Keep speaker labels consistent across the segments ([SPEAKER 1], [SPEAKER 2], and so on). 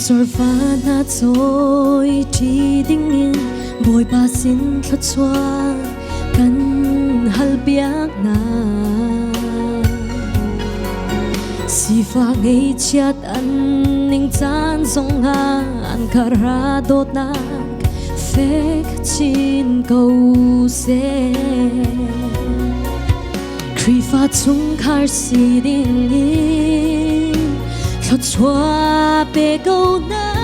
[SPEAKER 1] sor pha na trôi chỉ đinh yên bồi ba xin thất xoa căn hal biak na si pha ngay chat an ning chan song ha an kara dot na phek chin câu se khi pha chung khar si ding yên thất xoa bê câu na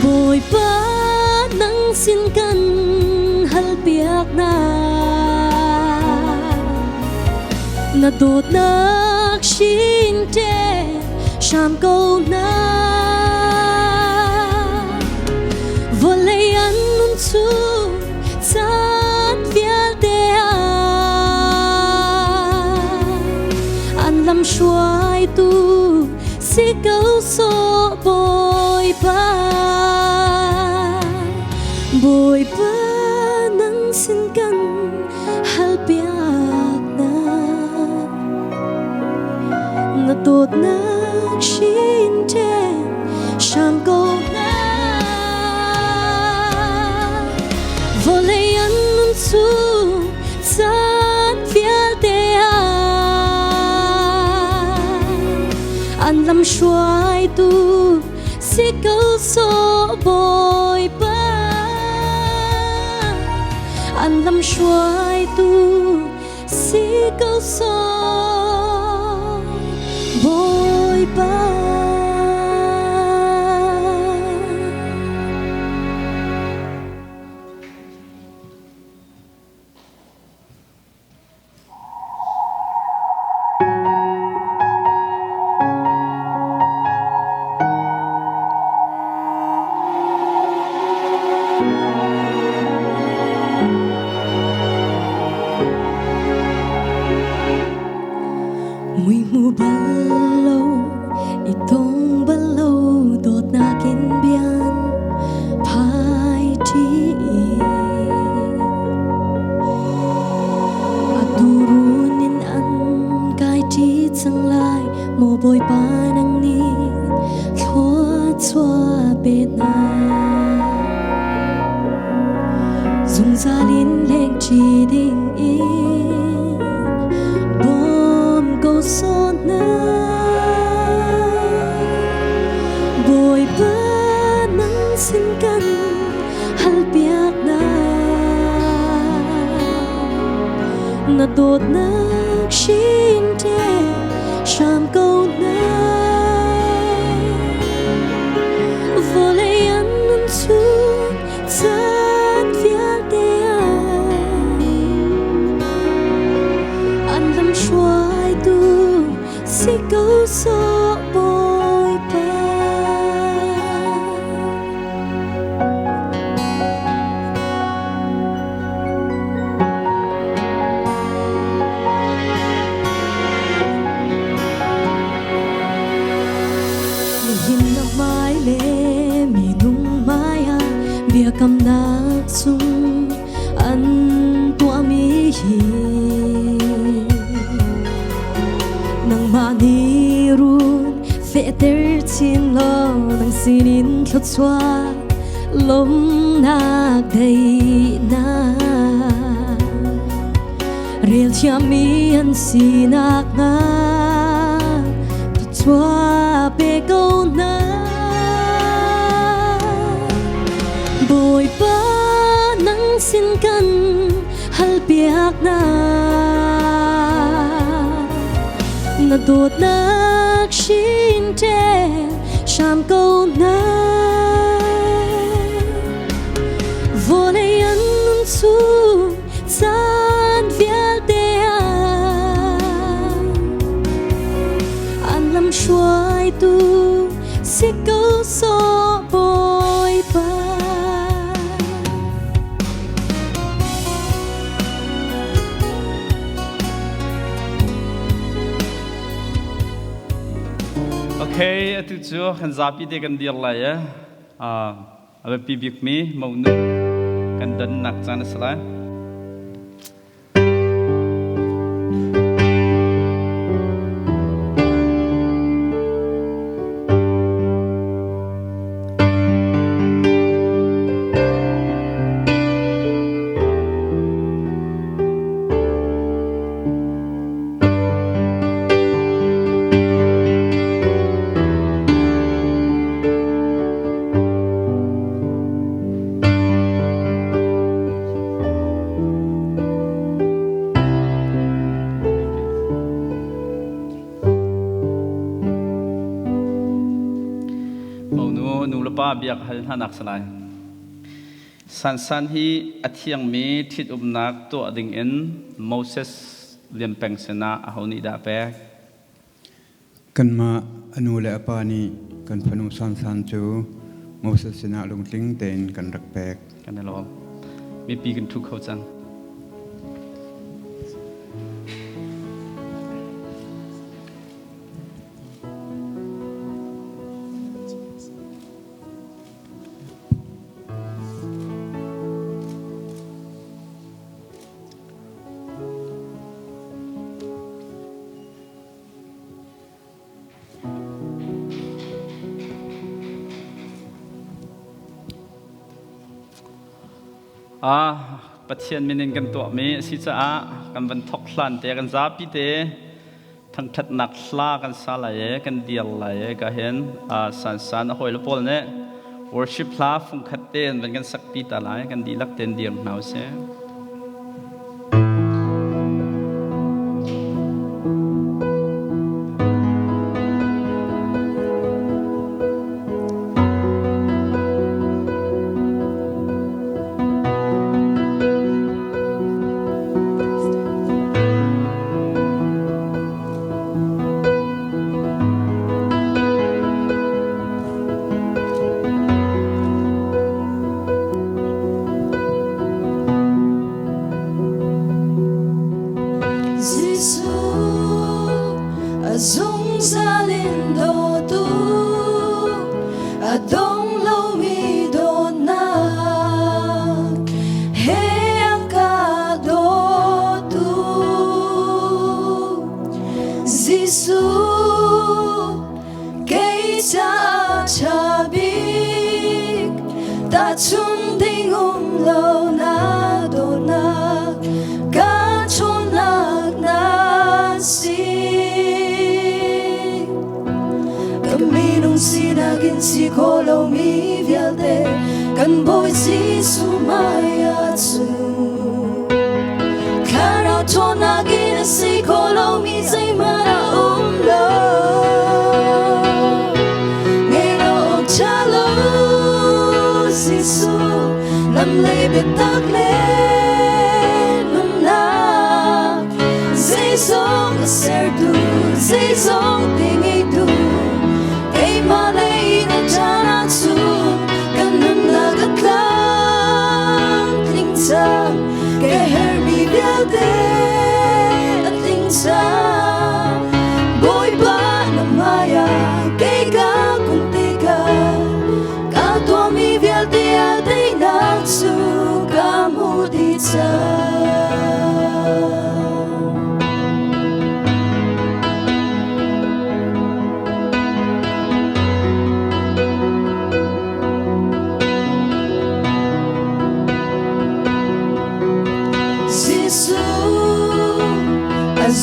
[SPEAKER 1] bồi ba nắng xin căn hal biak na na đột nắc xin tre sham câu na vô lấy ăn nun chu chat vial te an lam shuai tu si câu so bồi ba nắng xin căn hal biak na đột nắc xin tre sham câu na vô lấy ăn nun chu chat vial te an lam shuai tu si câu so bồi ba an lam shuai tu si câu so bồi ba mui mu balau itong balau dot na kin bian phai ti aturunin an kai ti chang lai mo boy pa nang ni thua chua be na zung za lin leng chi ding i so na bồi ba nắng xin căn hal biak na đột nắc xin tre sham câu na vô lấy ăn nun chu chat vial te an lam shuai tu si câu so bồi ba mi hin na mai le mi nung mai ha bia kam nak sung an tua mi hi nang mani run fe ter chin lo nang sinin thot chua lom nak dei na riel chia mi an si nak nga thot chua be câu na bồi ba nắng xin căn hal biak na na đột nắc xin tre sham câu na vô lấy ăn nun chu chat vial te an lam shuai tu si câu so bồi ba
[SPEAKER 2] Okay, atu chu khan zapi de kan dir la ya aba pi bik mi mau nu kan dan nak chan sala biak hal hanak salai san hi athiang mi thit umnak to ading in Moses liam peng sena ahoni da pe
[SPEAKER 3] kan ma anu le apani kan phanu san chu Moses sena lung tling ten kan rak pek
[SPEAKER 2] kan lo mi pi kan thu khau changปัจเจียนมินินกันตัวมีสิจ้ากันบรรทุกหลันเตะกันซาปิเตทั้งทัดนักลากันซาลายกันเดียลลายก็เห็นสันหอยลูกบอลเนี่ย worship ลาฟุงขัดเต้นเป็นกันสักปีตาลายกันดีลักเต้นเดียมหนาวเสีย
[SPEAKER 1] Dung sa linh đồ tu đông lâu mi đồ na he ka đồ tu Giêsu cây cha big ta chung ding lâu na đồ na ka chôn na si sinagin si kolo mi vialte kan boy si sumaya tsu karao tonagin si kolo mi zay mana umlo ngelo chalo si su lam le betak le nuna zay song ser tu zay song tingi tu Malay na janatsu kanun nagatlang tingtang keher mi vialde at tingtang boy ba na maya kega kuntika kato mi vialde ate natsu kamudita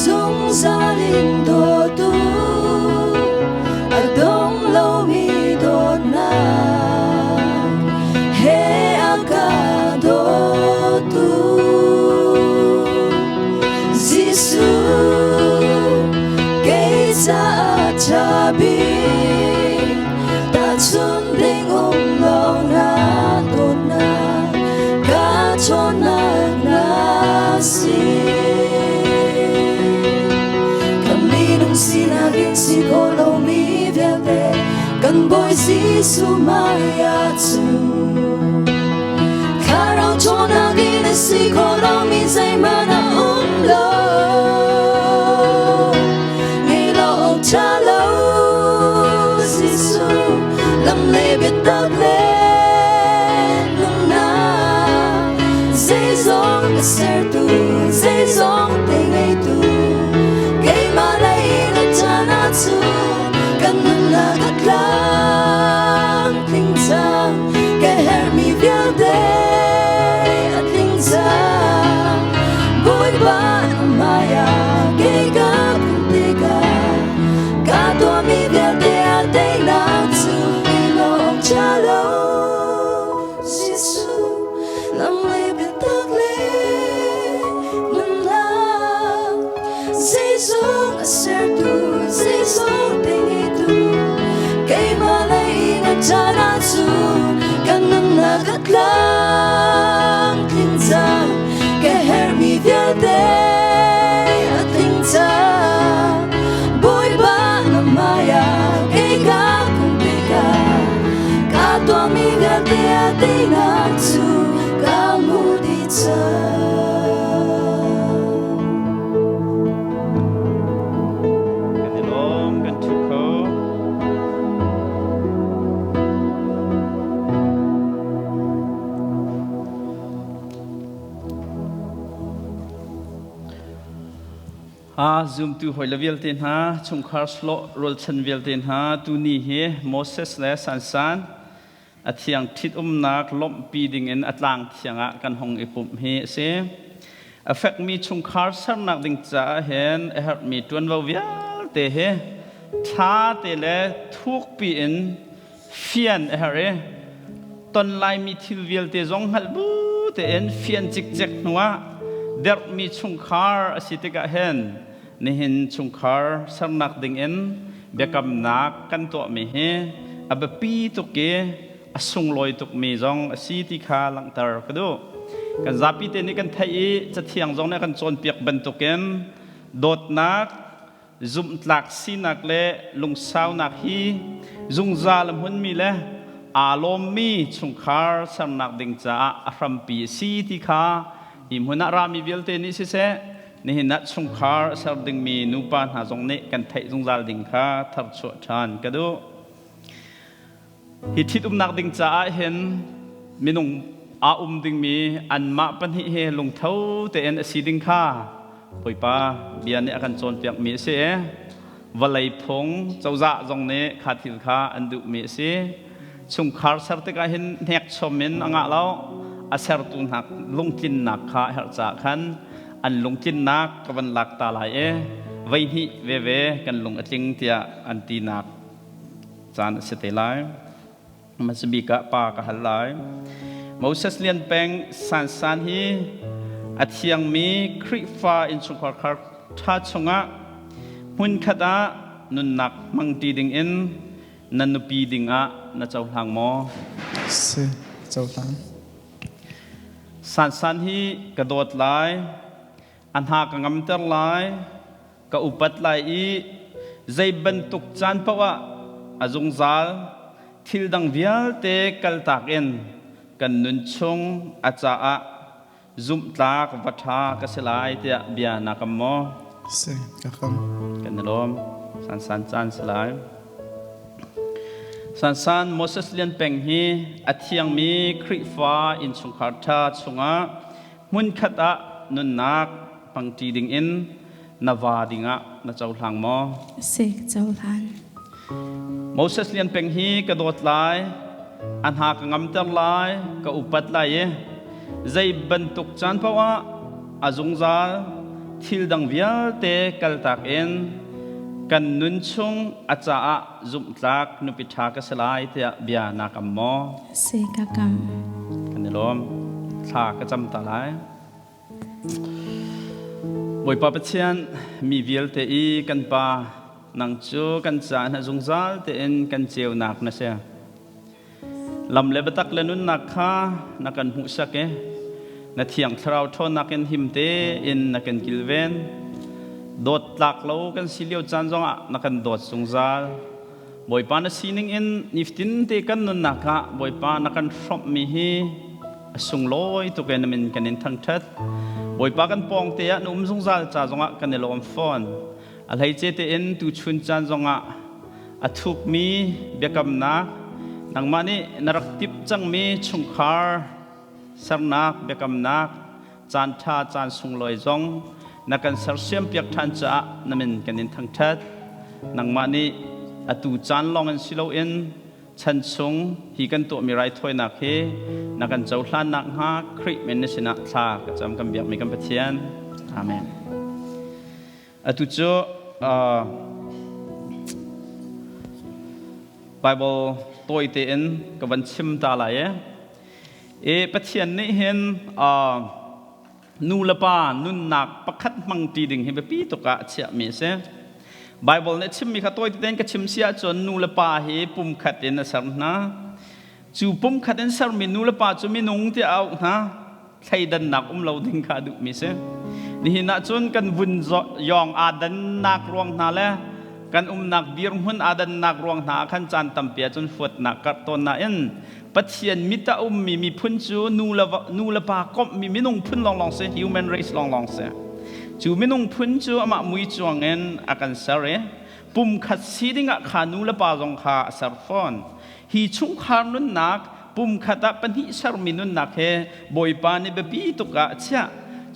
[SPEAKER 1] Dung sa linh đồ tu đông lâu mi đồ na he ka đồ tu Giêsu cây cha bi ta chun ding lâu na đồ na ka chôn na si sinagin si kolo mi vialte kan boy si sumaya tsu karao tonagin si kolo mi zay mana umlo ngelo chalo si su lam le betak le nuna zay zong ser tu zay zong tingay tu Janatsu kanun nagatlang tingtang keher mi vialde at tingtang boy ba na maya kega kuntika kato mi vialde ate natsu ilong chalo Giêsu lam le betak le
[SPEAKER 2] zoom tu hoi la vial tin ha chung khar slo rol chan vial tin ha tu ni he Moses le san athiang thit nak lom pi ding in atlang thianga kan hong ipum he se affect mi chung khar sar nak ding cha hen e har mi tuan wa vial te he tha te le thuk pi in fian e har e ton lai mi thil vial te zong hal bu te en fian chik chek nuwa der mi chung khar asitika hen ni hin chung khar sar nak ding in bekam nak kan to mi he abapi to ke asung loi tuk mi zong asi ti kha lang tar kadu kan zapi te ni kan thai cha thiang zong ne kan chon piak ban tuken dot nak zum tlak sinak le lung sau nak hi zung za lam hun mi le alom mi chung khar sam nak ding cha ahram pi si ti kha im huna ra mi vel te ni se se ni hinat chung khar sar ding mi nu pan ha zong ne kan thai zung zal ding kha thar chu than kadu hi thit nak ding cha hen minung a ding mi an ma pan hi he lung thau te en si ding kha poi pa bian ne akan chon piak mi se walai phong chauza jong ne kha thil kha an du mi se chung khar sar te ka hin nek chomin anga lo asar tu nak lung tin nak kha her cha khan an lung tin nak ka ban lak ta lai e vai hi ve kan lung ating tia an ti nak chan se te lai masbika pa ka halai Moses lian peng san hi athiang mi khri fa in chung khar tha chunga hun khata nun nak mang ti ding in nan nu pi ding a na chau hlang mo
[SPEAKER 4] se chau hlang
[SPEAKER 2] san hi ka dot lai an ha ka ngam ter lai ka upat lai i zai ban tuk chan pawa azung zal thil dang vial te kal tak en kan nun chung acha a zum tlak vatha ka selai te bia na kam mo
[SPEAKER 4] se ka kham
[SPEAKER 2] kan lom san chan selai san Moses lian peng hi athiang mi khri fa in chung khar tha chunga mun khata nun nak pangti ding in nawa dinga na chau hlang mo
[SPEAKER 1] se chau hlang
[SPEAKER 2] Moses lian peng hi ka dot lai an ha ka ngam ter lai ka upat lai e zai ban tuk chan pawa azung zal thil dang vial te kal tak en kan nun chung acha a zum tlak nu pitha ka salai te bia na kam mo
[SPEAKER 1] se ka kam
[SPEAKER 2] kan lom tha ka cham ta lai boi pa pachian mi vial te i kan pa nang chu kan cha na zung zal te en kan cheu nak na se lam le batak le nun nak kha na kan hu sak e na thiang thrau thon nak en him te in na kan kilven dot tlak lo kan silio chan zonga na kan dot zung zal boi pa na sining in niftin te kan nun nak kha boi pa na kan shop mi hi asung loi tu kan min kan in thang that boi pa kan pong te ya num zung zal cha zonga kan ne lom phone alhai che te en tu chun chan zonga athuk mi bekam na nang mani narak tip chang mi chung khar sarnak bekam nak chan tha chan sung loi zong nakan sar sem piak than cha namin kanin thang that nang mani atu chan long an silo in chan sung hi kan to mi rai thoi nak he nakan chau hlan nak ha khri men ne sina tha ka cham kam biak mi kam pathian amen atu cho Bible tôi te en ka ban chim ta la e pathian ni hen nu la pa nun nak pakhat mang ti ding he pi to ka chia mi se Bible ne chim mi kha tôi ten ka chim sia chon nu la pa he pum khat en sar na chu pum khat en sar mi nu la pa chu mi nung ti au na thai dan nak lo ding kha du mi se ni na chon kan vun yong adan nak ruang na le kan nak bir hun adan nak ruang na khan chan tam pia chon fut nak kar ton na en pathian mita mi phun chu nu la pa kom mi minung phun long se human race long se chu minung phun chu ama mui chuang en akan sare pum khat sidinga kha nu la pa jong kha sar phone hi chung khar nun nak pum khata pani sar minun nak he boi pa ni be pi to ka cha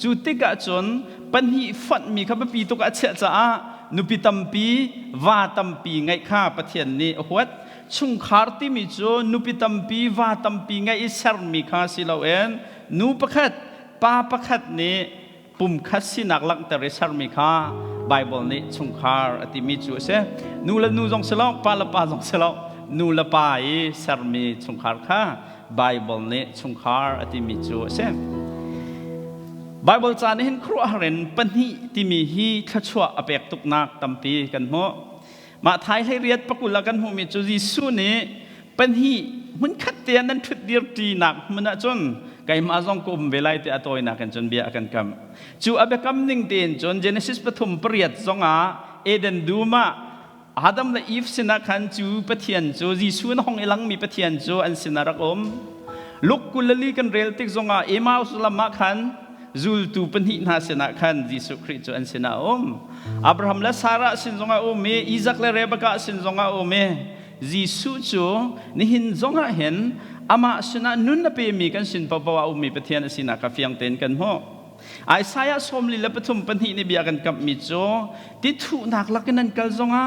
[SPEAKER 2] chu te ka chon ปัญหาฟันมีข้าพปีตุกอาเชจ้านุปิตัมปีว่าตัมปีไงข้าประเทศนี้หัวชุงคาร์ติมิจูนุปิตัมปีว่าตัมปีไงอิสร์มีข้าสิเราเองนูประคัดป้าประคัดนี้ปุ่มคัดสินักลักแต่ริสร์มีข้าไบเบิลนี้ชุงคาร์ติมิจูเสนูละนูจงเสลาป้าละป้าจงเสลานูละป้าอิสร์มีชุงคาร์ข้าไบเบิลนี้ชุงคาร์ติมิจูเสไบเบิลจานเห็นครัวเห็นปัญหาที่มีฮีทัชวะอเปกตุกนักตัมปีกันหมดมาไทยให้เรียนปกุลกันหัวมีจูจิสุนี้ปัญหามันขัดเตียนนั้นทุดเดียร์ตีนักมันจนไก่มาจงกุมเวลาที่อตอยนักกันจนเบียกันกำจูอเบกัมนิ่งเตียนจนเจเนซิสปฐมเปรียดจงอาเอเดนดูมาอาดัมและอีฟสินะขันจูปะเทียนจูจิสุนห้องเอลังมีปะเทียนจูอันสินารักอมลุกกุลลีกันเรลติกจงอาเอมาอุสลามะขันจูลตูปัญหาสินะขันจิสุคริสต์อันสินะอมอับราฮัมและซาร่าสินจงอาอมอิซักและเรเบคาสินจงอาอมจิสุจูนี่หินจงอาเห็นอามาสินะนุนนับมีกันสินปะปะวาอมมีปะเทียนสินะกาเฟียงเต็นกันหัวไอซายาสมลิลปฐุมปัญหาในเบียกันกับมิโจที่ถูกนักลักนั้นกัลจงอา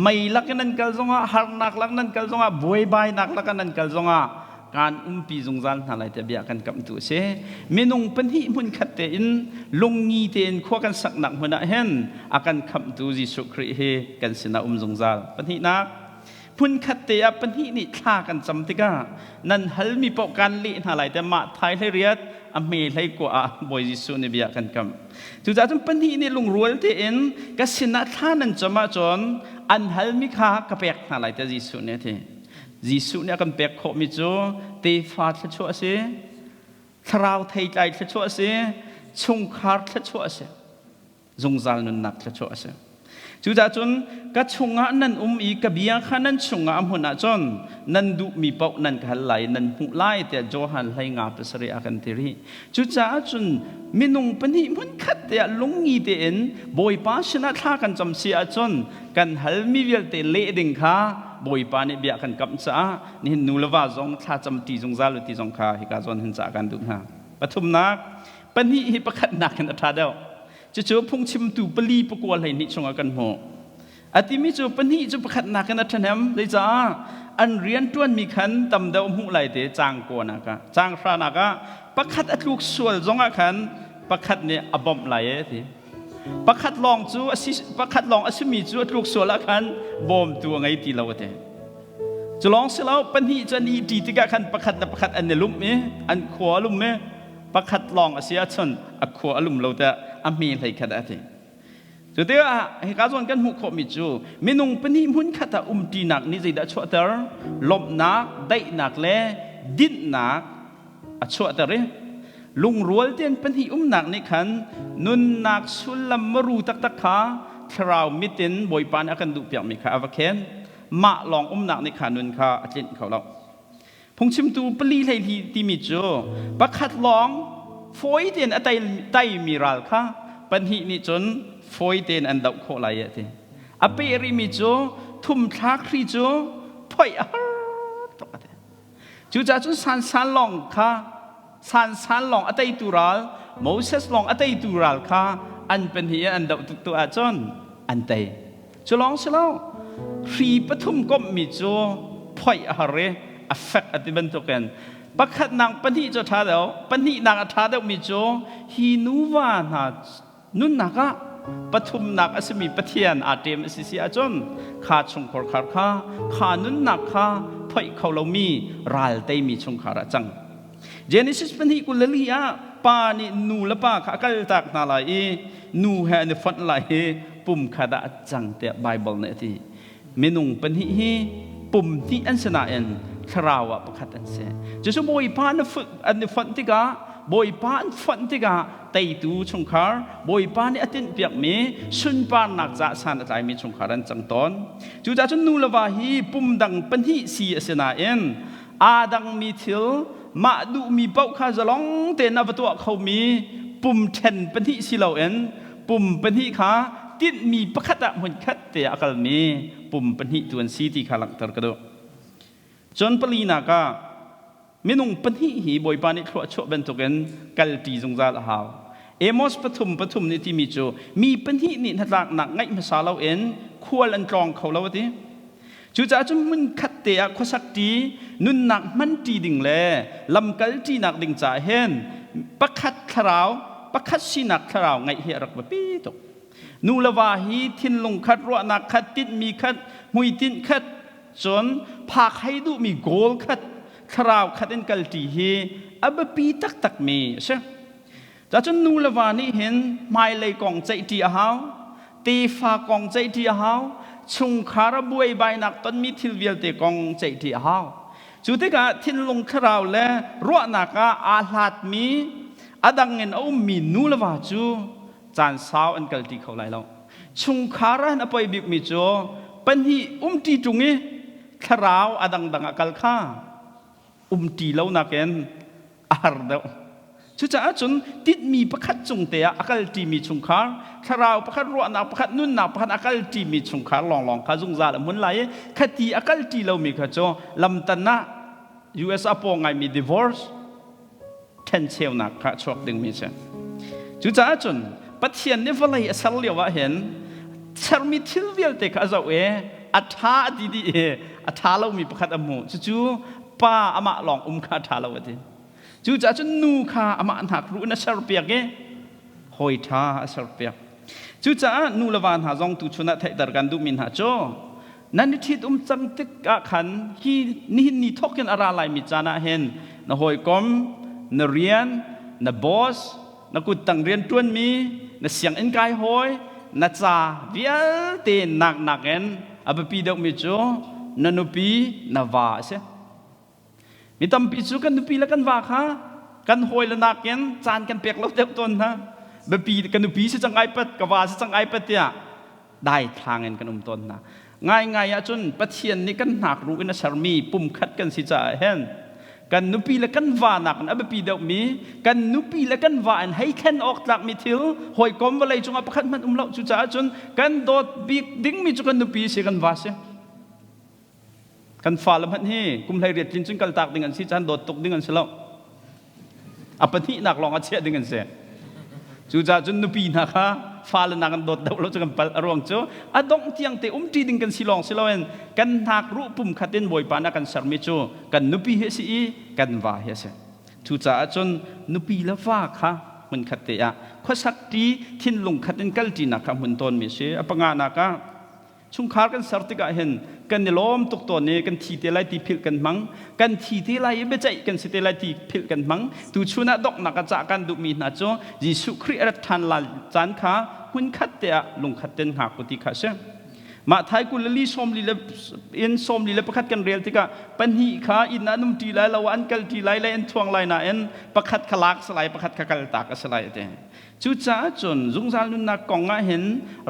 [SPEAKER 2] ไม่ลักนั้นกัลจงอาหารนักลักนั้นกัลจงอาบวยใบนักลักนั้นกัลจงอาการปีจงจันอะไรแต่เบียกันกับตัวเสเมนุงปัญหามุนขัดเต็นลงงีเต็นขั้วกันสักหนักหัวหน้าเห็นอาการคำตัวจิสุคริเฮกันสินะจงจันปัญหานักพุนขัดเตียปัญหานี่ฆ่ากันจำติกานั่นฮัลมีปกการลีอะไรแต่มาไทยให้เรียดอเมริกว่าบอยจิสุในเบียกันกับจุดนั้นปัญหานี่ลงรัวเต็นก็สินะท่านั้นจะมาจนอันฮัลมีฆ่ากระเปกอะไรแต่จิสุเนี่ยที่จิสุเนี่ยกันเปกขมิจูเตฟาทัชวะเสทราวไทยใจทัชวะเสชงคาร์ทัชวะเสจงจัลนุนนักทัชวะเสจุดนั้นก็ชงอานั้นอีกเบียขันนั้นชงอาหุ่นจนนั้นดูมีปกนั้นขันไหลนั้นหุ่นไหลแต่โจหันไหลงาเปสรีอากันทีรีจุดนั้นมินุงปนิมันขัดแต่ลงงีเต็นบอยป้าชนะท่ากันจำเสียจนกันฮัลมีเวลเตเล่ดิ่งข้าบอยป้าเนี่ยเบียกันกับจ้านี่นูเลวาจงท่าจำตีจงซาลุตีจงข้าฮิกาจนเห็นจากกันดูนะปฐุมนักปนิฮิปขัดนักกันท่าเดียวจะเจอพงชิมตูปลีปกวลให้นิชงกันหัวอาทิมิจูปนิจูประคัดนักกันท่านำเลยจ้าอันเรียนต้วนมีขันตำเดาหูไหลเตจางกัวนักจางฟรานักประคัดอัดลูกส่วนจงขันประคัดเนี่ยอบอมไหลทีประคัดลองจูประคัดลองอสิมีจูลูกส่วนละขันบอมตัวไงตีเราเตจะลองเสลาปนิจะนีตีติกะขันประคัดอันเนี่ยลุ่มอันขวาลุ่มประคัดลองอาเซียชนอักขวาลุ่มเราแต่อเมริกาได้ทีจุดเดียวให้การส่วนกันหุกขมิจูเมนุงปนิมุนขัดตีนักนี่จะได้ช่วยเตอร์ลบนักได้นักเล่ดิ้นนักช่วยเตอร์ลุงรัวเตียนปนินักนี่ขันนุนนักสุลมรูตักขาคราวมิตินบอยปานอากันดูเปียกมีขาอวเคนมาลองนักนี่ขานุนขาอาจารย์เขาเราพงชิมตูปลีเลยที่มิจูประคัดลองฟอยเตียนอะไรไตมีรัลค่ะปัญหานี่จนฟอยเตียนอันดับโคลายทีอเปริมิจูทุ่มทักริจูพอยตกแต่จูจ่าจุสันลองค่ะสันลองอะไรตุรัลโมเสสลองอะไรตุรัลค่ะอันเป็นเหตุอันดับตัวอาจารย์อันเตจูลองสิแล้วรีปฐุมก็มิจูพอยอะไรeffect อติบันตุกันปักขัดนางปัญหาจะท้าเดียวปัญหานางท้าเดียวมิโจฮีนูวานานุนนักปฐุมนักอสมีปะเทียนอาเตมสิเสียจนขาดชงขรขานุนนักขาพ่อยเขาเรามีรัลเตมีชงขาระจังเจเนซิสปัญหากุลลียาปานินูละปาขากัลตักนาลายนูแฮนฟันลายปุ่มขาดจังแต่ไบเบิลเนี่ยที่เมนุงปัญหาปุ่มที่อันสนาเอ็นคราวประคัดอันเสจะสมบูรณ์พานฝึกอันฟันติกาบอยพานฟันติกาไตตูชงคาร์บอยพานอัตินเปียกเมสุนปานนักจ่าสานใจมีชงคารันจังตอนจู่จ่าจนนูลวาฮีปุ่มดังปัญหาสีเสนาเอ็นอาดังมีทิลมาดูมีเป้าข้าจะลองเตนอวตัวเขามีปุ่มเทนปัญหาสีเหล่าเอ็นปุ่มปัญหาขาติดมีประคัดเหมือนคัดแต่อักลมีปุ่มปัญหาตัวสีที่ขาหลังตระกระโดจนปลีนักเมนุงปัญหาหีบอยปานิครัวชอบเป็นตัวกันกัลตีจงจาลหาวเอ มอสปฐุมนี่ที่มีจูมีปัญหานี่ทัดหลักหนักไงภาษาเราเองควรอันตรองเขาแล้วที่จูจ่าจุมันขัดเตะข้อสักทีนุ่นหนักมันตีดิ่งแลลำกัลตีหนักดิ่งจ่าเห็นประคัดขราวประคัดสีหนักขราวไงเหี้ยรักแบบปีตกนูละวาฮีทินลงขัดรัวหนักขัดติดมีขัดมุยตินขัดจนพากให้ดูมีโกลขัดขราวขัดเอ็นกัลตีเฮอับปีตักมีใช่จ่าจนนูละวานี่เห็นไม่เลยกองใจที่หาวตีฟ้ากองใจที่หาวชุงคาราบวยใบนักต้นมีทิลเวียลเตกองใจที่หาวจุดที่กะทินลงขราวและรัวหนักอาลาดมีอดังเงินเอามีนูละวาจูจานสาวอันกัลตีเขาไหลเราชุงคาราอันไปบิกมีจูปัญหีตีจุงงี้ขราวอดังกัลข้าตีเล่านักเอ็นอาร์เดาชุดจ้าจนติดมีประคัดจงเตะอากัลตีมีชุงคาขราวประคัดรัวนักประคัดนุ่นนักประคัดอากัลตีมีชุงคาลองข้าจงซาละมุนไหลคดีอากัลตีเรามีข้าโจลำตันนะ US อปองไงมี divorce เทนเชลนักข้าชกดึงมีเช่ชุดจ้าจนปัจเจียนนี่ว่าอะไรสัลเลียวว่าเห็นชาร์มิทิลเวียลเตข้าจะอัฐาดีอัฐาเรามีประคัดอมูจู่ป้าอามาลองข้าฐาเราทีจู่จ้าจนนูข้าอามาหนักรู้นะชาร์เปียกหอยท่าชาร์เปียกจู่จ้านูละวันหาจงตุชนะไทยดาร์กันดูมินหาโจนั่นที่จังติกะขันที่นี่ทอกกันอะไรมีจานะเห็นนะหอยกอมนะเรียนนะบอสนะกุดตั้งเรียนต้นมีนะเสียงเอ็นกายหอยนะจ่าเวียเตนหนักเอ็นอับปีเดกมิโจนันุปีนับว่าเสมีตั้มปีจูกันนุปีแล้วกันว่าค่ะกันหอยละนักเอ็นจานกันเปียกลบเด็กต้นนะแบบปีกันนุปีสิจังไอเป็ดกับว่าสิจังไอเป็ดเนี่ยได้ทางเอ็นกันต้นนะง่ายจนปะเทียนนี่กันหนักรู้นะชาร์มีปุ่มคัดกันสิจ่าเห็นกันนุปีและกันว่านักอับปีเดกมีกันนุปีและกันว่าอันให้แค่นออกจากมิทิลหอยกอมว่าเลยจงอับคัดมันเล่าจุจ่าจนกันโดดบีกดิ้งมีจุกันนุปีเสียกันว่าเสียกันฝ่าละพันนี่กุมไทยเรียดจินจนกันตากดิ้งกันสิจันโดดตกดิ้งกันเสียแล้วอัปนิหนักลองอาเชียดิ้งกันเสียจุจ่าจนนุปีนะคะฟ้าละนักกันโดดเดาเราจะกันปัลรวงโจอดงเตียงเตตีดิ้งกันสิลองสิลองกันหักรูปุ่มขัดเด่นบ่อยปานักกันสารมิโจกันนุปีเฮสีกันว่าเฮสีจุจ่าจนนุปีละว่าค่ะมันขัดเตะข้อสักทีทิ้งลงขัดเด่นกัลจีนักมันต้นมิเชอปังงานักชุงขากันสารติกาเห็นกันเนล้อมตุกตัวนี้กันทีเตลัยตีพิลกันมังกันทีเตลัยเบใจกันสิเตลัยตีพิลกันมังตูชุนัดอกนักจากกันดูมีนาโจยิสุคริสต์ทันลาจานขาหุ่นขัดเตะลงขัดเด่นหักกุฏิขาเชมาไทยกุลลีสมลีเลอินสมลีเลประคัดกันเรียลติกาปัญหาขาอินนันุมตีไลละวันกัลตีไลละเอ็นทวงไลนาเอ็นประคัดขลักสลายประคัดขกัลตากสลายเตจุจ้าจนจุงซาลุนนักกองเห็น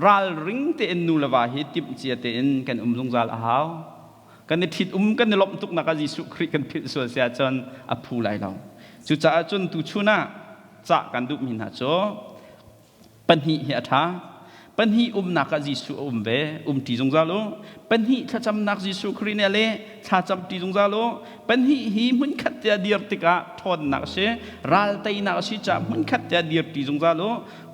[SPEAKER 2] รัลริงเตนนูละวาฮิติบเจียเตนกันจุงซาลหาวกันในทิดกันในลบตุกนักยิสุคริกันพิสุเสียจนอภูไลเราจุจ้าจนตุชุนะจากกันดุมินาโจปัญหาเหตุปัญหานักยิสุเบตีจงซาโลปัญหาถ้าจำนักยิสุคริเนเลถ้าจำตีจงซาโลปัญหาหิมุนขัดเดียร์ติกาทอนนักเชรัลไตนักชิจามุนขัดเดียร์ตีจงซาโล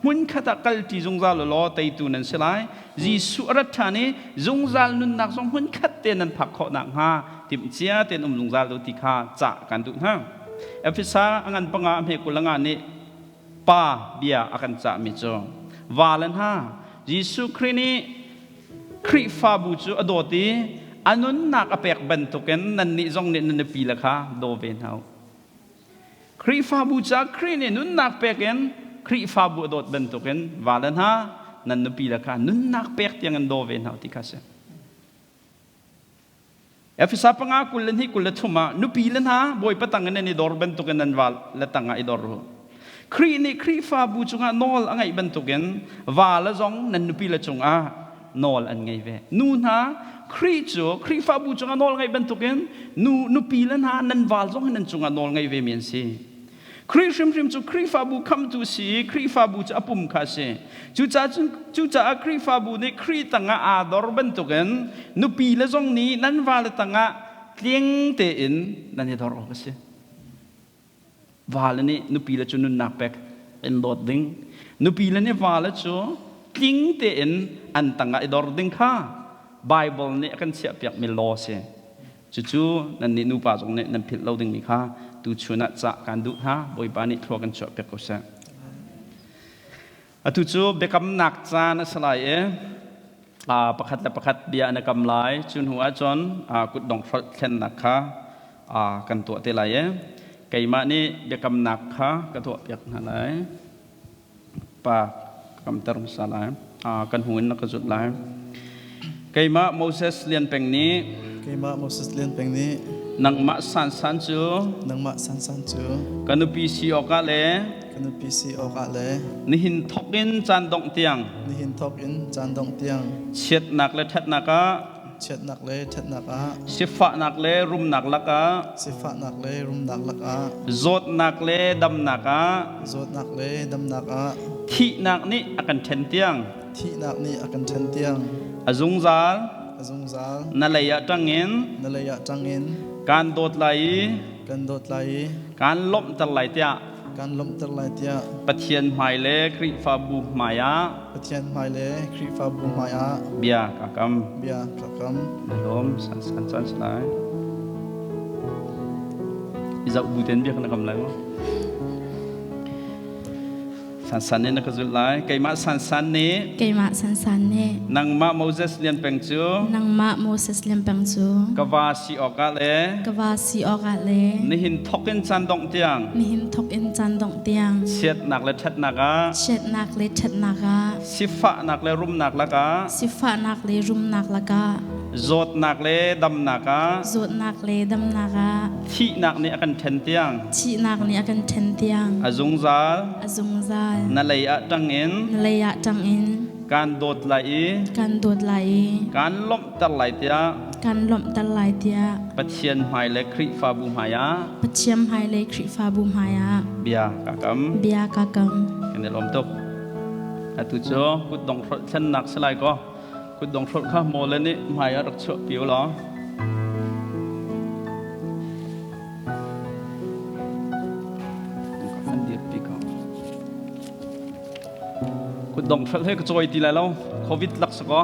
[SPEAKER 2] มุนขัดกัลตีจงซาโลล้อไตตูนันเสลายยิสุรัฐานีจงซาลุนนักสองมุนขัดเตนันผักขอนักฮาติมเจียเตนจงซาโลติคาจากกันดุฮะเอฟซาอันปังอาเมกุลังานนี่ป้าเบียอากันจากมิโจวาเลนฮายิสุครินีคริฟาบูจูอโดตีอันนั้นนักอเปกบันทุกันนันนิจงเนนันปีละค่ะโดเวนเฮาคริฟาบูจาครินีนุนนักเปกันคริฟาบูโดดบันทุกันวาลันฮานันปีละค่ะนุนนักเปกยังโดเวนเฮาที่ข้าศึกเอฟซาปังอากุลเลนฮิกุลเลทุมานุปีลันฮาบอยปะตังกันนี่ดอร์บันทุกันนันวาละตังไอดอร์ครีนี่ครีฟาบูจงอนอลอังไงบรรทุกันวาละจงนันนุปีละจงนอลอันไงเวนูนะครีจูครีฟาบูจงอนอลไงบรรทุกันนูปีละนะนันวาลจงนันจงอนอลไงเวเมียนซีครีชิมจูครีฟาบูคำตูซีครีฟาบูจะอปุ่มคาเซจูจ่าครีฟาบูนี่ครีตั้งอาดอร์บรรทุกันนูปีละจงนี้นันวาละตั้งเลี้ยงเตอินนันยดอร์ออกเซวาลนี่นุปีละจุนุนนักเป็ก เป็นโดดดิ้งนุปีแล้วเนี่ยว่าแล้วชัวจริงเต็นอันต่างไอ้ดอร์ดิ้งข้าไบเบิลเนี่ยกันเสียเปียกมีลอเสียจู่ๆนั่นนี่นูป่าตรงนี้นั่นผิดเราดึงนี่ข้าตูชวนจะการดูฮะบอยบานี่ทัวกันเสียเปียกก็เสียจู่ๆเบกำหนักจานสลายประคัดและประคัดเบียนกำไลจุนหัวจนกุดดองฟลเทนนักข้ากันตัวเตลัยไก่มานี่เบกำหนักข้ากระตัวเปียกอะไรปากกำเติมสลายกันหุ่นนักจุดหลายไก่มาโมเสสเรียนเป็นนี้
[SPEAKER 4] ไก่มาโมเสสเรียนเป็นนี้
[SPEAKER 2] นังมาสันจู
[SPEAKER 4] นังมาสันจู
[SPEAKER 2] กันนุปีซีออกาเล
[SPEAKER 4] กันนุปีซีออกาเล
[SPEAKER 2] นิหินทอกอินจันดงเตียง
[SPEAKER 4] นิหินทอกอินจันดงเตียง
[SPEAKER 2] เช็ดนักเลทัดนักะ
[SPEAKER 4] เช็ดนักเลทัดนักะ
[SPEAKER 2] สิฟะนักเลรุมนักลักะ
[SPEAKER 4] สิฟะนักเลรุมนักลักะ
[SPEAKER 2] โจดนักเลดำนักะ
[SPEAKER 4] โจดนักเลดำนักะ
[SPEAKER 2] ที่นักนี้อากันเชนเตียง
[SPEAKER 4] ที่นักนี้อากันเชนเตียง
[SPEAKER 2] อาจุงซาลนั่นเลยยะจังอินการโดดไหลการล้มตะไหลเตียปะเทียนหมายเลคริฟาบูมายาเบียกากำล้มสันสลายอิจักบูเทนเบียกันกำไรวะสันนี่นักจุดไลไก่มาสันนี่นังมาโมเสสเลียนเป็งจูกวาสีออกาเลนิหินทอกอินจันดงเตียงเช็ดนักเลทัดนักะสิฟะนักเลรุมนักละกะโจดนักเลดำนักะที่นักนี่อากันเทนเตียงอาจุงซาลนั่นเลยอะจังอินการโดดไหลการล้มตะไหลเตียปะเทียนหายเลคริฟาบูมายาเบียกากำกันเดลมตกตุโจกุดดงฟดเช่นนักสลายก็กุดดงฟดข้าโมเลนี่หายรักเชื่อผิวหรอกุดดงฟดให้กระจายตีแล้วโควิดลักษก็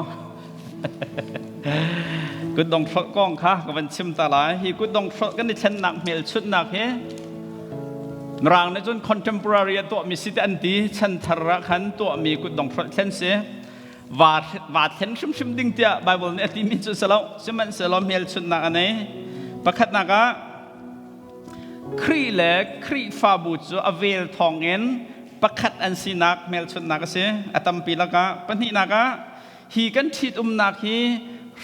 [SPEAKER 2] กุดดงฟดก้องค่ะก็เป็นชิมตาลายฮีกุดดงฟดกันในเช่นนักเมลชุดนักเฮรางในจน contemporary ตัวมีสิทธิ์อันดีฉันทระขันตัวมีกุดดงฟดเช่นเสวาดเห็นชิมดิ่งเตียไบเบิลเนี่ยที่มีจุดสลาวซึ่งมันสลาวเมลชุดนักอันนี้ประคัดนักะครีเล็กครีฟาบูจูอเวลทองเงินประคัดอันสินักเมลชุดนักเสียอัตมปีละกะปนินักะฮีกันทิดนักฮี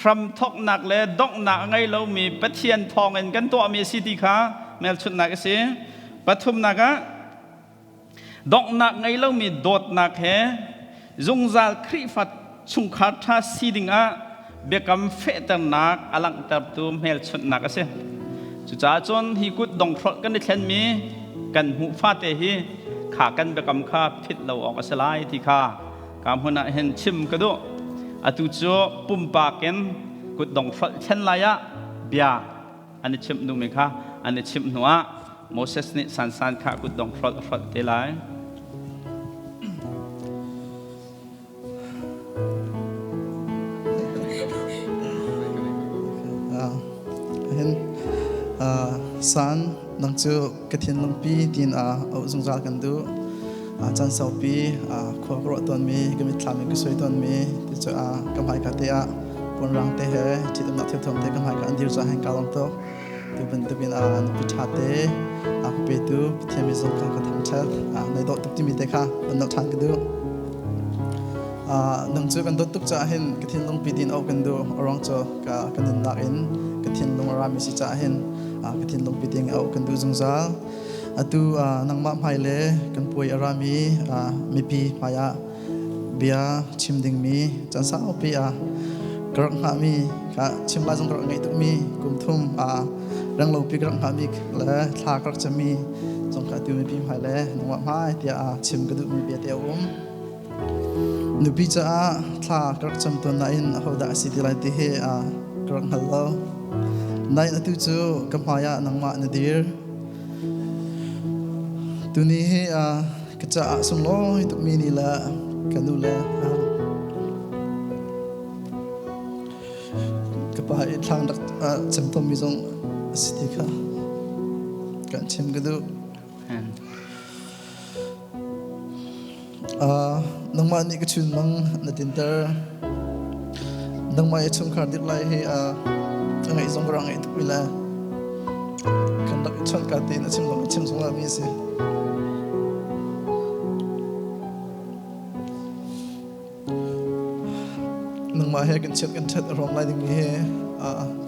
[SPEAKER 2] รำทอกนักเลยดอกนักไงเรามีปะเทียนทองเงินกันตัวมีสิทธิค่ะเมลชุดนักเสียปฐุมนักะดอกนักไงเรามีโดดนักเหจุงซาลครีฟัดชุงขาท่าสีดิ่งอะเบกัมเฟตนักอลังตับตัวเมลชุดนักเสียจุจ้าจนฮีกุดดงฟลกันในเช่นมีกันหูฟาเตฮีขากันเบกัมข้าพิษเราออกสลายที่ข้ากามหัวหน้าเห็นชิมกระดูอตุโจปุ่มปากกันกุดดงฟลเช่นไรอะเบียอันนี้ชิมดูไหมคะอันนี้ชิมหัวโมเสสนี่สันข้ากุดดงฟลเตลัย
[SPEAKER 4] เห็นสันนังจูกระเทียนลมปีดินเอาสงสารกันดูจันเสาปีขวบรถตอนมีก็มีทำก็สวยตอนมีที่จะกำไพกาเตะปนรังเตะที่ตำหนักเทียบทำเตะกำไพกันอันเดียวจะให้การลงโตตัวเป็นนพิชาเตะไปดูเทียมมีสงครามก็ทำเชิดในโต๊ะตุกที่มีเตะค่ะเป็นนักทานกันดูนังจูกันตุกจะเห็นกระเทียนลมปีดินเอากันดูรองโจกันดินนักอินกระเทียนลมรามิสิจะเห็นกระเทียนลมปีดินเอากันดูจงซาtu nang ma mai le kan poi arami mi pi maya bia chim ding mi chan sa opi grang ha mi ka chim la jong grang ngai tu mi kum thum rang lo pi grang ha mi le thla krak chami jong ka tu mi pi mai le nang ma mai tia chim ka du mi bia tia nu pi cha thla krak cham ton na in ho da si ti lai ti he grang hello nai na tu chu kam ha ya nang ma na dir tu ni he cái cha sung lo tụi mình là cái nu là cái bài thang đặc chấm thom mi zong city kha cái chim cái du nang ma ni cái chun mang na tinter nang ma chung khar dit lai he ngai zong rang ai tụi là kan dak chon ka te na chim zong la mi se nang ma he kan chet rom lai ding mi he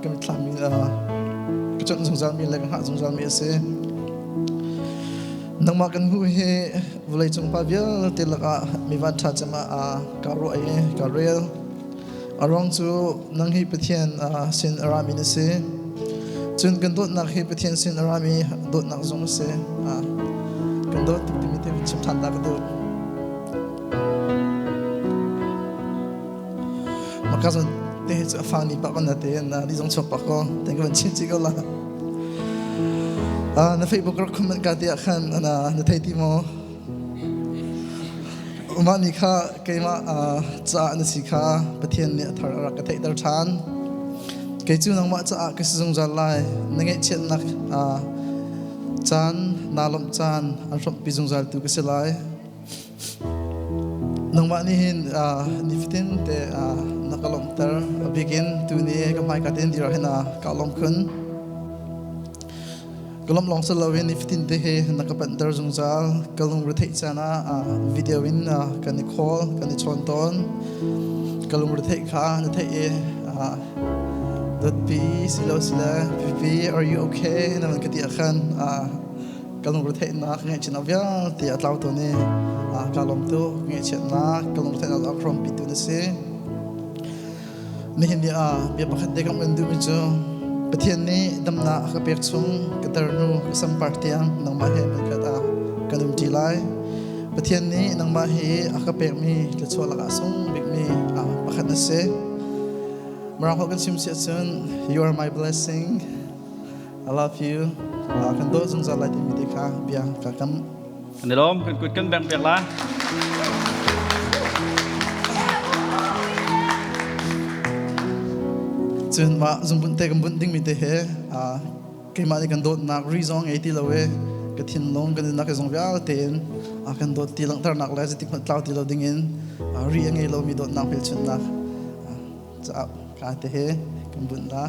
[SPEAKER 4] kan thlam mi cái chọn zong zang mi la kan ha zong zang mi se nang ma kan hu he vulai chung pa vial te la mi van tha chama ka ro ai ka real arong chu nang hi pathian sin arami ne se chun kan dot nak hi pathian sin arami dot nak zong se kan dot ti mi te chim than da ka do makazon te cha fani pa kan te na li zong chok pa ko te kan chin chi ko la na Facebook ro comment ka ti khan na thai ti mo umani kha keima cha na si kha pathian ne thar ra ka thai dar than ke chu nang ma cha ka sung jan lai nange chen nak chan nalom chan an rom pi jung jal tu ka se lai nang ma ni hin ni fitin te nakalom tar begin tu ni ka mai ka ten dir hena ka lom khun kalom long salawin ni fitin te he nakapan dar jung jal kalung ruthei chana video in kan call kan chon ton kalung ruthei kha na thei dot p silo sila pp are you okay na man kati akhan kalung ruthei na ngai china vya ti atlaw to ne kalom to ngai chena kalung ruthei na akrom pi tu ne se ni hin ya bia pakhat de kam ndu mi jo pathian ni damna ka pek chung ka tarnu sam partiang nang ma he man ka ta kanum ti lai pathian ni nang ma he aka pek mi le chola ka sung big mi pakhat na se marang hokan sim se chun you are my blessing I love you kan do jung za lai ti mi de kha bia ka kam
[SPEAKER 2] kan lom kan kut kan bang pek la
[SPEAKER 4] chun ma zumbun te kan bun ding mi te he ke ma ni kan dot nak rizong ai ti lawe ka thin long kan nak zong ya ten kan dot ti lang tar nak la ti phat tlaw ti lo ding in ri angai lo mi dot nak pel chun nak cha ka te he kan bun la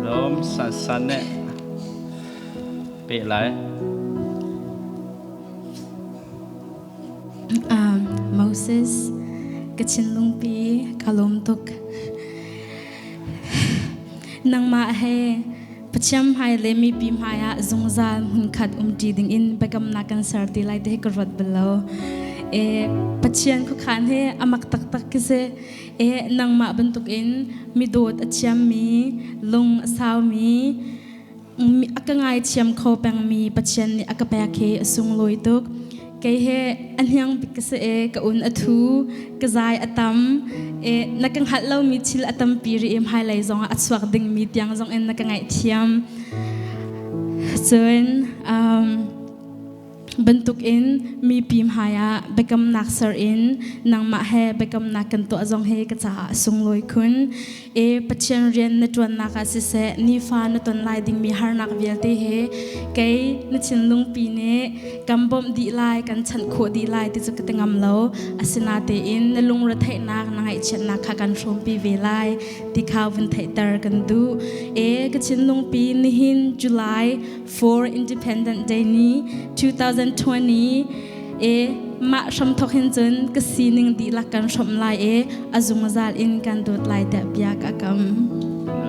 [SPEAKER 2] lom san ne pe lại
[SPEAKER 1] Moses kachin lung pi kalom tok nang ma he pacham hai le mi pi maya zungzal hun khat ti ding in begam na kan sarti lai de korvat belo pachian ko khan he amak tak tak ke se nang ma bentuk in mi dot acham mi lung saw mi akangai chiam kho pang mi pachian ni akapa ke sung loi tok ke he anhyang bikase ka un athu ka zai atam nakang hatlo mi chil atam piri em highlight zong atswak ding mi tiang zong en nakangai thiam soen bentuk in mi pim haya bekam naksar in nang ma he bekam nakan to azong he ka cha sung loi khun pachian rian na tuan na ka si se ni fa na ton lai ding mi har nak vial te he kai na chin lung pi ne kam bom di lai kan chan kho di lai ti chu ka tengam lo asina te in na lung ra thai nak na ngai chen na kha kan shom pi ve lai ti khaw vin thai tar kan du ka chin lung pi ni hin July 4 Independent Day ni 2020 ma sham thok hin chen ka sining di la kan shom lai azung zal in kan dot lai ta bia ka kam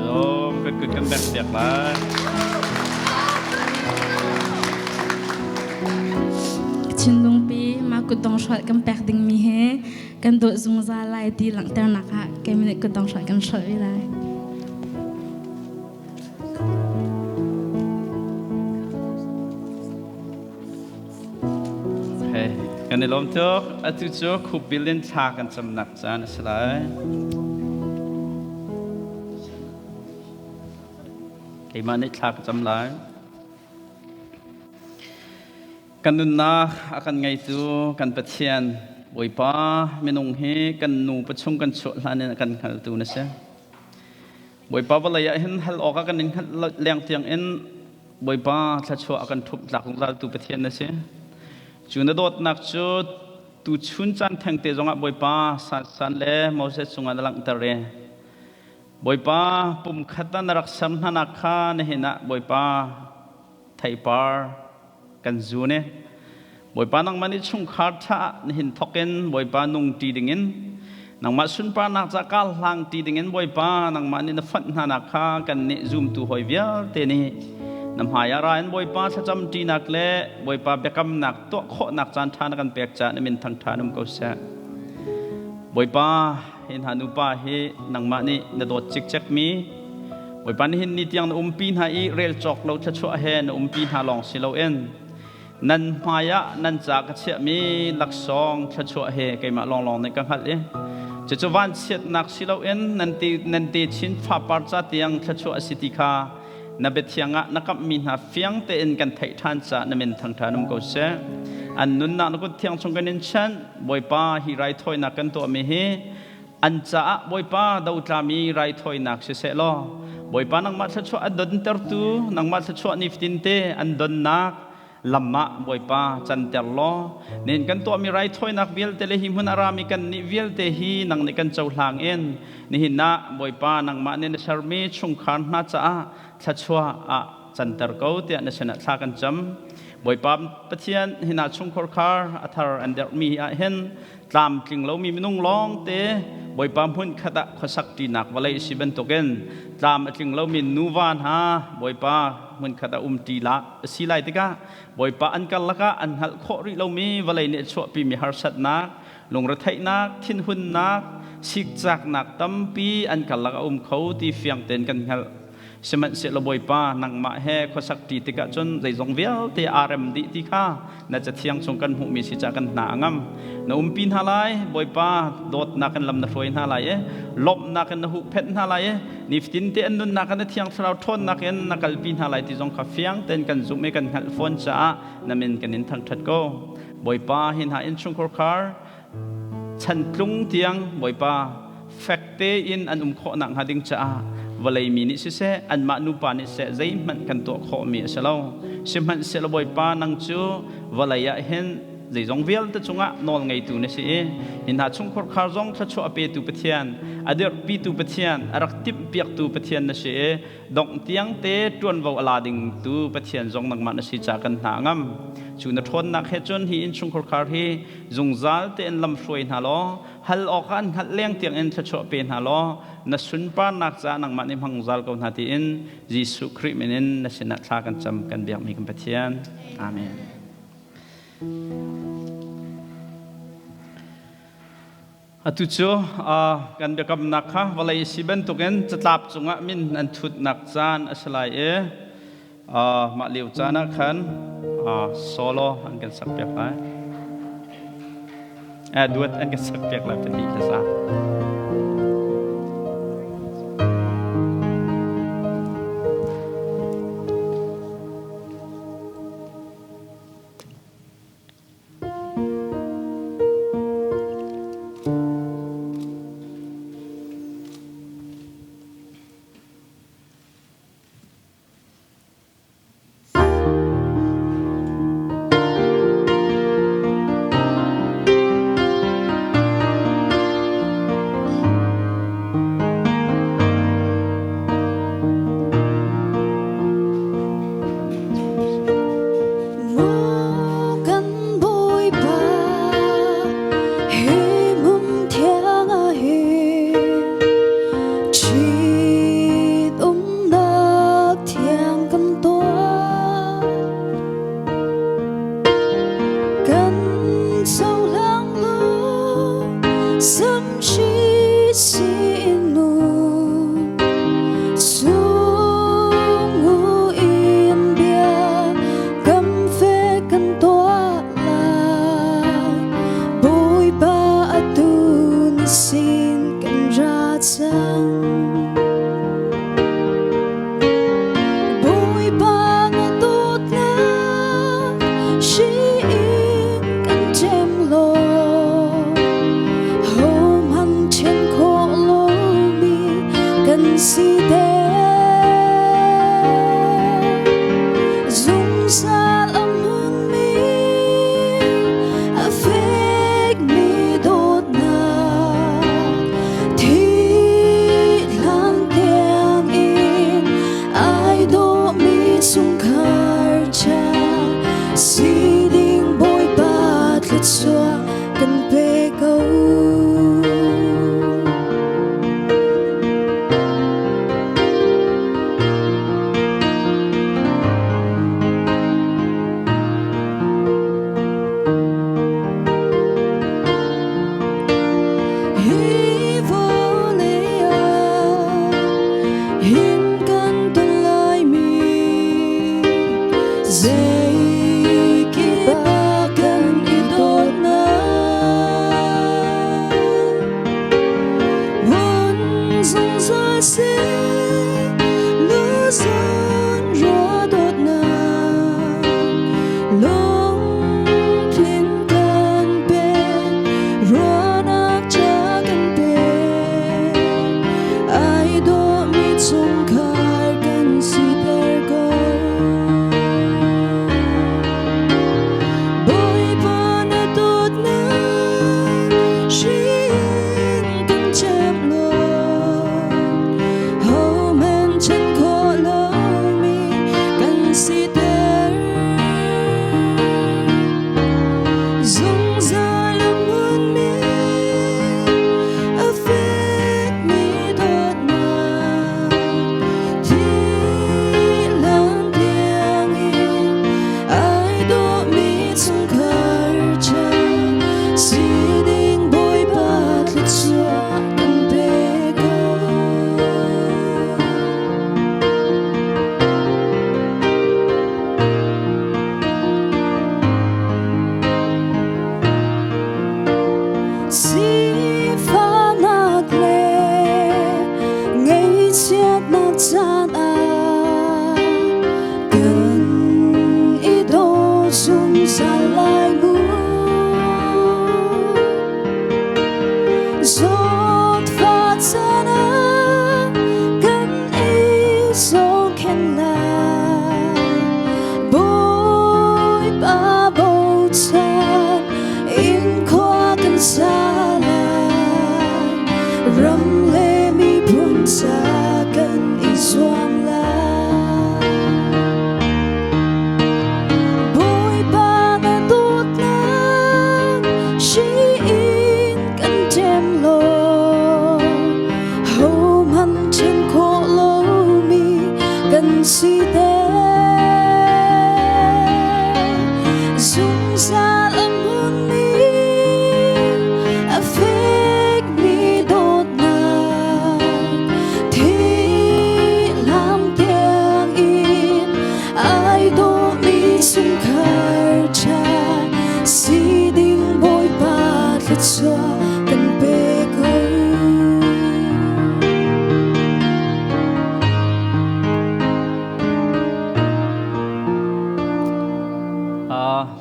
[SPEAKER 2] lom kan kut kan bang pek la
[SPEAKER 1] chin lung pi ma ku dong shot kan pek ding mi he kan dot zung zal lai ti lang ter nak ha ke mi ku dong shot kan shot wi lai
[SPEAKER 2] kan กันในลมทุกอตุจุคุบบิลินชากันจำหนักจานสลายไอ้มาในชากันจำหลายกันนุนนาอากันไงจูกันปะเทียนบอยป้าไม่นงเฮกันนูประชุมกันโฉลานี่กันขันตูนะเสียบอยป้าวันละเห็นฮัลออกกันเห็นเลี้ยงเตียงเอ็นบอยป้าชัดชัวกันทุบหลักของเราตูปะเทียนนะเสียจูนดดนักจูตูชุนจันแทงเตจงะบอยป้าสันเล่มอเสสุงานลังตะเรบอยป้าปุ่มขัดนรักษาหนักข้าเนหินะบอยป้าไทยปาร์กันจูเนบอยป้านังมันนี่ชุ่งขาดชะเนหินทอกินบอยป้านุ่งตีดิ่งนังมาสุนปานักจักรลังตีดิ่งบอยป้านังมันนี่นฟันหนักข้ากันเนซูมตูหอยเวียเตนี่น้ำหายอะไรบอยป้าจะจำจีนักเล่บอยป้าเบกำนักตัวโคนักจานทานกันเปียกจานมินทั้งทานุมกุศลบอยป้าเห็นหานุป้าเฮนังมานี่นโดดจิกจักมีบอยป้านี่เห็นนิตยังอุ้มปีนหาอีเรลจอกเราจะช่วยเห็นอุ้มปีนหาลองสิเราเอ็นนันมายะนันจากเชื่อมีหลักสองจะช่วยเฮไกมาลองในกังหัดเลยจะวันเช็ดนักสิเราเอ็นนันตีชินฟ้าปาร์จัดยังจะช่วยสิทธิคานับเทียงะนักมีหาเฟียงเตนกันไทยท่านจะนมินทางทานุมกุศลอันนุนนักก็เทียงชงกันนิชันบอยป้าฮิไรถอยนักกันตัวมีเฮอันจะบอยป้าดาวจามีไรถอยนักเสลอบอยป้านังมาชัดชัวอันดนเตอร์ตูนังมาชัดชัวนิฟตินเตอันดนนักลำมะบอยป้าจันเตอร์ลอเน้นกันตัวมีไรถอยนักเวลเตเลหิมุนอารามีกันนิเวลเตฮีนังในกันเจ้าหางเอ็นนี่หินะบอยป้านังมาเน้นชาร์มีชงขานน่าจะชัดชัวจันเตอร์เกาเตียนชนะชากันจำบอยป้าปะเทียนหินะชงคอร์คาร์อัธร์อันเดอร์มีเห็นตามกลิ่งเรามีนุ่งร้องเตบอยป้าพุ่นขดะขสักตีนักวลัยสิบันตกเกนตามกลิ่งเรามีนูวานฮาบอยป้าพุ่นขดะตีละสิไลติกาบอยป้าอันกันละกะอันหัลโคริเรามีวลัยเนชวปีมีฮาร์สัตนักลงรถไถนักทิ้นหุ่นนักสิกจากนักตั้มปีอันกันละกะเขาที่เฟียงเต็นกันหัลสมัยเสลบอยป้านังมาเฮขสักตีติกะจนใจจงเวียลเตอารมดีติข้าน่าจะเที่ยงชงกันหูมีสิจักกันหนางามนอุ้มปีนหาไลบอยป้าโดดนักกันลำนักรวยหาไลลบนักกันหูเพชรหาไลนิฟตินเตอันนุนนักกันเที่ยงเราทนนักกันนักกันปีนหาไลที่จงขับเฟียงเต้นกันจุ่มกันหัดฟอนจ้านามินกันนินทั้งทัดโกบอยป้าเห็นหาอินชงคอร์คาร์ฉันกรุงเตียงบอยป้าแฟกเตอินอันโคนักหาดิงจ้าวลัยมีนิสิเสอันมานุปานิเสใจมันกันตัวข้อมีเสลาสิมันเสลบอยปานังจูวลัยเห็นใจจงเวลต์จงะนอลไงตูนิสิเห็นหาชงคอร์คาร์จงชัดชัวเปตูเปทียนอเดอร์ปีตูเปทียนรักติบเปียกตูเปทียนนิสิดงเตียงเตจวนวาวลาดิงตูเปทียนจงนังมันนิสิจากกันหางามจูนทนนักเฮจนฮีอินชงคอร์คาร์ฮีจงซัลเตนลำช่วยหาล้อฮัลออกกันฮัลเลี้ยงเตียงเอ็นชัดชัวเป็นหาล้อนัสุนปานักจานังมันนิพังซัลกอนหาตีอินยิสุคริมินินนัชนะชากันจำกันเบียกมีกันเปทียนอาเมนอตุโจกันเบียกนักค่ะวลัยสิบันตุกันจะตับจงะมินอันทุดนักจานอัสลายมาเลียวจานักขันโซโลอันกันสักเปียกไหมดูดอันกันสักเปียกไหมเป็นดีภาษา
[SPEAKER 5] เ chăng bụi ba ngã tốt na chỉ in căn chém lo hôm hằng trên khổ lo mi cần si đe dung sa âm hương mi affect mi đốt na thì lang tiếng in ai đô mi sung khar cha si ding bôi bát lết xóa cần bê câu hin kan tuân lai mi dây kia ba kan in đốt na muốn dùng ra sẽ lỡ dần rõ đốt na long thiên kan bên rõ nát cha kan bên ai đô mi chung khai kan si ter go bôi ba na tốt na shin kan chém lo hầu men chân khó lo mi kan si ter dung ra lòng muốn mi affect mi đốt na thì lang tiếng in ai đô mi chung khar cha si ding bôi bát lết xóa cần bê câu si pha nát lệ ngày chết nát chan à cần ý đồ chung ra lại mu giọt pha chan à cần ý gió khen lại bôi ba bầu chan in khoa cần xa lại râm lê mi phun xa cần ý doan lại bôi ba ngã tốt na chỉ in cần chém lo hôm hằng trên khổ lo mi cần si đe dung ra âm hương mi affect mi đốt na thì làm tiếng in ai đô mi sung khar cha si ding bôi bát lết xóa cần bê câu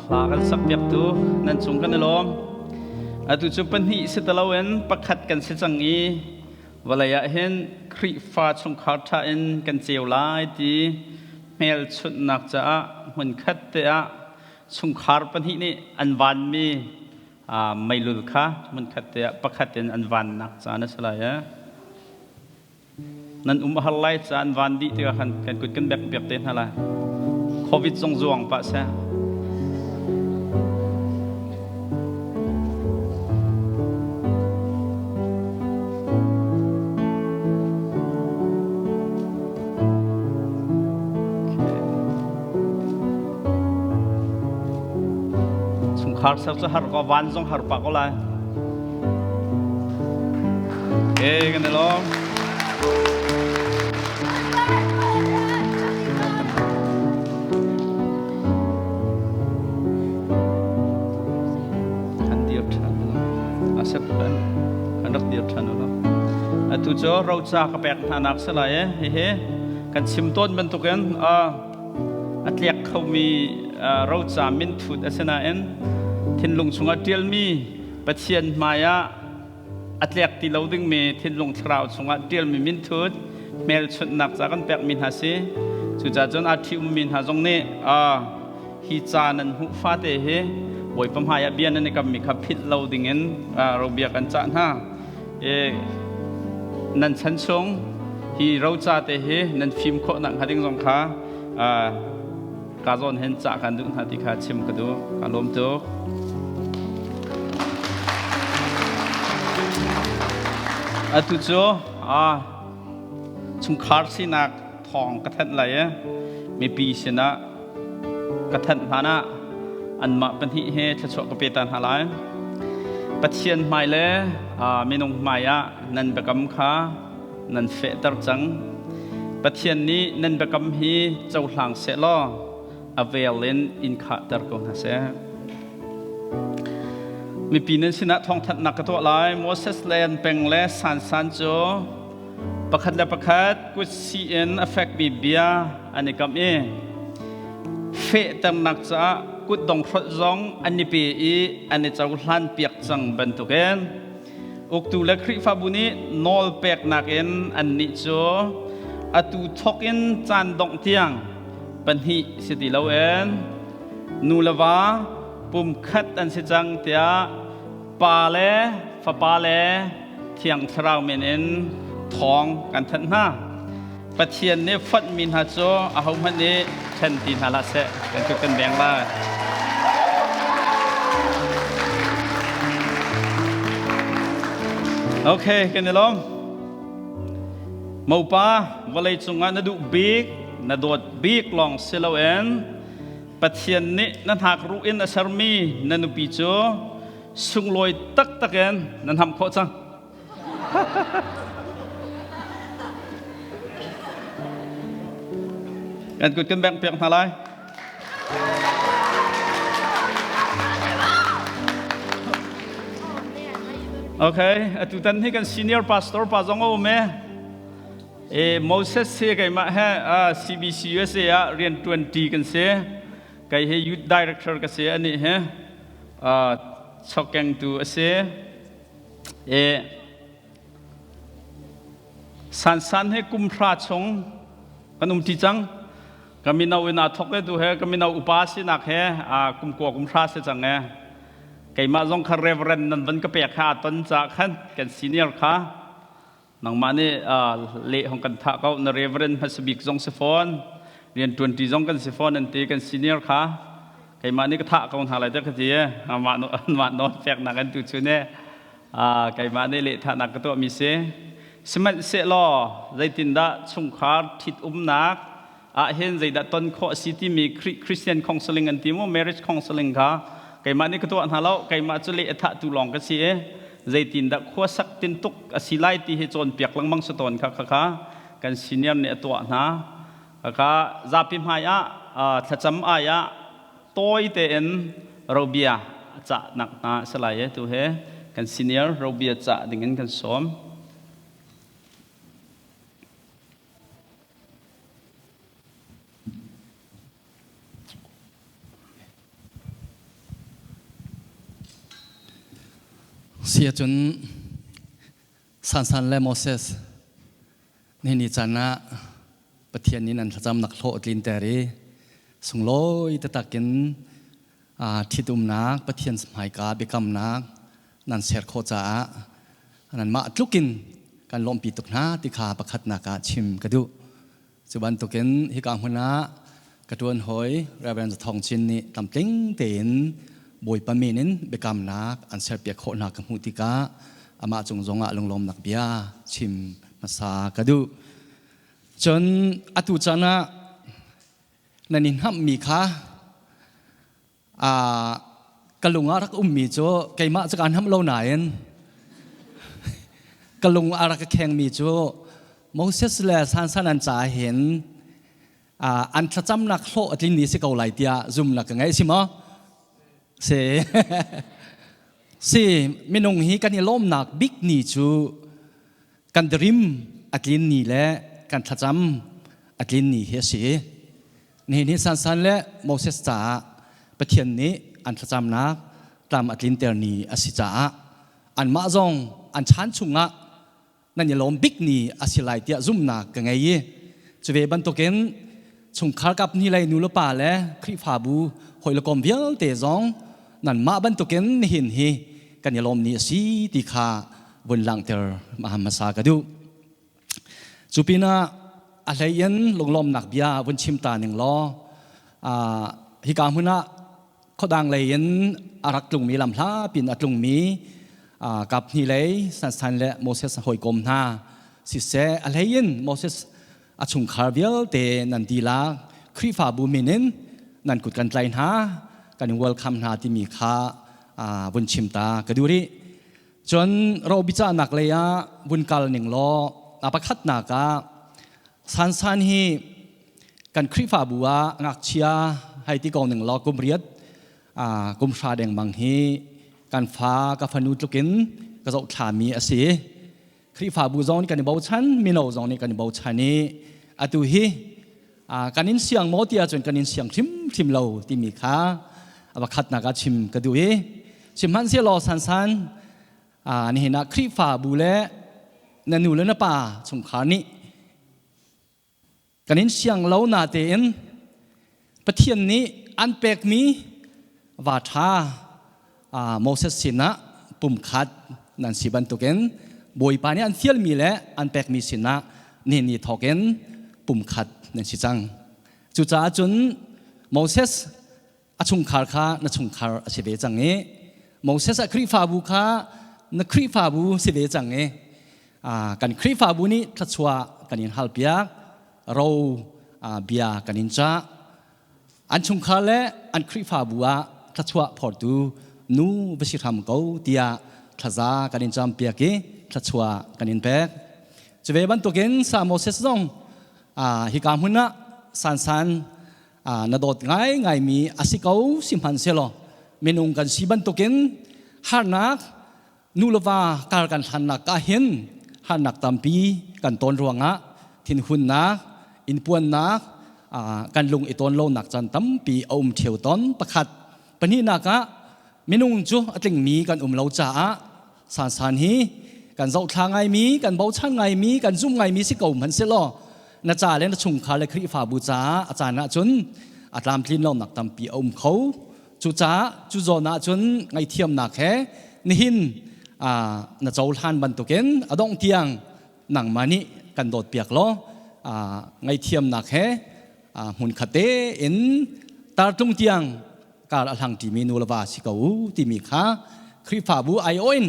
[SPEAKER 2] lagan sapyak tu nan chung kan lom atu chu panhi sitalawen pakhat kan se changi walaya hen khri fa chung khar tha in kan cheu lai ti mel chut nak cha mun khat te a chung khar panhi ni anwan mi mailul kha mun khat te pakhat in anwan nak cha na salaya nan halai cha anwan di te kan kut kan bek bek te hala covid zong zuang pa sa har sab har ko van jong har pa ko la kan lo kan dia than asap kan kandak dia than lo tu cho rau cha ka pek thanak salai he kan chim ton ban tu kan atliak khau mi rau cha min thut asena en thin lung chunga tial mi pathian maya atliak ti loading me thin lung thrau chunga tial mi min thut mel chut nak cha kan pek min ha se chu cha chon athi min ha jong ne hi cha nan hu fa te he boi pam haya bian ne kam mi kha phit loading en ro bia kan cha na nan chan chong hi rau cha te he nan phim kho nang hading jong kha ka zon hen cha kan du ha ti kha chim ka du ka lom to atu cho chung khar si nak thong ka that lai mi pi sina ka that hana an ma pan hi he tha cho ka pe tan halai pathian mai le minung maya nan bekam kha nan fe tar chang pathian ni nan bekam hi chau hlang se lo avelin in kha tar ko ha se mi pinan sina thong that nak to lai Moses len peng le san cho pakhat la pakhat ku cn affect bi bia ani kam fe tam nak cha kut dong khrot zong ani pe ani chau hlan piak chang ban tu ken uk tu la khri fa buni nol pek nak en ani cho atu thok in chan dong tiang pan hi siti lo en nu lawa pum khat an se chang tia pa le fa pa le thiang thrau men en thong kan than na pathian ne fat min ha cho a hom han ne chen tin hala se kan ku kan beng la okay kan lom mau pa walai chunga na du big na dot big long silo en pathian ni nan hak ru in asarmi nanu pi cho sung loi tak taken nan ham kho chang kan kut kan bang pek thalai okay atu tan hi kan senior pastor pa jong o me Moses se kai ma ha CBC USA rian 20 kan se kai he youth director ka se ani he chokeng tu se san he kum phra chong kanum ti chang kaminaw ina thokle tu he kaminaw upasi nak he kum ko kum phra se chang he kai ma jong kha reverend nan ban ka pe kha ton cha khan kan senior kha nang mani le hong kan tha ko na reverend hasbik jong se phone rian 20 jong kan se phone an ti kan senior kha kai ma ni ka tha ko ha lai ta ka ji ma no pek na kan tu chu ne kai ma ni le tha na ka to mi se siman se lo zaitin da chung khar thit nak hen zai da ton kho city mi Christian counseling an ti mo marriage counseling kha kai ma ni ka to ha lo kai ma chu le tha tu long ka si zaitin da kho sak tin tuk asilai ti he chon piak lang mang saton kha kan senior ne to na ka zapim haya thacham aya toy te en robia cha nak na salai tu he kan senior robia cha dingin kan som
[SPEAKER 6] เสียจนสันและโมเสสนี่จันนะประเทศนี้นั่นจำนักโทษลินเตอรีส่งลอยตะตักกินที่ตุ่มนักประเทศสมัยกาเบกำนักนั่นเสียโคจ้านั่นมาทุกินการล้มปีตุกนาติขาประคัดนักชิมกระดูสุบันตุกินฮิกางหัวนะกระดวนหอยระเบิดทองชินนี่ตำติ้งเต็นบอยปามีนินเบกำนักอันเสียเปียกโคนักกับมุติกาอามาจงลงลมนักเบียชิมมาสากระดูจนอตุจนะนันนินห้ามมีค่ะกะลุงอารักมีโจไก่มาจากการห้ามเราไหนกะลุงอารักแข่งมีโจโมเสสและสันนันจ่าเห็นอันจำนักโลกที่นี่สิเกาไหลเดียซุ่มนักไงสิมะสิมินงฮีกันนี่ล้มนักบิ๊กนี่จู กันดริมอัตลินนี่และกันทัจำอัตลินนี่เฮสีนี่สันและโมเสสจ่าประเทศนี้อันทัจำนักตามอัตลินเตอร์นีอสิจ่าอันมาจงอันชันชุงะนั่นอย่าล้มบิ๊กนี่อสิไลเตียซุ่มนักกันไงจะเวบันตุกินชงคาร์กับนี่เลยนูลป่าและคริฟาบูหอยละกอมเบียลเตจงนั่นมาบันตุกินเห็นเฮกันอย่าล้มนี่สีติขาบนหลังเตอร์มหามาสากดูจูปีน่าอะไรยันลงลมหนักเบียบนชิมตาหนึ่งล้อฮิกามุนะเขาดังเลยยันอารักลุงมีลำลาปินอัตลุงมีกับนี่เลยสันและโมเสสหอยกลมหน้าสิเสอะไรยันโมเสสอาชุงคาร์เวลเตนันดีลาคริฟาบูมินินนันกุดกันไกลหากันวัลคัมนาที่มีค่าบนชิมตากระดูริจนเราบิจานักเลยบนกัลหนึ่งล้อประคัดนักสันฮีกันคริฟาบัวงักเชียให้ที่กองหนึ่งล้อกุมเรียดกุมชาแดงบางฮีกันฟ้ากับฟนุตุกินก็จะถามีอาศัยคริฟาบูจงนี่กันบ่าวชันมิโนจงนี่กันบ่าวชันนี่อตุฮีกันอินเสียงโมติอาจนกันอินเสียงทิมเราที่มีค่าประคัดนักชิมกระดูฮีชิมฮันเสียรอสันนี่เห็นคริฟาบูเล่นันนูเลนป่าสงขานี้กันนี้เสียงเล่านาเตนประเทศนี้อันเป็กมีวาทาโมเสสสินะปุ่มขัดนันสิบันตุเกนบอยปานี้อันเทียลมีและอันเป็กมีสินะนี่ทอเกนปุ่มขัดนันสิจังจุจ้าจนโมเสสอชุงคาร์คาณชุงคาร์สิเวจังเอโมเสสคริฟาบูคาณคริฟาบูสิเวจังเอกันคริฟาบุนี้ทัชวากันอินฮัลเปียกเราเบียกันอินจ้าอันชุงคาเลอันคริฟาบัวทัชวาพอดูนูบสิทำเขาเตียทัซากันอินจามเปียกทัชวากันอินเปกจะเวบันตุกินสามโมเสสซงฮิกามุนะสันนาดดไงมีอาศิเขาสิมพันเซโลเมนุงกันสิบันตุกินฮาร์นักนูลวาการกันทันนักกาเห็นหานักตามปีกันต้นรวงทินหุ่นนักอินปวนนักกันลุงไอต้นโลนักจันตามปีอมเทียวต้นประคัดปนีนักมินุงจูอัติงมีกันเราจ่าสันฮีกันเจ้าทางไงมีกันเบาช่างไงมีกันซุ่มไงมีสิเก่ามันเสลอนาจ่าเล่นชุงคาเลคริฟาบูจ่าอาจารย์นะจนอัตรามทินโลนักตามปีอมเขาจูจ่าจูโจนะจนไงเทียมนักแค่นิหินน่าจะทานบรรทุกเงินอดองเตียงหนังมานี่กันโดดเปียกล้อไงเทียมนักแห่หุ่นขัดเตอินตาตุงเตียงการทางที่มีนูลวาสิกาที่มีค่าคริฟาบูไอโอน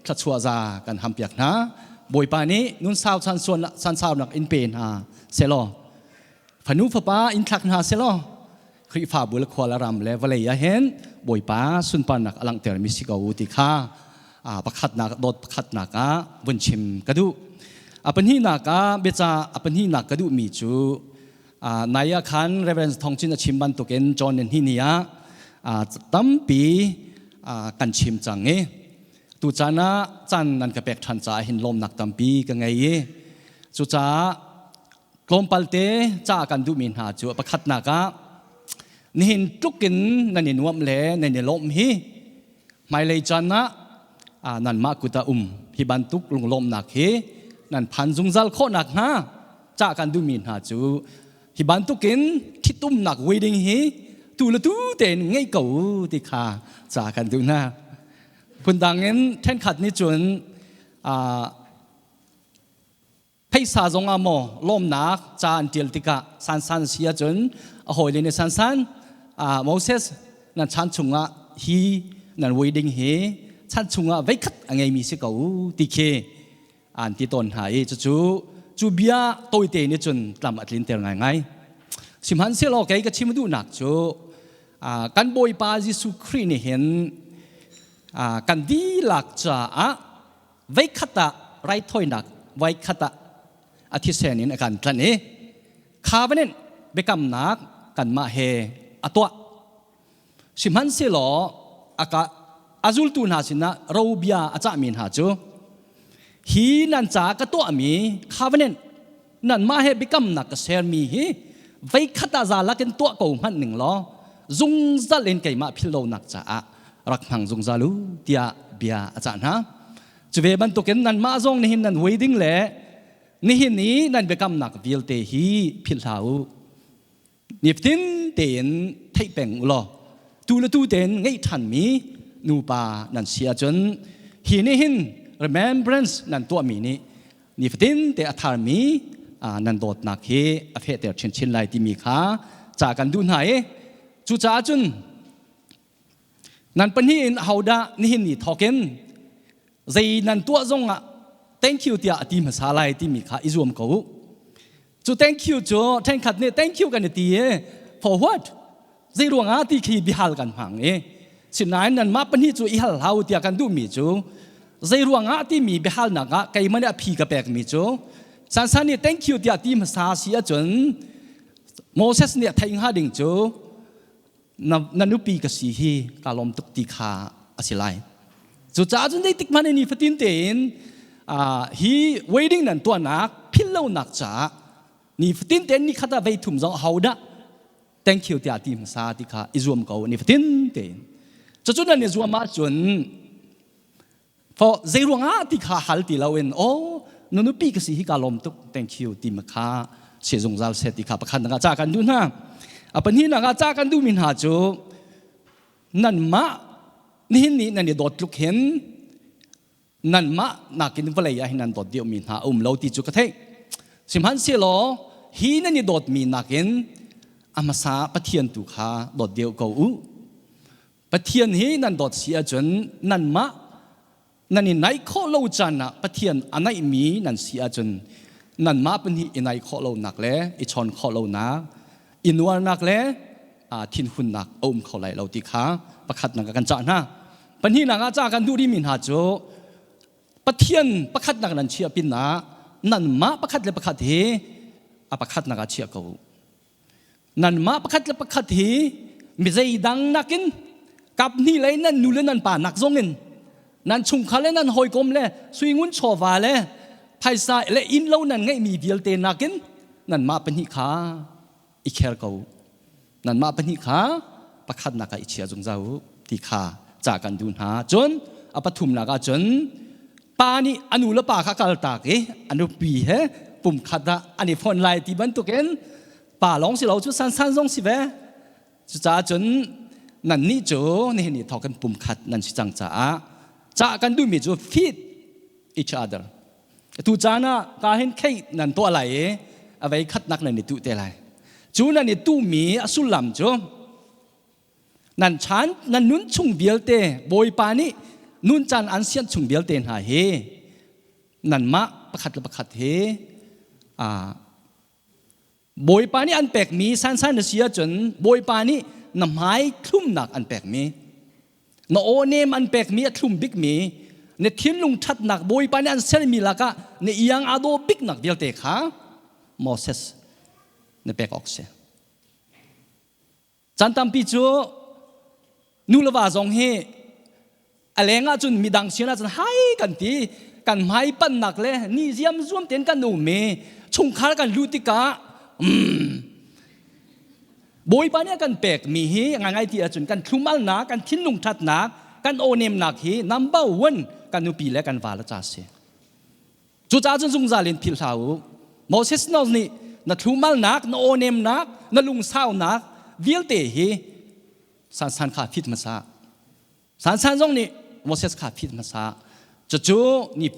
[SPEAKER 6] ทัชวาจากันทำเปียกนะบอยปานี้นุ่นสาวสันสาวนักอินเป็นเซลพนุฟป้าอินทักนาเซลคริฟาบูละควาลารำเลวเลยเห็นบอยป้าสุนปานักอลังเตอร์มิสิกาที่ค่าประคัดนักโดดประคัดนักบนชิมกระดูปัญหานักเบจ่าปัญหานักกระดูมีจูนายขันเรเวนส์ทองจินชิมบันตุเกนจอนเนนที่นี่ตั้มปีกันชิมจังเงตุจานะจันนันกระเป็กทันจ่าเห็นลมนักตั้มปีกันไงจุจ้ากลมปัลเตจ้ากันดูมินหาจูประคัดนักนี่เห็นทุกกินนั่นเห็นวมเล่นั่นเห็นลมฮีไม่เลยจันนะนั่นมากุตาฮิบันตุกลงลมหนักเฮนั่นพันจุงซัลโคหนักฮะจากกันดูมินหาจูฮิบันตุกินที่ตุ้มหนักวีดิงเฮตูละตูเต็นง่ายเก่าที่ขาจากกันดูนะพุ่นดังเงินแทนขัดนี่จนให้สาจงอโมลมหนักจานเดียลติกะสันเสียจนหอยเลยในสันโมเสสนั่นชันชุงฮีนั่นวีดิงเฮฉันชงไว้ขัดอะไรมีสิเขาติเคอันที่ต้นหายจูเบียตัวเตนี่จนตามอัตลินเตอร์ไงสิมันเสียหลอกไอ้ก็ชิมดูหนักจูกันบอยปาจิสุครีนี่เห็นกันดีหลักจ้าไว้ขัดไรถอยหนักไว้ขัดอาทิเสนินกันท่านนี้ข้าวันนี้เบกำหนักกันมาเฮอตัวสิมันเสียหลอกอาจุลตูนหาสินะเราเบียอาจารย์มินหาจู ฮีนันจากระตัวมีคาเวนนนั่นมาให้บิกัมนักเชร์มีฮีไว้ขัดอาซาลักนตัวกูมันหนึ่งล้อจุงจะเล่นไก่มาพิโลนักจ้ารักหังจุงจะรู้เดียเบียอาจารย์ฮะจะเวบันตุกันนั่นมาจงนี่นั่นเวดิ้งเล่นี่นี้นั่นบิกัมนักวิลเตฮีพิลาอูนิฟตินเต็นไทยเป็งอุลอตูละตูเต็นไงทันมีนูปานั่นเสียจนฮีนี่หิน remembrance นั่นตัวมีนี่นิฟตินเตอธารมีนันโดดนักเฮอเพเตอร์ชินไลที่มีขาจากกันดูไหนจูจ้าจุนนันปนีนเฮาดานี่หินนี่ทอเกนใจนันตัวจงอ่ะ thank you ที่ที่มาสาไลที่มีขาอิจวมเขาจู thank you จูแทงขัดเนี่ย thank you กันเนี่ย for what ใจรวงอาที่ขีบิฮัลกันหังสินายนันมาปนีจูอิฮัลเฮาที่กันดูมีจูใจรวงอาที่มีบิฮัลนักไก่มันเนี่ยพีกับแปกมีจูสันนี่ thank you ที่มาสาเสียจนโมเสสเนี่ยไทยหาดิ่งจูนันนุปีกสีฮีกาลมตุกตีขาอสิไลจูจ้าจนได้ติกมันนี่ฟตินเตนฮีเวดิ้งนั่นตัวนักพิลเลวนักจ้านี่ฟตินเตนนี่ขัดไปทุ่มจงเฮาดะ thank you ที่มาสาติขาอิจวมเขานี่ฟตินเตนจุดนั้นเนี่ยจวมมาจนพอใจรวงอาที่ขาฮัลตีเราเองโอ้นันนุปีกสีฮีกาลมตุก thank you ที่มาขาเสียจงเจ้าเสติขาประคันนักจ้ากันดูนะปัญหานักจ้ากันดูมินหาจูนั่นมะนี่นั่นโดดลุกเห็นนั่นมะนักกินวลัยให้นั่นโดดเดียวมินหาเราติจุกเทสิมหันเสียโลฮีนั่นโดดมีนักกินอามาสาปะเทียนตุขาโดดเดียวกูปะเทียนฮีนั่นโดดเสียจนนั่นมะนั่นนี่ไหนข้อเราจันนะปะเทียนอันไหนมีนั่นเสียจนนั่นมะเป็นที่ไหนข้อเราหนักเลยไอชอนข้อเราหนักอินวันนักเล่ทินหุ่นนักอมเขาไหลเราติขาประคัดนักกันจ้านะปัญหานักจ้ากันดูดิมินหาโจปะเทียนประคัดนักนันเชียปินนะนั่นมาประคัดเลยประคัดเฮประคัดนักเชียเขานั่นมาประคัดเลยประคัดเฮมิใจดังนักินกับนี่เลยนั่นนูเลนั่นป่านักซงเงินนั่นชุงขาเลยนั่นหอยกลมเลยสวยงุนโชวาเลยไพศาลเลยอินเล่านั่นไงมีเดียลเตนักินนั่นมาเป็นหิขาอีเคร์เขานั่นมาเป็นหิขาประคัดนักอิเชียจงเจ้าที่ขาจากกันดูหาจนปฐุมนักจนปานี่อนุละปาขากาลตากอนุปีเหปุ่มขัดอันนี้ฟอนไลที่บรรทุกเองป่าหลงสิเราจุดสั้นๆจงสิเวจุจ้าจนนั่นนี่จูนี่ทอกันปุ่มขัดนั่นสิจังจ้าจากกันดูมีจูฟีด each other ตูจ้านะการเห็นแค่นั่นตัวอะไรเอาไว้ขัดนักนั่นนี่ตัวเตลัยจูนั่นนี่ตู้มีอสุลัมจูนั่นฉันนั่นนุ่นชุงเบียลเตบอยปานี่นุ่นจันอันเสียนชุงเบียลเตนหาเฮนั่นมะประคัดละประคัดเฮบอยปานี่อันแปลกมีสั้นๆเสียจนบอยปานี่น้ำหายคลุ้มหนักอันแปลกมีนโอเนมอันแปลกมีคลุ้มบิ๊กมีเนทิ้งลุงทัดหนักบอยปานี่อันเซลมีละกะเนยังอาโดบิ๊กหนักเบียลเตขาโมเสสเนแปลกออกเสียจันตัมปีจูนูลวาจงเฮอะไรงั้นจนมีดังเสียงจนหายกันทีกันหายปั้นหนักเลยนี่เยี่ยมร่วมเต็นกันหนูเมชงคากันลูติกาบอยปานี่กันแปลกมีเฮงานไงที่จนกันคลุมัลนักกันทิ้งลุงทัดนักกันโอเนมนักเฮนัมเบอร์วันกันนูปีและกันวาละจ่าเสียจุจ้าจนจงจาเลนพิลสาวโมเสสนอสนี่นัดคลุมัลนักนโอเนมนักนลุงสาวนักวิลเตเฮสันขาพิดมาซาสันจงนี่โมเสสขาพิดมาซาจู่นี่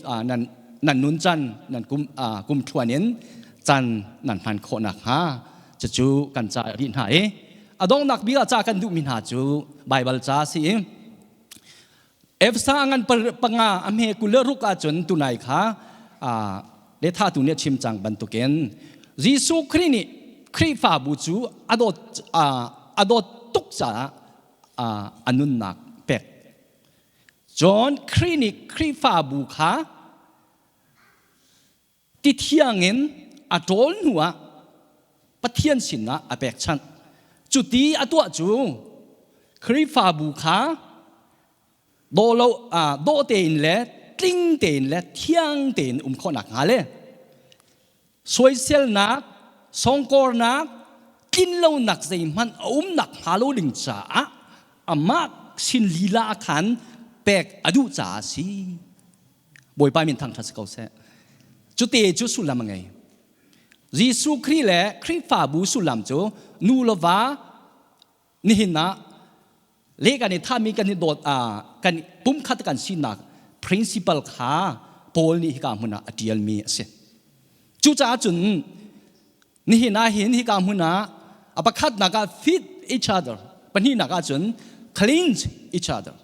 [SPEAKER 6] นั่นนุนจันนั่นกุมทวนเน้นจันนั่นพันโคนักฮะจู่กันจ่าดินหายดงนักบิลจ่ากันดูมินหาจู่ไบเบิลจ่าสิเอฟซ่างันปังอเมกุเลรุกอาจนตุนายค่ะเดท่าตุเนี่ยชิมจังบันตุเกนยิสุครินี่ครีฟาบูจูอดตุกจ่าอนุนักเป็ดจอนครินิครีฟาบูค่ะติเทียงเงินอดอลหัวปะเทียนสินนะอเป็กชันจุดที่อตัวจูครีฟาบูค่ะโดเตนเล่ กลิ้งเต็นและเที่ยงเต็นข้อหนักหาเลยสวยเซลนักสองกอร์นักกินเหล้าหนักใจมันหนักหาโลลิงจ่าอามักสินลีลาขันแปกอดุจ่าสิบอยไปมินทางทัศกาเสจุดเตจุสุลามไงยิสุครีและครีฟาบูสุลามจูนูลวานี่หินะเลกันนี่ถ้ามีกันนี่โดดกันปุ่มขัดกันสินัก principal ขาโพลนี่ฮิกามุนะอดีลมีเสจุจ้าจุนนี่หินะเห็นฮิกามุนะอปขัดนัก fit each other ปนนี่นักจุน cleanse each other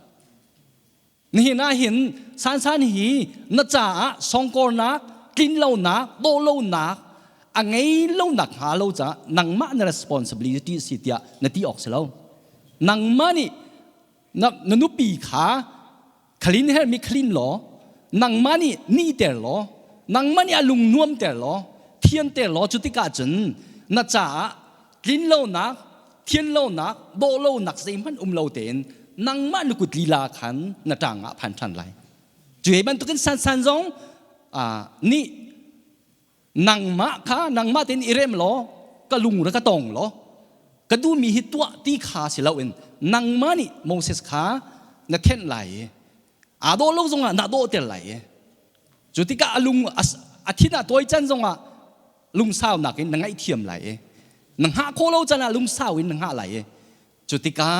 [SPEAKER 6] นี่น่าเห็นสันหีน่าจะสองคนนักกินเหล้านักโดเหล้านักอันไงเหล้านักหาเหล้าจ้ะนังมาใน responsibility สิทธิ์นาที่ออกเสียแล้วนังมานี่นันุปีขาคลีนเฮมีคลีนหรอนังมานี่เตลหรอนังมานี่อลุงนวมเตลหรอเทียนเตลหรอจุดที่กาจันน่าจะกินเหล้านักเทียนเหล้านักโดเหล้านักสิมันเหล้าเต็นนังมันกุดลีลาขันนาจังพันทันไรจุยมันตุกันสันจงนี่นังมาค่ะนังมาเต็นอิเรมหรอกะลุงหรือกะตองหรอกะดูมีหิตัวตีขาสิเราเองนังมานี่โมเสสขานาเข็นไหลโดเหล้าจงนาโดเตลไหลจุดที่กะลุงอาทิตย์น่ะตัวจันจงลุงสาวนักนังไอเทียมไหลนังหาโคเหล้าจันลุงสาวนังหาไหลจุดที่กะ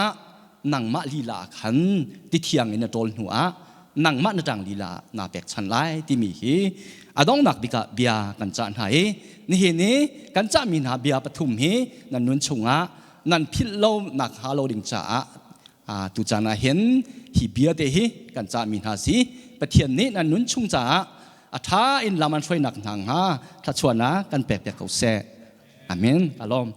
[SPEAKER 6] นังมะลีลาขันที่เที่ยงอินโดลหัวนังมะนจังลีลานาเป็กชันไลที่มีฮีดองนักบิกะเบียกันจานหายนี่เห็นนี่กันจะมีนาเบียปฐุมฮีนันนุนชงนันพิลโลนักฮาโลดิงจ่าตุจานาเห็นฮีเบียเตฮีกันจะมีนาสีปะเทียนนี้นันนุนชงจ่าท้าอินลามันช่วยนักหนังฮะถ้าชวนนะกันแปลกเขาแซ่อาเมนอัลลอฮ์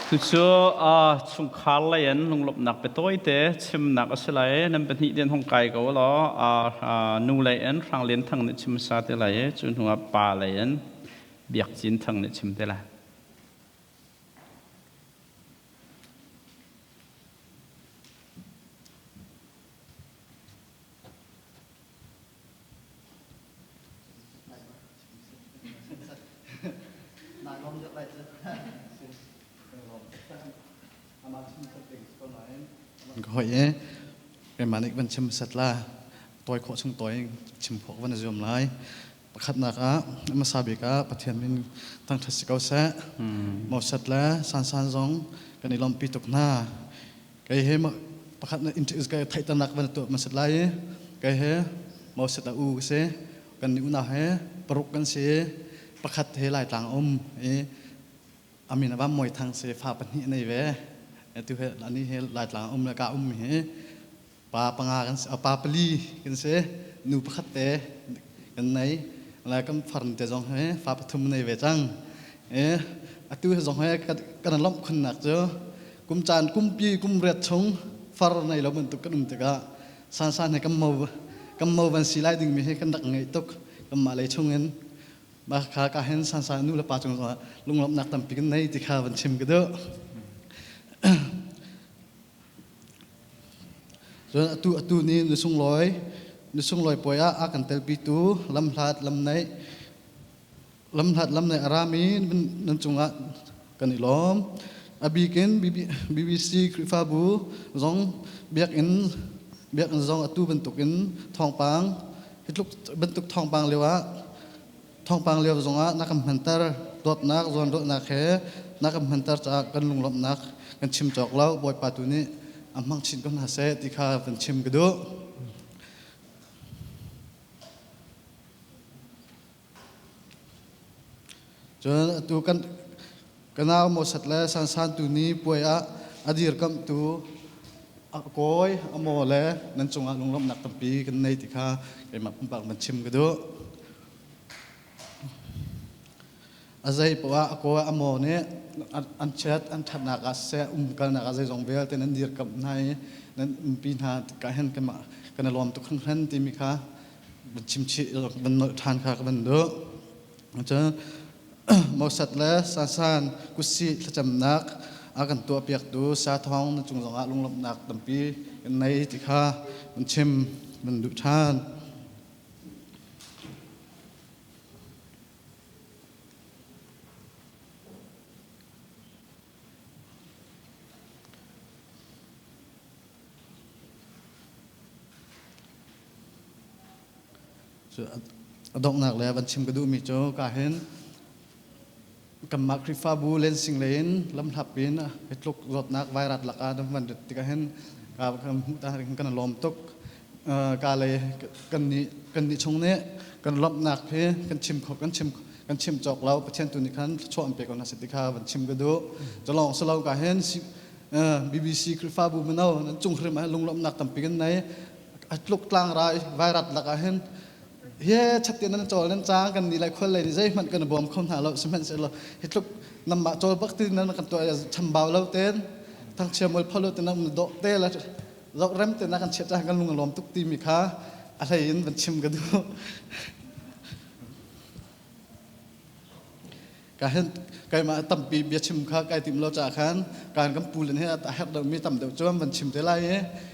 [SPEAKER 6] ทุกชั่วชุงคาลยันลงหลบหนักไปตัวเตะชิมหนักอะไรนั่นเป็นที่เดียนของไก่ก็ล้อนูเลยอันฟังเลี้ยนทางนิชิมซาเตลัยจนหัวปลาเลยอันเบียกจินทางนิชิมเตลัย
[SPEAKER 4] ก็เฮ้ยเป็นมันอีกวันชิมสัตว์ละตัวโคชงตัวชิมพวกวันจะยอมไล่ประคัดนักมาซาบิกะปะเทียนมินตั้งทัศกาเสะมอสัตว์ละสันจงกันในลมปีตกหน้าก็เฮ้มาประคัดอินทิสก็ไทยตนักวันตัวมาสัตว์ไล่ก็เฮ้มอสัตว์อูเสะกันในอุณาเฮ้ปรุกกันเสะประคัดเฮลายต่างอามินาบ้ามวยทางเสฟ้าปนิในเวตัวเฮอันนี้เฮลายต่างแล้วก็เฮปาปังกันปาปลีกันเสนูประคัดเตกันไหนแล้วก็ฟันเตจงเฮฟ้าปฐุมในเวจังตัวจงเฮกันล้อมคนหนักเจ้ากุมจานกุมปีกุมเรียดชงฟาร์ในเราบรรทุกกันตะกะสันให้กัมโมวันสิไลดึงมีให้กันดักไงตุกกัมมาเลยชงเงินมาข้าก็เห็นสันนู่นละป่าจงว่าลุงล้อมนักตั้มปีกันในที่ข้าวันชิมกันเด้อส่วนตัวนี้นึกส่งลอยปอยกันเตลปีตูลำหัดลำในอารามีนั่นจงกันอีล้อมบีเกนBBC คริฟาบูจงเบียกอินจงตัวบรรทุกอินทองปังฮิตลุกบรรทุกทองปังเลยวะทองปังเลวจงนักกำพันตร์รถนักจนรถนักเฮนักกำพันตร์จากกันลุงลบนักกันชิมจอกเล่าบอยปาตุนี้อามังชินก็น่าเสียที่ข้าเป็นชิมกันดูจนตัวกันเอาหมดสัตว์แล้วสันตัวนี้ป่วยอดีตกับตัวก้อยอโมแล้วนั่นจงลุงลบนักตั้มปีกันในที่ข้าไปมาปุ่มปากมันชิมกันดูอาศัยเพราะว่าก้อยอโมเนี่ยอันเชิดอันถัดนักอาศัยกันนักอาศัยจงเวลแต่นั้นดีกับนายนั้นปีนาการเห็นกันมากันรวมทุกครั้งที่มีข้ามันชิมชีมันทานข้ากันเด้อจะมอสัตว์และสันกุศิจำนัก akan tua piak tu sa thong na chung zonga lung lom nak tampi kan nei ti kha man chim man du than adok nak le ban chim kadu mi cho ka hen kam mak rifa bu len sing len lam thap pin hetluk rot nak virus laka dam man ti ka hen ka kam ta ring kan lom tok ka le kan ni chong ne kan lop nak phe kan chim chok lau pathian tu ni khan chom pe ko na sitika ban chim kadu chalong salo ka hen BBC rifa bu manau nan chung khrim ma lung lom nak tam pi kan nai hetluk tlang rai virus laka henชัดเจนนั่นโจนั่นจ้างกันนี่หลายคนเลยดิใช่มันกันบวมคนหาเราสมัยเสร็จเราเห็นทุกนำมาโจบักตีนั้นกันตัวชำเบาเราเต้นทั้งเชื่อมวยพอเราเต้นนั่งโดเต้แล้วเราเริ่มเต้นนักกันเชื่อจ้างกันลุงกันล้อมทุกทีมีค่าอะไรยันเป็นชิมกันดูการมาตั้มปีเบียชิมค่าการติมเราจากขันการกำปูเลยเนี่ยแต่หากเรามีตั้มเดี๋ยวจ้ามันชิมเท่าไร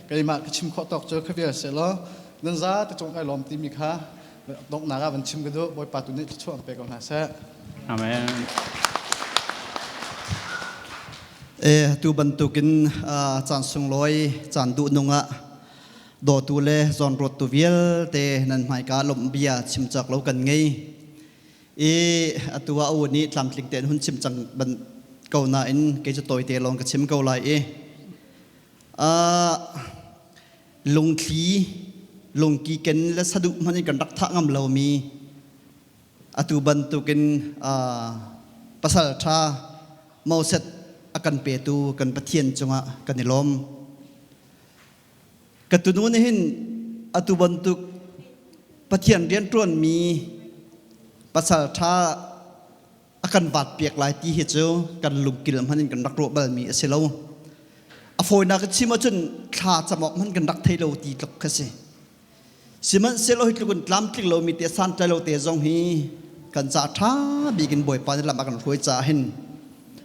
[SPEAKER 4] การมาชิมข้อตอกเจอขบีเสร็จแล้วนั่นซะแต่จงการล้อมทีมีค่าดอกนาบันชิมกันดูบอยปาตุนิช่วงไปก่อนนะเซ่
[SPEAKER 2] อาเมน
[SPEAKER 7] ตูบันตุกินจานสุงลอยจานดูนงะดอตูเลจอนรถตูเวียลเตนันหมายการลมเบียชิมจากเรากันไงตัวอาวุธนี้ทำคลิกเตนหุ่นชิมจังบันเก่าหน้าอินเกจะต่อยเตลองกับชิมเก่าไหลลงทีลงกีกันและสะดุมันกันรักทักงำเรามีตูบันตุกินภาษาชาเมาเสร็จอากันเปตูกันปะเทียนจงะกันในลมกันตุนู้นเห็นตูบันตุปะเทียนเรียนต้นมีภาษาชาอากันบาดเปียกหลายทีเหตุเจ้ากันลุกกิลมันกันรักโรบมีเสลาฝอยนักชิมาจนขาดสมองมันกันรักเทโลตีตกกษสิมันเซลล์ฮิตลุกันลำคลิกเรามีเตะสันใจเราเตะจงฮีกันจ่าท้าบีกินบ่อยปานลำบากกันรวยจ่าเห็น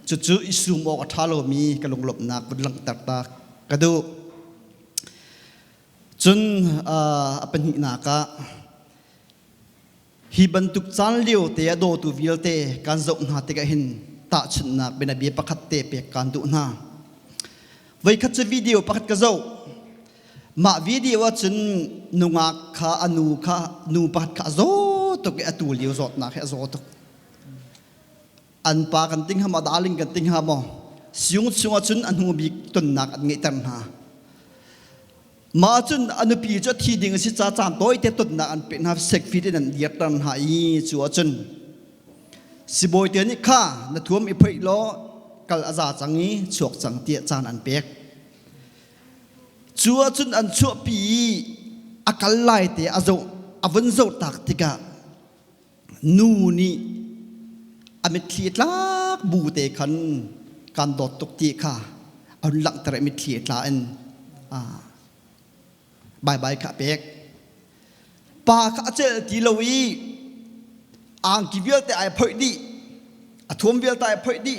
[SPEAKER 7] จู่ๆอิสุมอกท้าเรามีกันลงหลบนักบนหลังตักตากระดูจนเป็นหินากะฮิบันตุกจันเลี้ยวเตะโดตูวิลเตะการจงหาเตะกันเห็นตาชนักเป็นอบีประคัตเตะเปียการดูหน้าไว้คัดจะวิดีโอประคัตกระโจมาวิดีโอจนนุงาข้าอนุข้านูปัดข้าโซตุกอตูเลียวจอดนักแค่โซตุกอันปากันติ้งหามาดาลิงกันติ้งหามอสิงชงจนอันหูบีตุนนักอันเงยตันหามาจนอันปีจะทีดิ่งสิจ้าจานโต้เตตุนนักอันเป็นหาเซ็กฟิดนันเดียตันหาอีจัวจนสิบอยเตียนี่ข้าณทุ่มอีเพย์ล้อกัลอาซาจังนี้ฉกจังเตียจานอันเป็กชัวจนอันชัวปีอาการไล่เตะอาโจอวันโจตักติกะนูนี่อเมริกาบูเตขันการดอดตกตีค่ะอันหลังแต่อเมริกาอันบายข้าเป็กปาข้าเจอทีลวีอ่างกิเวลแต่ไอ้พอยดีทุ่มเวลแต่ไอ้พอยดี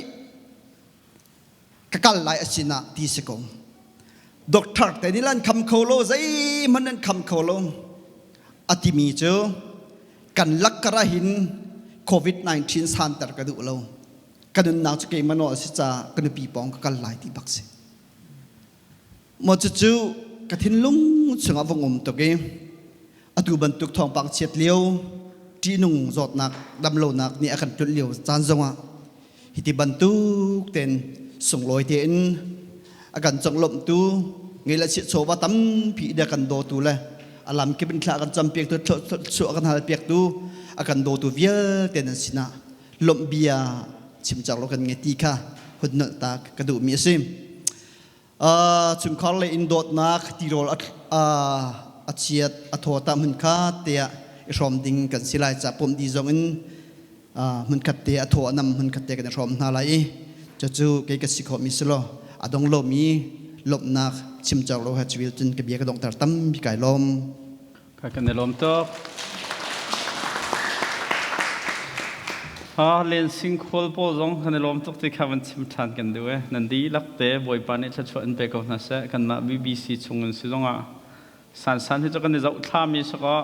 [SPEAKER 7] กันไล่สินะทีสกงดอกทักแต่นี่ลั่นคำโคโลใจมันนั่นคำโคโลอธิมีเจอกันลักกระหินโควิด-19สันตรกระดูเรากันนาวจะเกี่ยมันว่าสิจ้ากันปีปองกันหลายที่บักสิหมดจู่กระทินลุงสงบวงตัวเกอตูบรรทุกทองปังเฉียดเลี้ยวที่นุ่งจอดหนักดำโลนักนี่อาการจุดเลี้ยวจานจงอ่ะฮิติบรรทุกเต็นส่งลอยเต็นอาการจังลมตูเงี้ยละเสียโซว่าตั้มผีเดียกันโดตูเลยอารมณ์คิดเป็นคลากันจำเปียกตัวชัวกันหาเปียกตูอาการโดตูเวียเต็นสินะลมเบียชิมจากเรากันเงี้ยตีค่ะหุ่นเนื้อตากระดูมีซิมชุมคอลเลยอินโดนักตีโรลอาเชียดอัฐตามันคาเตียรอมดิงกันสิไลจากปุ่มดีจงอินมันคัดเตียอัฐนำมันคัดเตียกันรอมนาไลจะจู่เกี่ยกสิขอมิสโลอดงลมีลบนักชิมจากโลหะชีวิตจนกับเบียกระดงตาตั้มพิกายลม
[SPEAKER 2] กันในลมตก เรียนสิงคโปร์ปอลงคันลมตุกที่ข้าวันชิมทานกันด้วยนันดีลักเตะบอยปานี่จะชวนไปกับนักเสกกันมาBBC ชงเงินสิลงอ่ะสันที่จะกันในเจ้าท่ามีสก็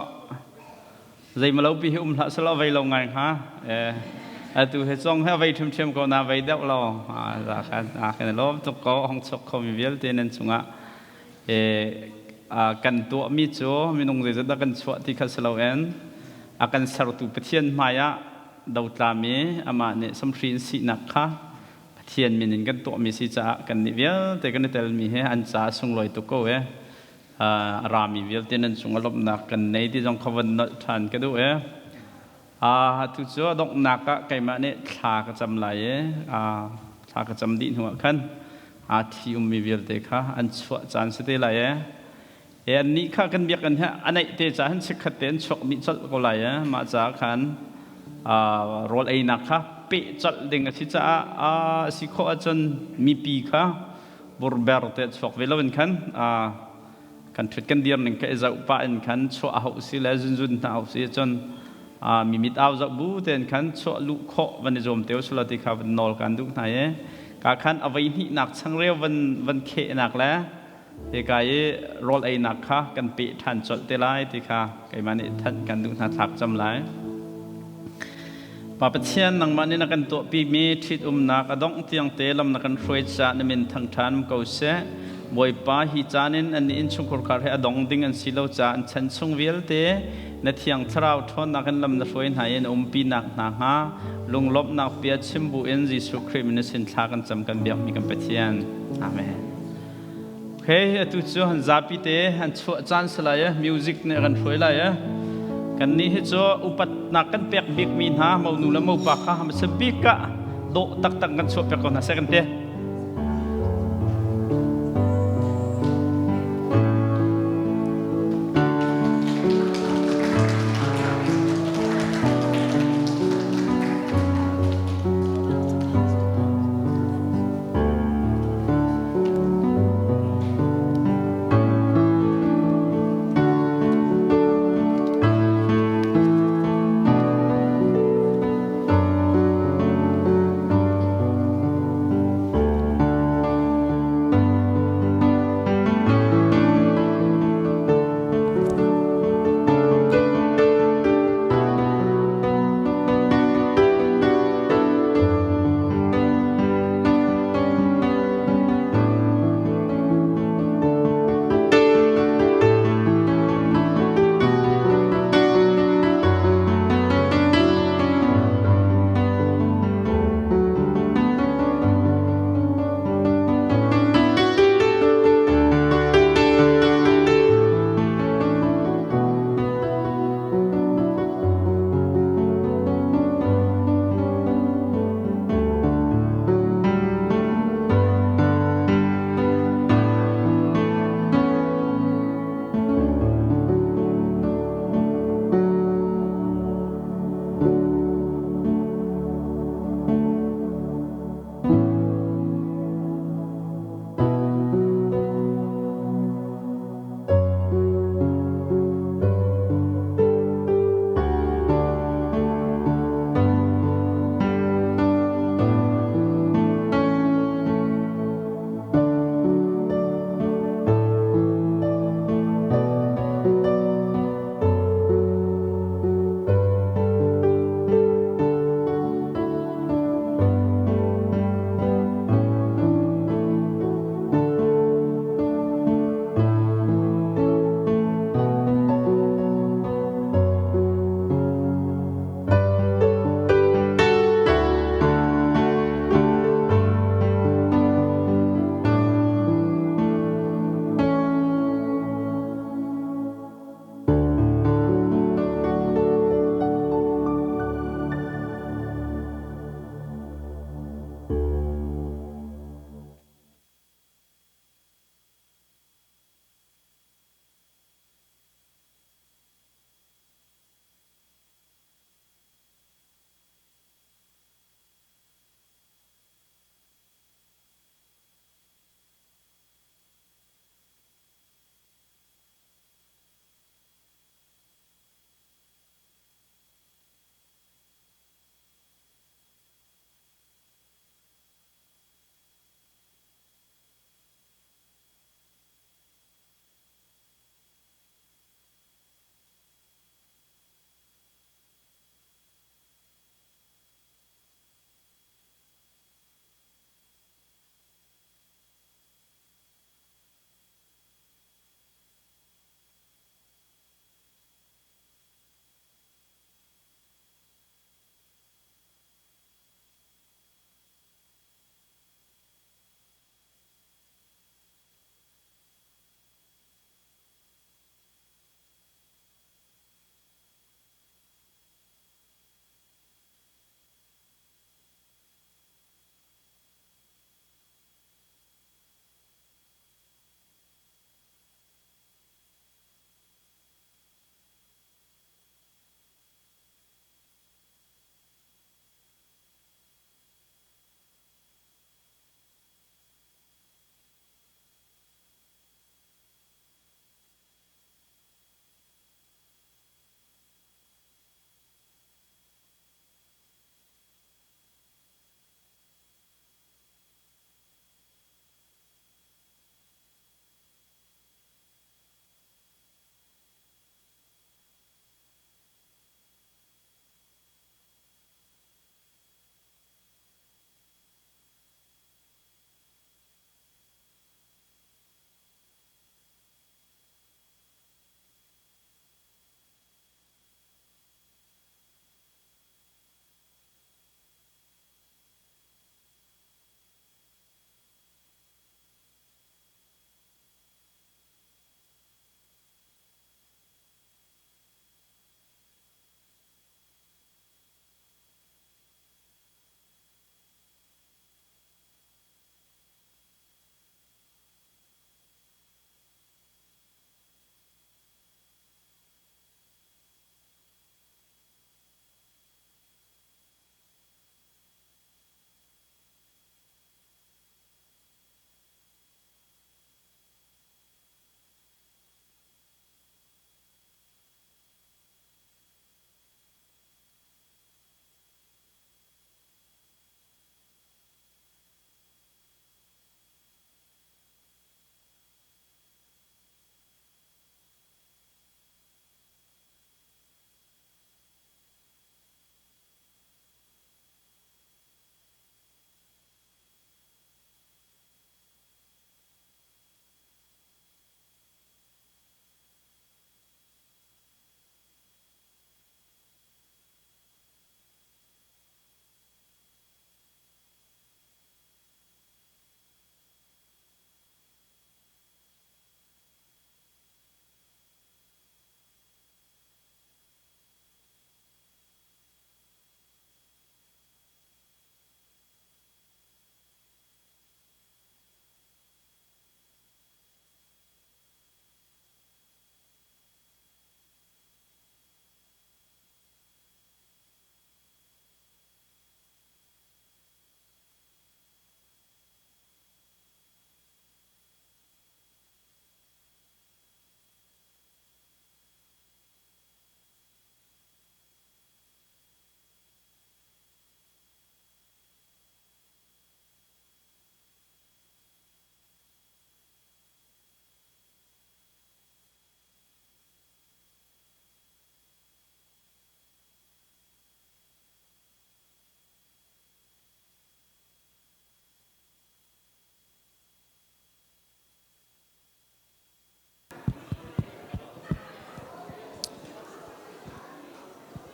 [SPEAKER 2] ใจมาเล่าปีละสละไว้ลงไงฮะตัวเหตุจงให้ไว้เทียมก็น่าไว้เดาเราจากกันลมตุกก็ห้องชกเขามีเวลเตนันชงอ่ะกันตัวมีโจมีนงใจจะกันชวที่ข้าสลาเอ็นกันสรุปปะเทียนมายะดาวตามีอามาเนี่ยสมฤทธิ์สินักค่ะเทียนมีนินกันตัวมีสิจ้ากันนิเวลแต่กันเตลมีให้อันจ้าส่งลอยตุกเวรามีเวลเตนันส่งอารมณ์นักกันในที่จงขวันนัดทานกันด้วยทุกส่วนดอกนักก็ไก่มาเนี่ยชากระจำไหลชากระจำดินหัวขันที่มีเวลเด็กค่ะอันสวดจานสติไหลอันนี้ข้ากันเบียกันฮะอันไหนเตจาหันสิกขัดเต็นชกมิจัดก็ไหลมาจากขันรถไอ้นักค่ะเปิดจัดเด้งที่จะสิขอจนมีปีค่ะบริเวณเตจฟกเวลาเป็นขันกันทุกกันเดียร์หนึ่งก็จะอุปอันขันชัวเอาสิแล้วจุนเอาสิจนมีมิดเอาจับบูเต็นขันชัวลุกขอวันนี้จมเตียวสุลติค่ะวันนอลกันดุไหนการขันเอาไว้นี่นักช่างเรียววันเคนักแล้วที่กายรถไอ้นักค่ะกันเปิดทันจัดเตลัยที่ค่ะกายมันนี่ทันกันดุทันทักจำไรป่าประเทศนังมันนี่นักกันตัวปีมีทิดนักดองเตียงเตลำนักกันช่วยจ่าในมินทางทานมเกาเสบอยป้าฮิจานินอันนี้อินชุงคุรคาร์ให้ดองดิ้งอันสิโลจ่าอันฉันชงเวลเตในเทียงทราวทอนนักกันลำนักช่วยหายนปีนักนาฮะลุงลบนักเปียชิมบุเอ็นจิสุครีมินสินทากันจำกันเบียกมีกันประเทศอาเมนโอเคทุกส่วนจับปีเตอันช่วยจานสลายมิวสิกเนี่ยกันช่วยเลยกันนี้เหรออุปนักกันเปียกบิ๊กมีนฮะมาหนุนแล้วมาปักฮะมันสบิกะโดตักตักกันช่วยเปียกคนนั้นเสกันเตะ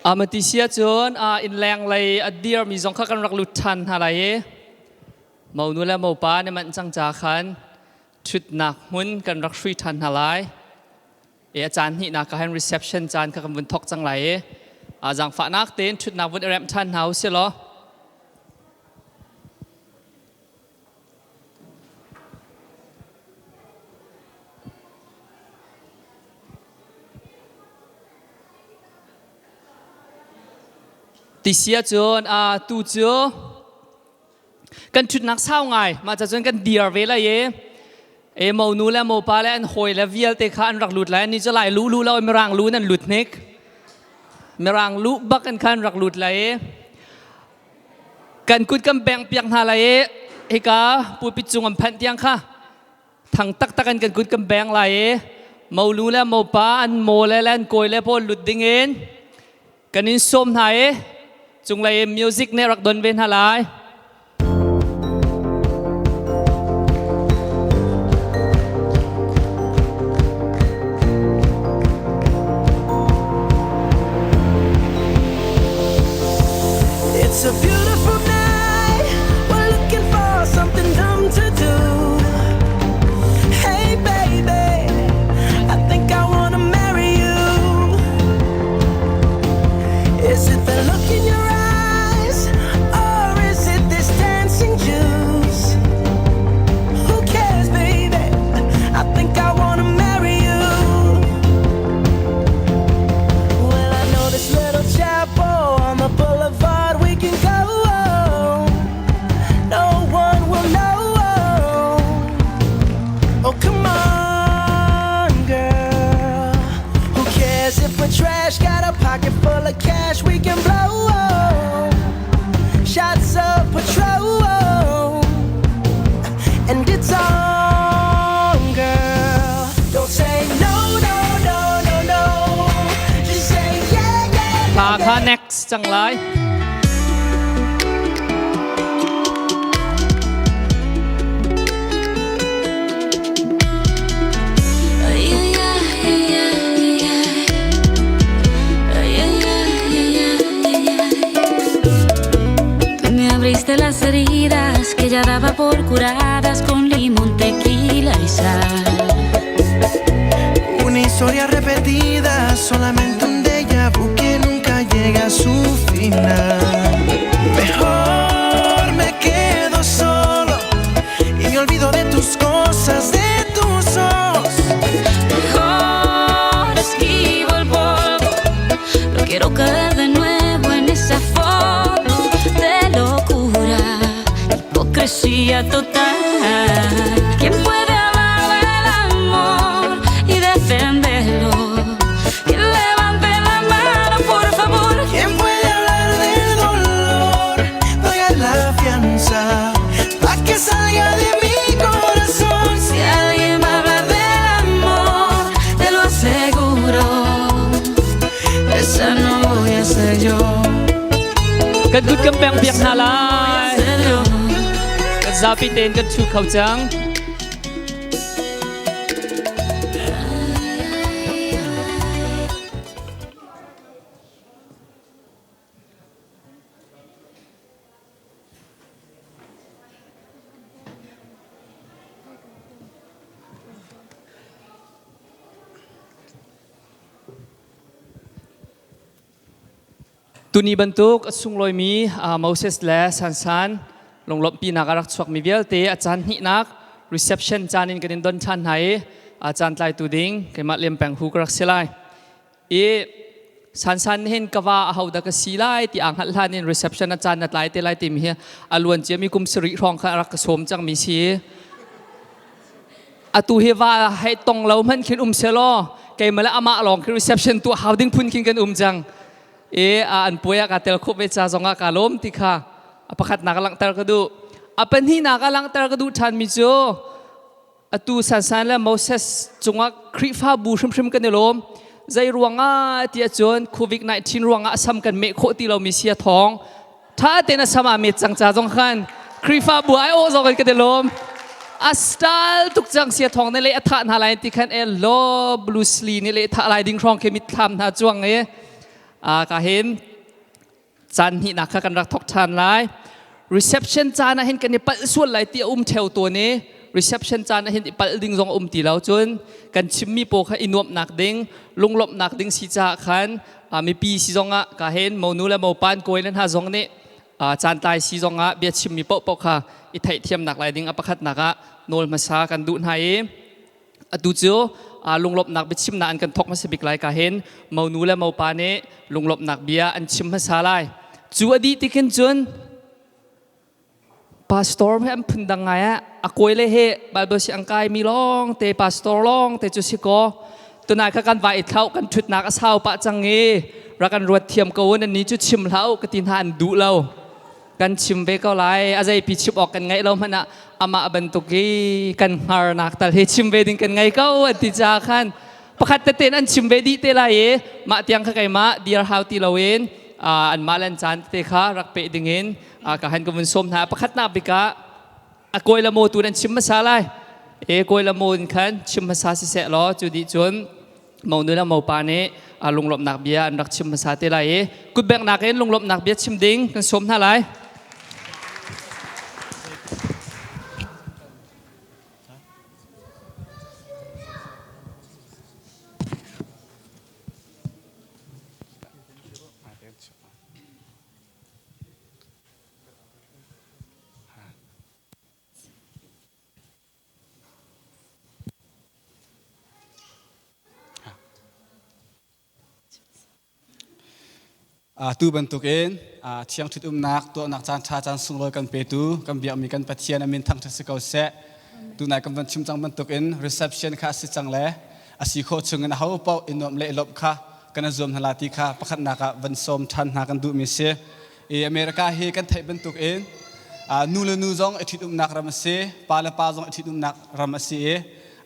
[SPEAKER 8] มันติเสียจนอินแรงเลยเดียร์มีสองข้ากันรักลุทันอะไรเมาหนูและเมาป้าเนี่ยมันจังจาขันชุดหนักหุ่นกันรักช่วยทันอะไรอาจารย์นี่นักการ reception อาจารย์ข้ากันบุญทอกจังไรจังฝานักเต้นชุดหนักบุญแรมทันเฮาเสียหรอติเสียจนตูเจอกันชุดนักเศร้าไงมาจากจนกันเดียร์เวลาเมาหนูและเมาปลาและอันหอยและเวียลเตะขันรักหลุดแล้วนี่จะไหลรู้แล้วไม่รังรู้นั่นหลุดเน็กไม่รังรู้บักกันขันรักหลุดแล้วกันกุดกันแบ่งเปียกหาอะไรเอกาปูปิดจุงอันพันเตียงค่ะทางตักกันกุดกันแบ่งอะไรเมาหนูและเมาปลาอันโมและอันโกยและพอหลุดดิ่งเองกันนินส้มไทยจงเลยมิวสิกเนี่ยรักดนเวนหาลาย
[SPEAKER 9] It's a beautiful night. We're looking for something dumb to do. Hey baby, I think I wanna marry you. Is it the look in your eyes, or is it this dancing juice? Who cares, baby? I think I wanna marry you. Well, I know this little chapel on the boulevard we can go. No one will know. Oh, come on, girl. Who cares if we're trash? Got a pocket full of cash we can blow. Shots of Patrol, and it's on, girl. Don't say no, no, no, no, no. Just say yeah, yeah,
[SPEAKER 8] พา
[SPEAKER 9] yeah,
[SPEAKER 8] ค่ะ
[SPEAKER 9] yeah.
[SPEAKER 8] next จังไร
[SPEAKER 5] Tú me abriste las heridas que ya daba por curadas con limón, tequila y sal.
[SPEAKER 9] Una historia repetida, solamente un déjà vu que nunca llega a su final. Mejor me quedo solo y me olvido de tus cosas, de tus ojos.
[SPEAKER 5] Mejor esquivo el polvo, no quiero caer de nuevo en esa foto de locura, hipocresía total. ¿Quién puede hablar del amor y defenderlo? Que levante la mano, por favor.
[SPEAKER 9] ¿Quién puede hablar del dolor? Paga la fianza pa' que salga de mi corazón.
[SPEAKER 5] Si alguien va a hablar del amor, te lo aseguro, esa no voy a ser yo.
[SPEAKER 8] กันกุดกันแบ่งเปียกหาลาย
[SPEAKER 5] Ser yo.
[SPEAKER 8] กันซาปีเตนกันชูเขาจัง ตุนีบรรทุกสุงลอยมีมอเสสและสันลงลบปีนักรักษวกมีเวลเตอาจารย์หินัก reception จานินกันดนชันไหอาจารย์ไตรตูดิงเกมาเลียมแปงหูกรักเสลายสันเห็นกว่าเอาดักสีไลที่อ่างหัดลานิน reception อาจารย์นัดไลเตไลติมเฮียอลวนเจียมีกุมสิริรองคารักสมจังมีชีตูเฮว่าให้ตรงเรามันคิดเซลเกมาแล้วอามาลองคือ reception ตัว how ดิ้งพุ่นคิดกันจังอันป่วยกับเตลคุบเวชาสงกาลมติค่ะประคัดนักลังเตลกระดูเป็นที่นักลังเตลกระดูทันมิโจตูสันและโมเสสจงว่าคริฟ้าบูชิมกันเดลมใจรวงที่จนโควิด-19รวงซ้ำกันเมฆโคตีเรามีเสียท้องถ้าเตนสมามิจังจ้าจงขันคริฟ้าบูไอโอจงกันเดลมสไตล์ทุกจังเสียท้องในเละท่าอะไรที่ขันโลบลูสลีในเละท่าอะไรดิ้งรองเคมิตทำท่าจวง ก็เห็นจานหินักกันรักทกทานไล reception จานเห็นกันในปัลส่วนไหลที่เทวตัวนี้ reception จานเห็นปัลดิ้งซองตีแล้วจนกันชิมมีโปค่ะอินวบหนักดิ้งลุงลบหนักดิ้งสิจ่าขันมีปีสิซองก็เห็นมนูและมปานโกยนั้นหาซองนี้จานตายสิซองเบียชิมมีโปค่ะอิไทยเทียมหนักไหลดิ้งอปคัดหนักโนลมาซากันดูนให้ดูเจ้าลุงลบหนักไปชิมนานกันทกมาสบิกไหลก็เห็นมนูและมปานนี้ลุงลบหนักเบียอันชิมมาซาไลจูอดีติกันจนพาสตอร์ให้อันพึ่งดังไงอะคุยเลยเฮบาลเบอร์สิอังกายมีร้องเตะพาสตอร์ร้องเตะจุสิโกตัวนายข้ากันไหวเท้ากันชุดนักเศร้าปะจังเงรักกันรวดเทียมกวนอันนี้จุดชิมเท้ากตินหันดูเรากันชิมไปก็ไล่อาศัยพิชิบออกกันไงเรามันอะอามาบันตุกีกันหานักแต่เฮชิมไปดิ้งกันไงก็อติจาขันประคัดเต้นอันชิมไปดีเตลัยมาเตียงข้าไก่มาเดียร์ฮาวตีลาเวนอันมาเล่นจานเตะขารักเปดิ้งเงินก็หันกับมันส้มนะประคัดนาบิกะโกยละโมตัวนั้นชิมมาซาไลโกยละโมนขันชิมมาซาสิเสล้อจุดิจนมองดูแล้วมองปานี้ลงหลบหนักเบียร์รักชิมมาซาเตลัยกุดแบงหนักเองลงหลบหนักเบียร์ชิมดิ้งกันส้มท่าไร
[SPEAKER 10] ตู้บรรทุกเองเชียงชุดนักตัวนักจานชาจานสุงลอยกันเปตูกันเบียมีกันปัจเจียนมินทั้งทัศกาเสะตัวนายกำลังชิมจังบรรทุกเอง reception ค่ะสิจังเล่อาศัยโคชงเงินเขาเป่าอินโนมเล่ลบค่ะกันzoomทลาติค่ะประคัดนักวันสมทันหากันดูมิเสอเมริกาเฮกันไทยบรรทุกเองนูเลนูจงอิทิดุมนักรำเสปาเลปาจงอิทิดุมนักรำเส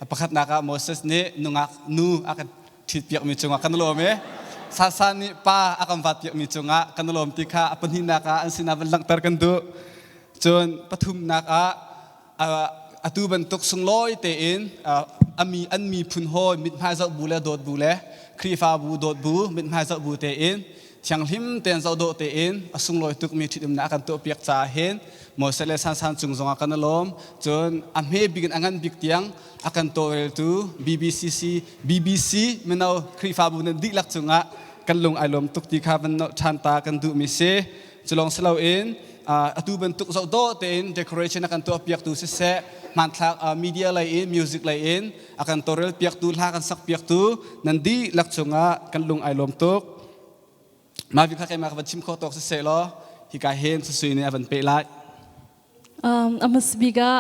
[SPEAKER 10] ประคัดนักโมเสสเนี่ยนุงักนูอากันทิดเปียกมิจงกันโลเมsasani pa akan vatyak mi chunga kanalom tikha apanhi naka ansina lang tar kan du chon pathum naka atu bantuk sungloi te in ami anmi phun hoi mit phai zau bule dot bule khrifa bu dot bu mit phai zau bu te in thiang him ten zau do te in asungloi tuk mi thidum na kan to piak cha hen mosele san san chungjong kanalom chon amhe bigin angan big tiang akan to tu BBC menau khrifa bu nan di lak chungaกันลงไอลมตุกตีข้าวันนชันตากันดูมิเซจะลองสลาวเองตูเป็นตุกโซโดเต็นเดคอเรชันกันตัวเปียกตูเสะมันทักมีเดียอะไรเองมิวสิกอะไรเองอากันตัวเรลเปียกตูลากันสักเปียกตูนันดีลักษณะกันลงไอลมตุกมาวิเคราะห์กันมาวันชิมข้อตกเสะล้อฮิกาเฮนสุยเนี่ยวันเปล่า
[SPEAKER 1] amas biga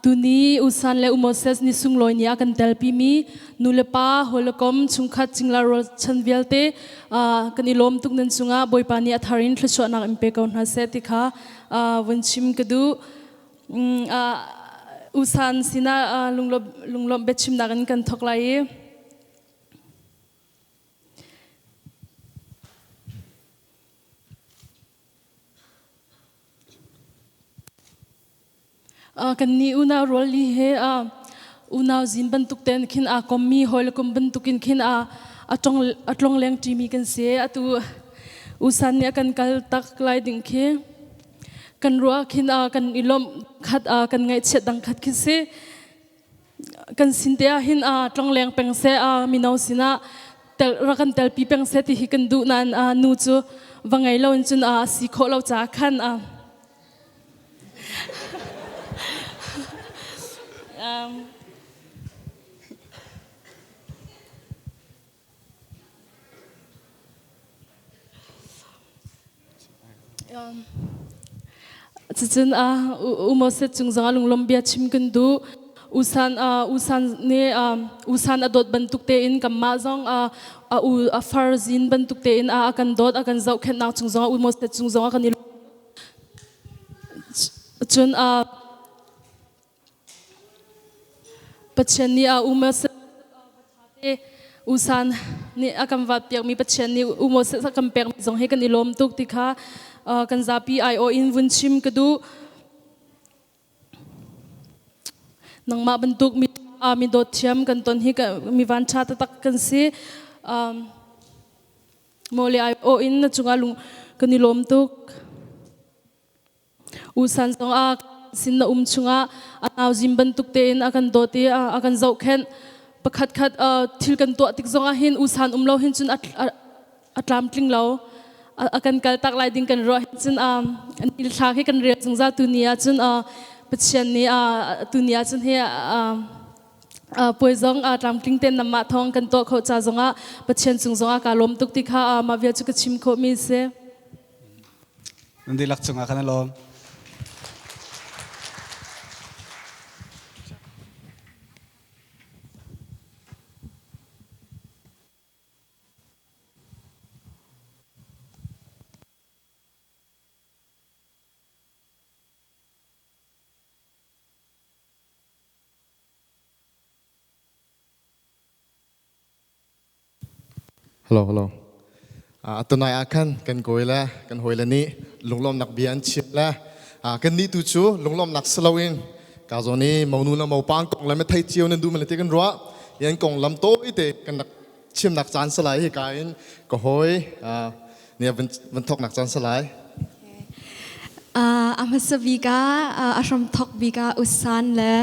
[SPEAKER 1] tuni usan le umoses ni sungloi ni akan telpi mi nulepa holokom chungkhat chingla ro chanvialte kanilom tuknan chunga boipani atharin thlecho na impe kaun ha se tikha wanchim kadu usan sina lunglom bechim nagan kan thoklai kan ni una roli he una zin bantuk ten khin kommi hol kom bantukin khin atlong leng timi kan se atu usan ne kan kal tak lai ding khe kan ruwa khin kan ilom khat kan ngai chet dang khat khi se kan sintea hin atlong leng peng se minau sina tel rakan tel pi peng se ti hi kan du nan nu chu wangai lo chun si kho lo cha khan chun umose chungzanga lunglom bia chim kan du usan ne usan adot bantuk te in kamma zong farzin bantuk te in akan dot akan zau khen na chungzanga umose chungzanga kan chun pachani umose usan ni akan vat piak mi pachani umose sakam pek zong he kan ilom tuk tikha kan zapi io in vunchim kadu nangma bentuk mi dot thiam kan ton hi mi van cha ta tak kan si โมเลไอโออินนะจุงอาลุงกันนิลมตุกอุสันสองอาสินนะจุงอาเอาจิมบันตุกเตนอากันโดตีอากันเจ้าเข็นประคัดทิลกันตัวติกสองอาหินอุสันเราหินจุนอัตลามตลิงเราอากันกัลตักลายดิ้งกันรอหินจุนนิลชาให้กันเรียกจุงซาตุนียจุนปัจจัยนี้ตุนียจุนเฮียป่วยจงตามทิ้งเต็นนำมาทองกันตัวเขาจะจงปัจจัยจงจงการล้มตุกติค่ะมาเวียจุกชิมโคมิเซ
[SPEAKER 10] นั่นดีลักจงอากันล้ม
[SPEAKER 11] ฮัลโหลฮัลโหลตัวนายอาคันกันโกยแล้วกันหอยแล้วนี้ลงลมนักเบียนชิบแล้วกันนี้ตัวชูลงลมนักสลาวินกาโซนี้มองนู่นแล้วมองปางกองแล้วไม่ไทยเจียวนั่นดูมันเลยกันรัวยังกองลำโตอีเตกันนักชิมนักจานสลายให้กายก็หอยเนี่ยมันทอกนักจานสลาย
[SPEAKER 12] อามาสวีกาอารมณ์ทอกวีกาอุสันและ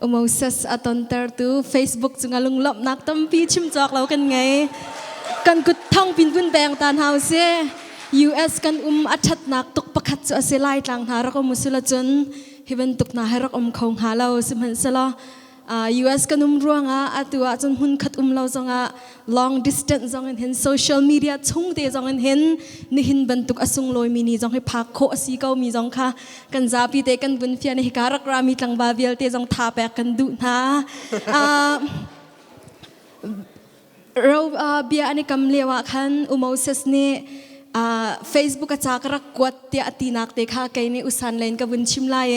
[SPEAKER 12] อุโมเซสอัตอนเตอร์ตูเฟซบุ๊กจึงลงลบนักตั้มปีชิมจอกเรากันไงกันกุดท่องปินบุญแบงตานเฮาเซ US กันอัชัดนักตกประคัดจะเสลายต่างหารักมุสลิมจนฮิบันตกนาให้รักคงหาเราสิมันสละ US กันรัวงาตัวจนหุ่นขัดเราจงlong distance จงเห็น social media ชงเตจงเห็นนี่หินบันตุกอสุงลอยมินีจงให้พักโคสีเกามีจงค่ะกันซาปีเตกันบุญเฟียในการักรามีตังบาเวียลเตจงทาแปกกันดุนะเราเบียอันนี้กำเลียวขันอุโมเซสนี่Facebook ก็จากรักกวดเตียตีนักเด็กค่ะไกนี่อุสันเลนกับบุญชิมลาย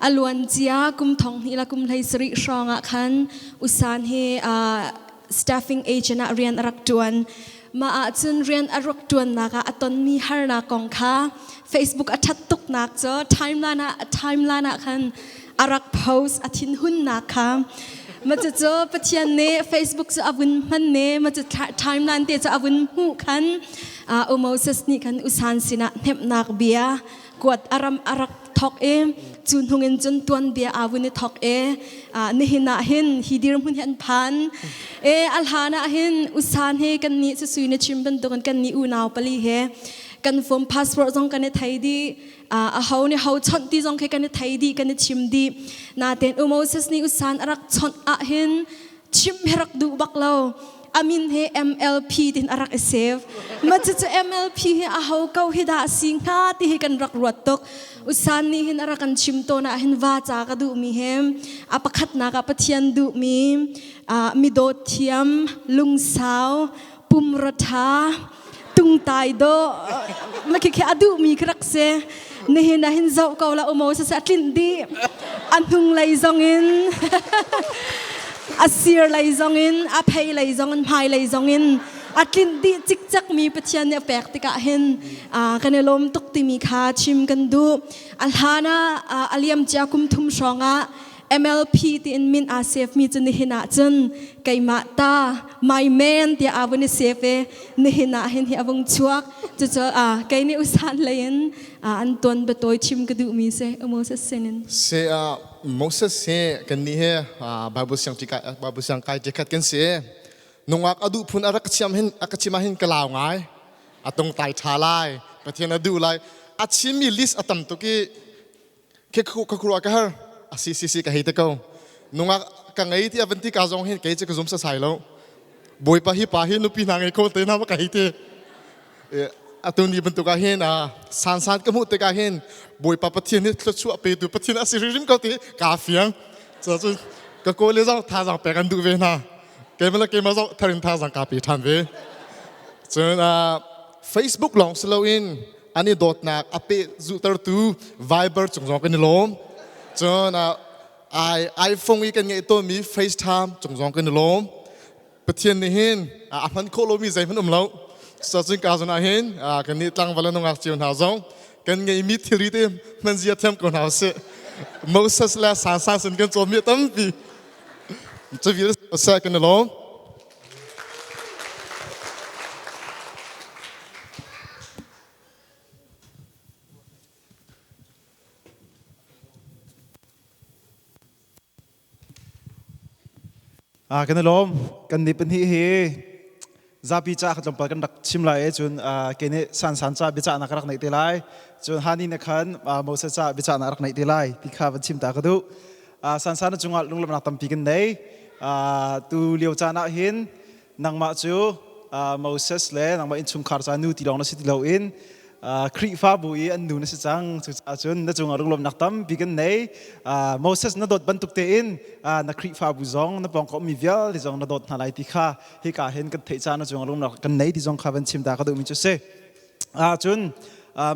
[SPEAKER 12] อลวนเจียกุมทองนี่ละกุมไทยสริชองขันอุสันเฮstaffing agent เรียนรักจวนมาจนเรียนรักจวนนักตอนมีฮาร์นักกองค่ะ Facebook อัดตุกนักเจอ timeline ขันรักโพสอาทิตย์หุ่นนักค่ะมันจะเจอปะเทียนเน่ Facebook จะอาวุธมันเน่มันจะ timeline เตจะอาวุธหูขันอุโมเซสนี่ขันอุสันสินะเทปนักเบียกวดอารัมอารักทอกจุนหงเงินจุนตวนเบียอาวุธนี่ทอกนี่หินะหินฮิดิรมุนเห็นพันอัลฮานะหินอุสันเฮกันนี่สุยในชิมบันตุกันนี่อูนาวปลีเฮกันฟอร์มพาสปอร์ตจงกันในไทยดีเขาเนี่ยเขาชนที่จงกันในไทยดีกันในชิมดีนาเตนอุโมเซสนี่อุสันรักชนหินชิมรักดูบักเราอามินเฮ MLP ดินรักเซฟมาจะ MLP เฮเขาเกาฮิดาสิงหาที่ให้กันรักรวดตกอุสันนี่หินรักกันชิมโตนะหินว่าจากดูมีเฮมประคัดนักปะเทียนดูมีโดเทียมลุงสาวปุ่มรถาตุงตายโดมาคิดแค่ดูมีครักเซนี่เห็นหินเจ้าเกาละอุโมเซสลินดีอันหุงไลซองอินอาเซียไลซองอินอาเพย์ไลซองอินไพไลซองอินอัดลินดีจิกจักมีปะเทียนเนี่ยแปลกติกะเห็นกันในลมตุกติมีคาชิมกันดูอัลฮานะอาเลียมจากุมทุมชองะMLP ที่อินมินอาเซฟมีจนนี่นะจนไกมาตาไม่แมนที่อาวันนี้เซฟนี่นะเห็นที่อาวงชวกจะไกนี่อุสันเลยอันตวนเบตอยชิมกระดูมีเซอโมเสสเซนิน
[SPEAKER 11] โมเสสเซกันนี่เฮบาบุสังติกาบาบุสังกายเจคัดกันเซนงอักอดูพุนอารักชิมเห็นอักชิมาเห็นกล่าวไงตรงไตชาลายประเทศนั้นดูไลอัชิมีลิสต์ตั้มตุกี้แค่ครัวกันสิกะฮิตะก็นุ่งกังไงที่อวันที่กาจงเห็นเกจิกจุ่มสะสายแล้วบอยปะฮิปะฮินุปีนางไงโคเตน่ามากะฮิตตุนนี้บรรทุกกะเห็นสันก็มุตกะเห็นบอยปะปะเทียนนี่ชั่วไปดูปะเทียนสิริมก็ตีกาเฟียงจะจุก็โกเลจังท่าจังแปกันดูเวนะเกมละเกมมาจังทารินท่าจังกาปีทันเวจนFacebook ลองสโลอินอันนี้โดดนักอเปจูเตอร์ตูไวเบอร์จงกันล้มจนiPhone อีกกันไงตัวมี FaceTime จงกันล้มประเทศนี้เห็นมันโคโลมีใจมันเราสัจจริงการจนาเห็นกันนี้ตั้งวันละนงอาชีพหาจงกันไงมีทีรีเต็มมันจะทำกันหาเสียโมเสสและสารสินกันจนมีตั้งปีจะวิ่งเสียกันล้ม
[SPEAKER 13] กันลมกันนี่เป็นที่เฮซาบิจ่าขจมปกันดักชิมไล่จนเกณฑ์สันจ่าบิจ่านักรักในตีไลจนฮานี่นักขันโมเสสจ่าบิจ่านักรักในตีไลที่ข้าวันชิมตากระดูสันจงอาลุงลำนักตั้มปีกันได้ตูเลี้ยวจานักหินนางมาจูโมเสสเล่นางมาอินชุมคาร์จานูตีลองนัสิตีลาวอินครีฟ้าบุยอันนูนัสิจังจนนั่นจงอาลุงลำนักตั้มปีกันได้โมเสสนั่นโดดบรรทุกเตอินนักครีฟ้าบุจงนั่นปองก็มีเวลที่จงนั่นโดดนาไลที่ข้าให้ข้าเห็นกันเทจานั่นจงอาลุงนักกันได้ที่จงข้าวันชิมตากระดูมิจุเซจน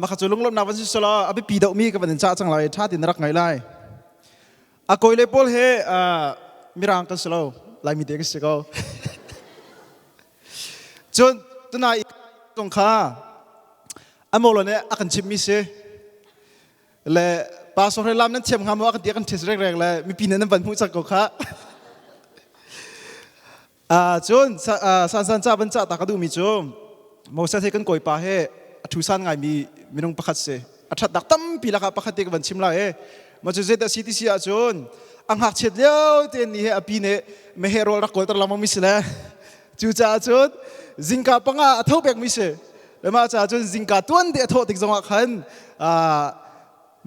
[SPEAKER 13] มาขัดจลุงลำนักวันชิสละอภิปีดอกมีกับวันจ่าจังไรท่าตินรักไงไลโกยเลปอลเฮมิรังกันสโลไลมีเด็กสิก็จนตัวนายตรงข้าอโมโลเนี่ยอากันชิมมิเซและปาสโอเรลามนั้นเทียมคำว่าอากันเดียกันเทสแรงๆเลยมีปีนั้นบันพูดจากก็ข้าจนสันจ่าบันจ่าตากระดูมีจมโมเสสเฮกันโกยปาเฮทุสันไงมีน้องประคัตเซอัฐดักตั้มปีละครับประคัตเด็กบันชิมละเฮมาจุดเซตสิทธิเสียจนอังหักเฉดเลี้ยวเต็นนี่เฮอปีเนี่ยไม่เฮโรลรักกอลตระลามามิสเลยจู่จ้าจนจิงกาปังอาเท่าเบกมิสแล้วมาจ้าจนจิงกาตัวนี้เท่าติดจังหวะขัน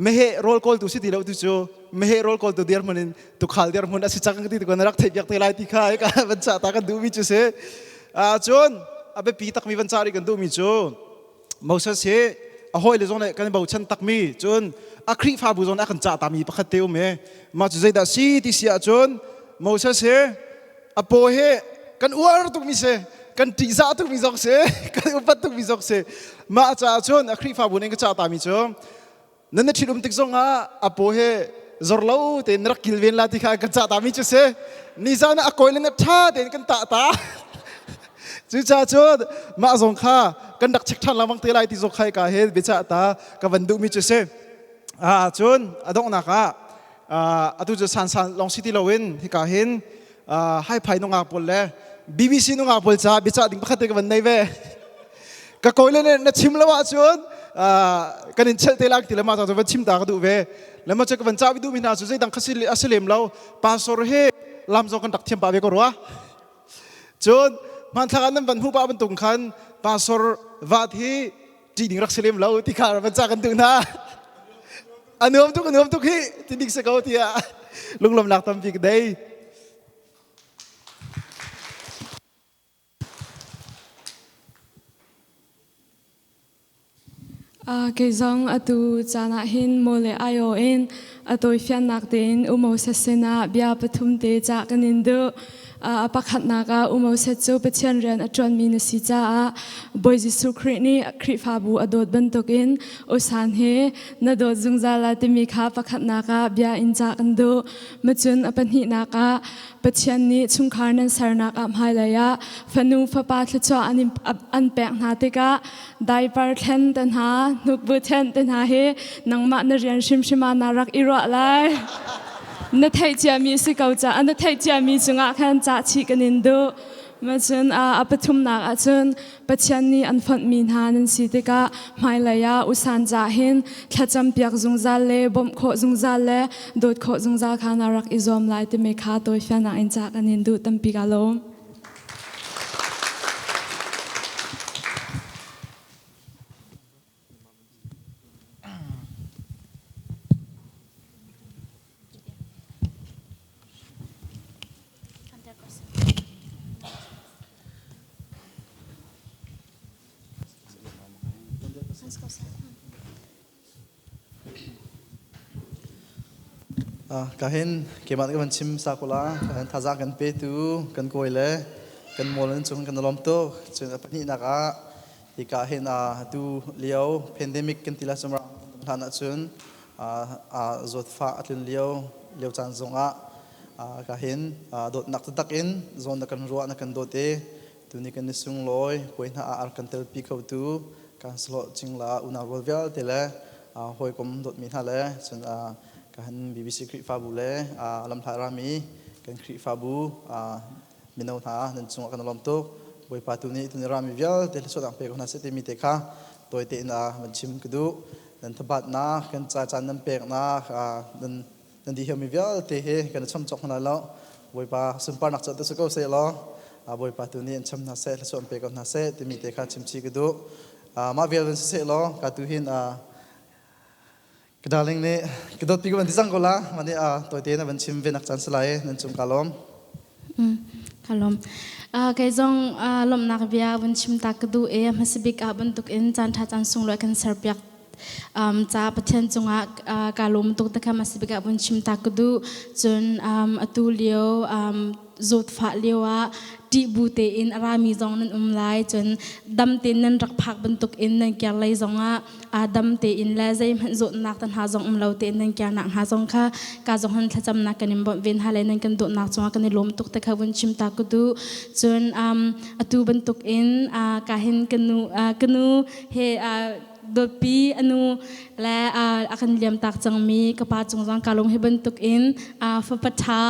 [SPEAKER 13] ไม่เฮโรลกอลตุสิติแล้วตุจูไม่เฮโรลกอลตุเดียร์มันตุขลเดียร์มันอาศัยจังกันที่ตุกันรักเทียบยักษ์เทไลที่ข้าไอ้กันบรรจาตากันดูมิจุเซจนอาเบปีตักมีบรรจาริกันดูมิจูมาเสเซอโหยเลยจงเลยกันบ่าวฉันตักมีจนอัครีฟ้าบุจงอักจ่าตามีประคัตเตียวเมมาจุดใจดัชที่เสียจนโมเสสเฮอโปเฮกันอวดตุกมิเซกันตีซาตุกมิจอกเซกันอุปัตตุกมิจอกเซมาจ่าจนอัครีฟ้าบุญเองก็จ่าตามีจงนั่นน่ะที่ลุมติกจงอโปเฮจอร์ลาวเต็นรักกิลเวนลาติข้ากันจ่าตามีจุเซนิจานะอโกยเลนท่าเต็นกันตาจุจ่าจนมาจงข้ากันดักเช็คทันละมังเตลัยที่จงใครกาเฮบิจ่าตากับวันดูมิจุเซจนอดงนักตุจะสันลองสิที่เราเห็นที่กาเห็นให้ภัยนงอาปลเลย BBC นงอาปลจ้าบิจ่าดิ่งพักเตกันวันไหนเว้ก็คอยเล่นนัดชิมแล้วว่าจนกันอินเชลเตลักที่เรามาจากวันชิมตากระดูเว้แล้วมาจากวันจ้าวิดูมินาจุดใจดังขัดสิลิอัสเลมเราปาสโรเฮลำจงกันดักเทียมป่าเวกรัวจนมันทางนั้นวันผู้ป่าบรรทุกขันปาสโรวัดที่จีดิ่งรักสเลมเราที่ข้าวันจ้ากันตึงนะอันนู้นทุกที่ที่ดิกสกาวที่ลุงลำนักทำปีกได้
[SPEAKER 1] เกจงอตูจานาหินโมเลไอโอเอ็นอตูฟิอันนักเดินอุโมเสสนาเบียปทุมเตจากกันอินดูปักขัดนากาอุโมเสจูเปเชียนเรียนอจวนมีนสิจ้าบอยจิสุครินีคริฟาบูอดดบันตุกินอุสานเฮนดดจุงซาลาติมีข้าปักขัดนากาเบียอินจากกันดูมาจุนอปันหินากาเปเชียนนี้ชุมคาร์นันสารนักอัมไฮเลยะฟันูฟปาทจอันแปงนาติกาไดปาร์เทนตันหานุกบูเทนตันหาเฮนังมานเรียนชิมานารักอิระไลนัทไทยจะมีสิเกาจ้านัทไทยจะมีจุงอาขันจ่าชีกันอินดูมาจนปฐุมนักจนปัจจัยนี้อันฟันมีนานันสิติกาไม่เลยาอุสันจ่าเห็นถ้าจำเปียกจุงซาเลบอมโคจุงซาเลโดดโคจุงซาขานารักอิซอมไลติเมฆาตัวแฟนนักอินจ่ากันอินดูตั้มปีกาโล
[SPEAKER 4] ก็เห็นเกี่ยวกับวันชิมสักุลาก็เห็นท่าจากกันเปตูกันโกยเลยกันโมลันจงกันล้อมโตจนปัจจุบันก็ที่ก็เห็นดูเลี้ยวแพนเดมิกกันที่ละสมรังท่านจนจดฟ้าอันเลี้ยวจานจงก็เห็นโดดนักตักอินจนนักกันรัวนักกันโดดตัวนี้กันนิสุงลอยคอยน่าอาร์กันเตลปีเขาตูการสโลจิงละอุณหภูมิเวลเตลหอยกลมโดดมีท่าเลยจนกัน BBC คริฟาบูเลยลำธารามีกันคริฟาบูมินาวท่านั่นจงกันลำโตบอยปาตุนี้ตุนรามีเวลเตลสุดอังเปกนัสเตมีเตค่ะตัวเตน่ะมันชิมกระดูนั่นทบัดนะกันจ่าจันนั่นเปกนะนั่นดีเฮมีเวลเตะกันช่ำจอกนั่นแล้ว บอยปาสุนปานักจัดตัวสกอเสลอบอยปาตัวนี้ชมนาเสละส่วนเปกับนาเสที่มีเตะขาชิมชีกดูมาเวียนเสลอกาตุหินกระดาลิงนี้กระโดดปีกวันที่สังกลามันนี่ตัวเตียนวันชิมเวนักจันสลายนั่นจุ่มกาลม
[SPEAKER 1] kalom kai zong lom nak bia bun chim tak du mas bik bun tuk in chan tha chan sung lo kan serpiak cha pathian chunga kalom tuk ta mas bik bun chim tak du chun atu leo zot pha lewa ti bute in arami zong nan lai chun dam tin nan rak phak bun tuk in nan kya lai zonga dam te in la zai man zot nak tan ha zong lo te nan kya nak ha zong kha ka zong han thacham na kanim bon ven halai nan kan do nak chunga kan lom tuk ta kha bun chim tak du chun atu bun tuk in ka hin kanu he do pi anu la akan liam tak chang mi ka pa chung jang kalong he ban tuk in fa patha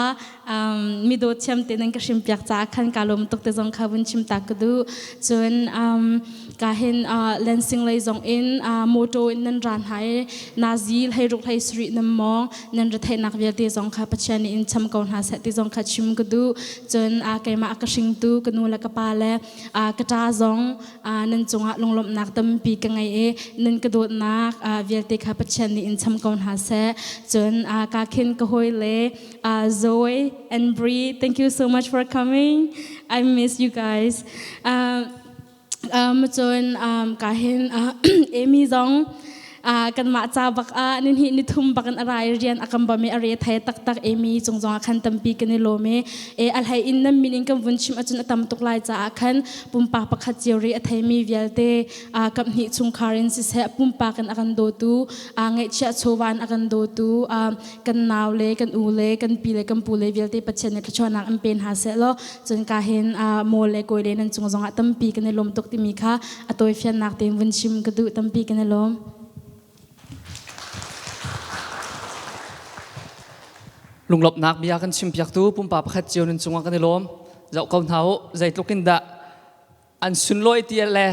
[SPEAKER 1] mi do cham te nan ka sim pyak cha khan kalom tuk te jong kha bun chim tak du chun ka hin lensing lai jong in moto in nan ran hai nazil hai ruk hai sri nam mong nan ra thai nak bia te jong kha pachani in cham kaun ha sa te jong kha chim ku du chun kai ma ka sing tu kanu la ka pa le ka ta jong nan chunga longlom nak tam pi ka ngai e nan ka do nak vial te kha pachani in cham kaun ha sa chun ka khin ka hoi le Zoe and Bree, thank you so much for coming. I miss you guys. Chun ka hin Amy Zong kan ma cha bak nin hi ni thum bakan arai rian akam ba me are thai tak tak Amy chung jong khan tampi kan lo me al hai in nam meaning kam vun chim achun atam tuk lai cha khan pumpa pakhat jeori athai mi vialte kam hi chung kharin si se pumpa kan akan do tu ngai cha chowan akan do tu kan naw le kan u le kan pi le kan pu le vialte pachen ne thachona am pen ha se lo chun ka hen mo le koi le nan chung jong tampi kan lom tuk ti mi kha atoi fian nak te vun chim ka du tampi kan lom
[SPEAKER 8] lung lop nak bia kan chim piak tu pum pa pakhat chiu nan chunga kan lom zau kaun hau zai tlukin da an sun loi tia le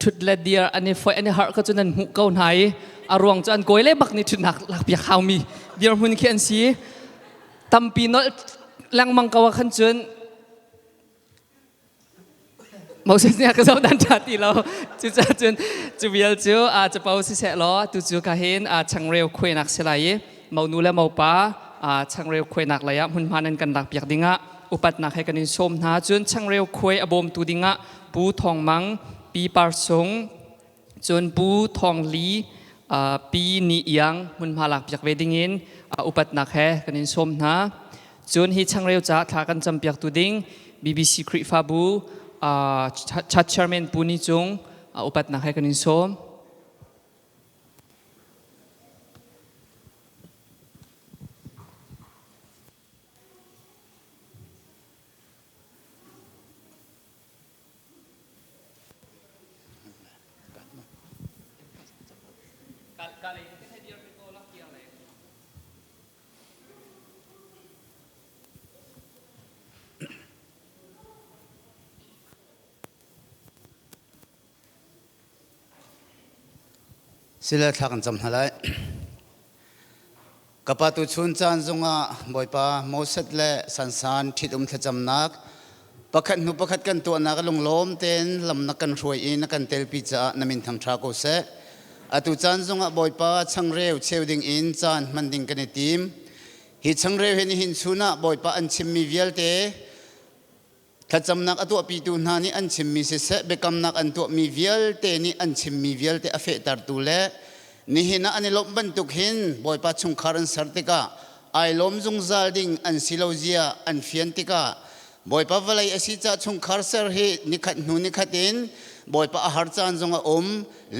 [SPEAKER 8] thut le dia ani foi ani har ka chunan hu kaun hai arwang chu an koi le bak ni thut nak lak piak hau mi dir hun khi an si tampi no lang mang kawa khan chun mau se nya ka zau dan cha ti lo chu cha chun chu bial chu cha pau si se lo tu chu ka hin chang reu khoi nak se lai mau nu le mau pa chang reu khoi nak laya hun manan kan dak piak dinga upat nak he kanin som na chun chang reu khoi abom tu dinga pu thong mang pi par sung chun pu thong li pi ni yang hun malak piak wedingin upat nak he kanin som na chun hi chang reu cha tha kan cham piak tu ding BBC Kri fa bu chat chairman pu ni chung upat nak he kanin som
[SPEAKER 14] sila thakan cham halai kapatu chun chan zunga boipa moset le sansan thidum thacham nak pakhat nu pakhat kan to na kalung lom ten lam na kan roi in kan tel pi cha namin thang tha ko se atu chan zunga boipa changreu cheuding in chan manding kan tim hi changreu hen hin chuna boipa an chimmi vialte thacham nak atu pi tu na ni an chimmi se bekam nak an to mi vialte ni an chimmi vialte afe tar tu le ni hina ani lom ban tuk hin boipa chung kharan sartika ai lom jung zalding an silojia an fiantika boipa valai asi cha chung khar sar he nikhat nu nikhatin boipa har chan zonga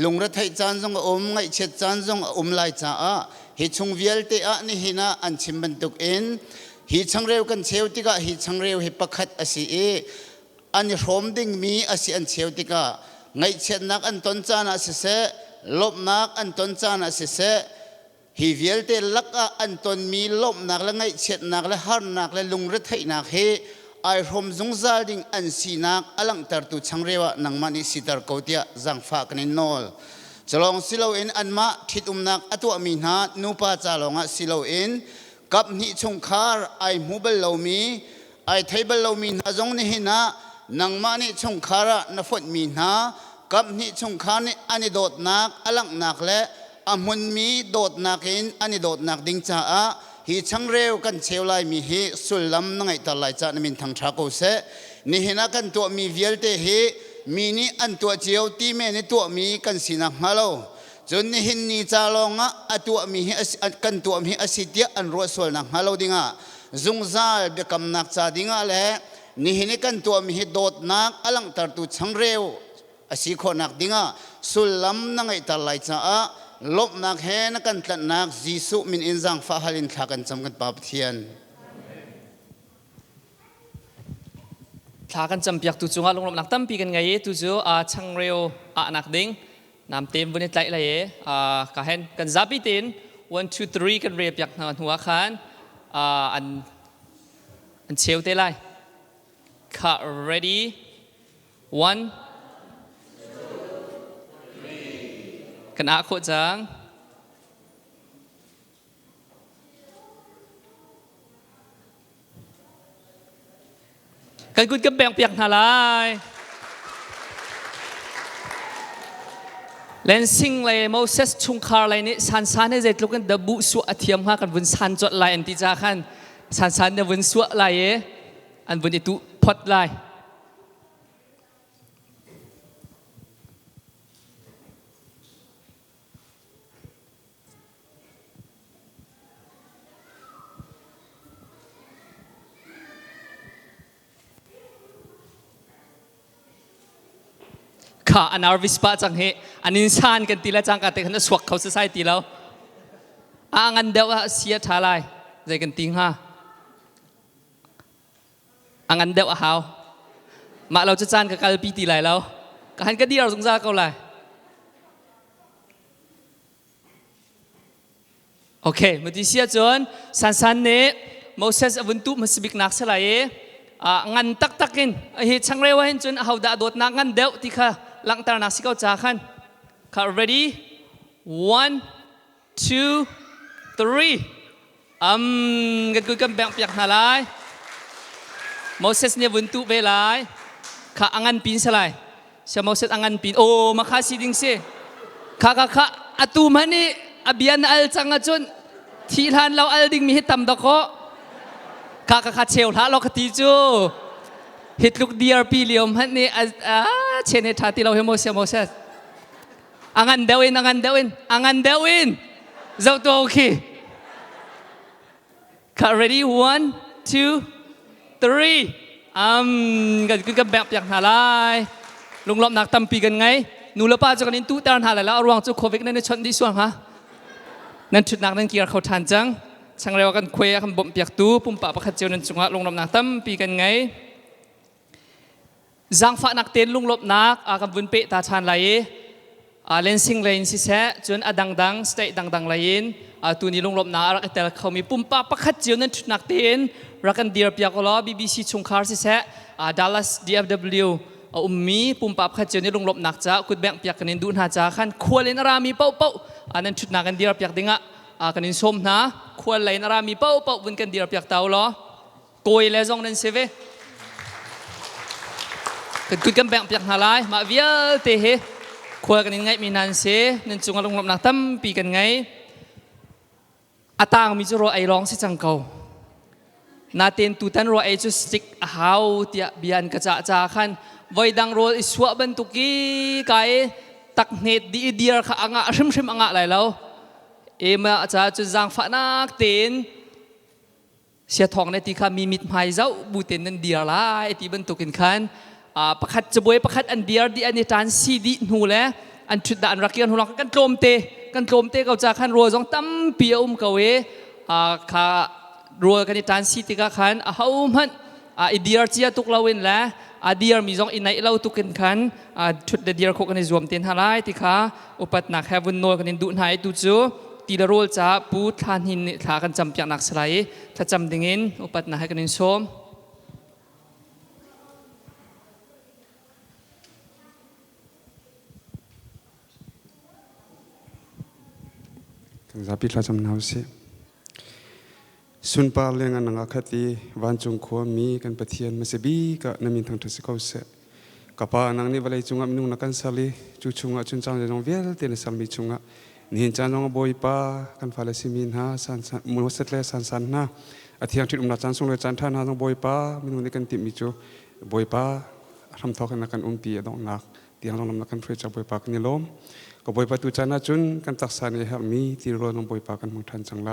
[SPEAKER 14] lungra thai chan zonga ngai chet chan zonga lai cha a hi chung vialte a ni hina an chim ban tuk in hi changreu kan cheutika hi changreu hi pakhat asi e an rom ding mi asi an cheutika ngai chet nak an ton chana se lop nak an ton chana se hi vialte laka an ton mi lop nak la ngai chet nak la har nak la lungra thai nak he ai rom zung zalding an si nak alang tar tu changrewa nang mani sitar kotia zang fa kanin nol chalong silo in anma thit nak atwa mi na nupa chalonga silo in kap ni chung khar ai mubal lo mi ai table lo min ha jong ni hina nangma ni chung khara na fot min ha kap ni chung kha ni ani dot nak alang nak le amun mi dot nakin ani dot nak ding cha a hi changreu kan cheulai mi hi sulam nangai talai cha namin thang tha ko se ni hina kan to mi vialte hi mi ni an to chiau ti me ni to mi kan sina halo chun ni hin ni cha longa atu mi hi kan to mi asitia an ro sol na halo dinga zungzal be kam nak cha dinga le ni hin kan to mi hi dot nak alang tar tu changreu asi kho nak dinga sulam nangai talai cha a lop nak he na kan tlat nak jisu min injang fa halin thla kan cham kan pap thian
[SPEAKER 8] thla kan cham piak tu chunga longlom nak tam pi kan ngai tu chu a changreu a nak ding nam tem bune tlai lai ka hen kan zapi tin 1 2 3 kan re piak na huwa khan an cheu te lai ka ready 1 kan a kho chang kan kun kan beng piak na lai len sing lai Moses chung khar lai ni san san ne zet lukan da bu su athiam ha kan bun san chot lai an ti cha khan san san ne bun su lai e an bun itu phot laiข้าอันอาร์วิสปะจังเหอันอินสานกันตีละจังกันแต่ขันสวกเขาsocietyตีแล้วงันเดวเสียท่าไรใจกันติงฮะงันเดวหาวมาเราจะจานกับการปีตีไรแล้วกันก็ดีเราสงสารเขาไรโอเคเมื่อที่เสียจนสันเนี่ยโมเสสอวุนตุมันสบิกนักสลายงันตักกินเหตุช่างเร็วเห็นจนเขาด่าโดดนักงันเดวที่ค่ะหลังตานักสิเขาจ้าขันค่ะ ready 1 2 3กันคุยกันแบ่งเปียกหาลายโมเสสเนี่ยวุนตุเวลายค่ะงันปีนสลายเชื่อโมเสสงันปีนโอ้มาข้าสิดิงเซ่ค่ะอตูมันนี่อภิญญาอัลจังจนที่ท่านเราอัลดิ่งมีให้ตำตะโคข้าเชลท่าเราคติจูฮิตลุกดีอาร์พีเลียมฮันนี่เชนให้ท่าที่เราเฮโมเสสงันเดวินเจ้าตัวโอเคค่ะ ready 1 2 3กันคือกันแบบอย่างหาลายลงรอบหนักตำปีกันไงหนูละป้าจะกันนินตู้ตานหาอะไรแล้วระวังจุดโควิดนั่นในชนที่ส่วนฮะนั่นชุดหนักนั่นเกี่ยวเขาทานจังช่างเร็วกันคุยกันบ่มเปียกตู้ปุ่มปะประคัดเจียวนั่นจุงะลงรอบหนักตำปีกันไงจังฟ้านักเต้นลงรอบหนักกันบุญเปตาชานไหลเลนซิงเลนสิเสจนดังสเตย์ดังไหลตัวนี้ลงรอบหนักแต่เขามีปุ่มปะประคัดเจียวนั่นชุดนักเต้นรักกันเดียร์เปียกล้อ BBC ชงคาร์สิเสDallas DFWมีปุ่มปะประคัดเจียวนี่ลงรอบหนักจ้าคุดแบ่งเปียกกันนินดูน่าจ้าขันควรเลนรามีเป้าอันนั้นชุดนักกันเดียร์เปียกดิ่งกันนินส้มนะควรเลนรามีเป้าบนกันเดียร์เปียกเตาล้อโกยเลซองนั่นเซเวกันแบ่งเปียกหาลายมาเวียเตะควรกันยังไงมีนันเซนั่นจุงลงรอบหนักตั้มปีกันไงอาตางมีจุโรไอร้องสิจังเก่านาเตนตูตันโรไอจุสติกหาวเตียเบียนกระจ่าขันไว้ดังโรอิสวะบันตุกีไก่ตักเนตดีเดียร์ข้าอ่างชิมอ่างอะไรแล้วมาจะจุจังฝันนักเตนเสียทองในที่ข้ามีมิดหมายเจ้าบูเตนนั่นเดียร์ละไอที่บันตุกินขันประคัดจะบวยประคัดอันเดียร์ดีอันนี้จานซีดีหูแล้วอันชุดด่านรักเกียนหูหลังกันโจมเตเขาจะขันรัวจงตั้มเปียเกวข้ารัวกันในจานซีติกาขันเขามันไอเดียร์เจียตุกเราเว้นแล้วเดียร์มีจงอินไหนเราตุกินขันชุดเดียร์เขากันในรวมเต็นหาไรที่ข้าอุปนักแฮวันโนกันในดุนหายตุจูตีละโรลจ้าปูทานหินขากันจำเปียกนักสไลถ้าจำดิ่งอุปนักให้กันในโซม
[SPEAKER 15] ทั้งสาบิลาจำนาวสิ สุนปาเลงอันนังคติวันจงขวามีกันปะเทียนมาเสบีกะนมินทางทศเขาเสกปานังนี่วันเลยจุงอับนุ่งนักันสาลีจูจุงอัจุนจังจงเวลเตนสามีจุงอันินจันจงบอยปากันฟาเลสิมินฮาสันมุนวัสเลสันนะอาทิตย์ที่นัจันทรงเลยจันทานาจงบอยปามินุนี่กันติมิจูบอยปาทำทอกันนักันปีดองนักที่เรานำนักันเพื่อจะบอยปากันนิลมก็บอยปาตุจันนาจุนกันตักสานเอฮมีที่เรานำบอยปากันมุทันจังไร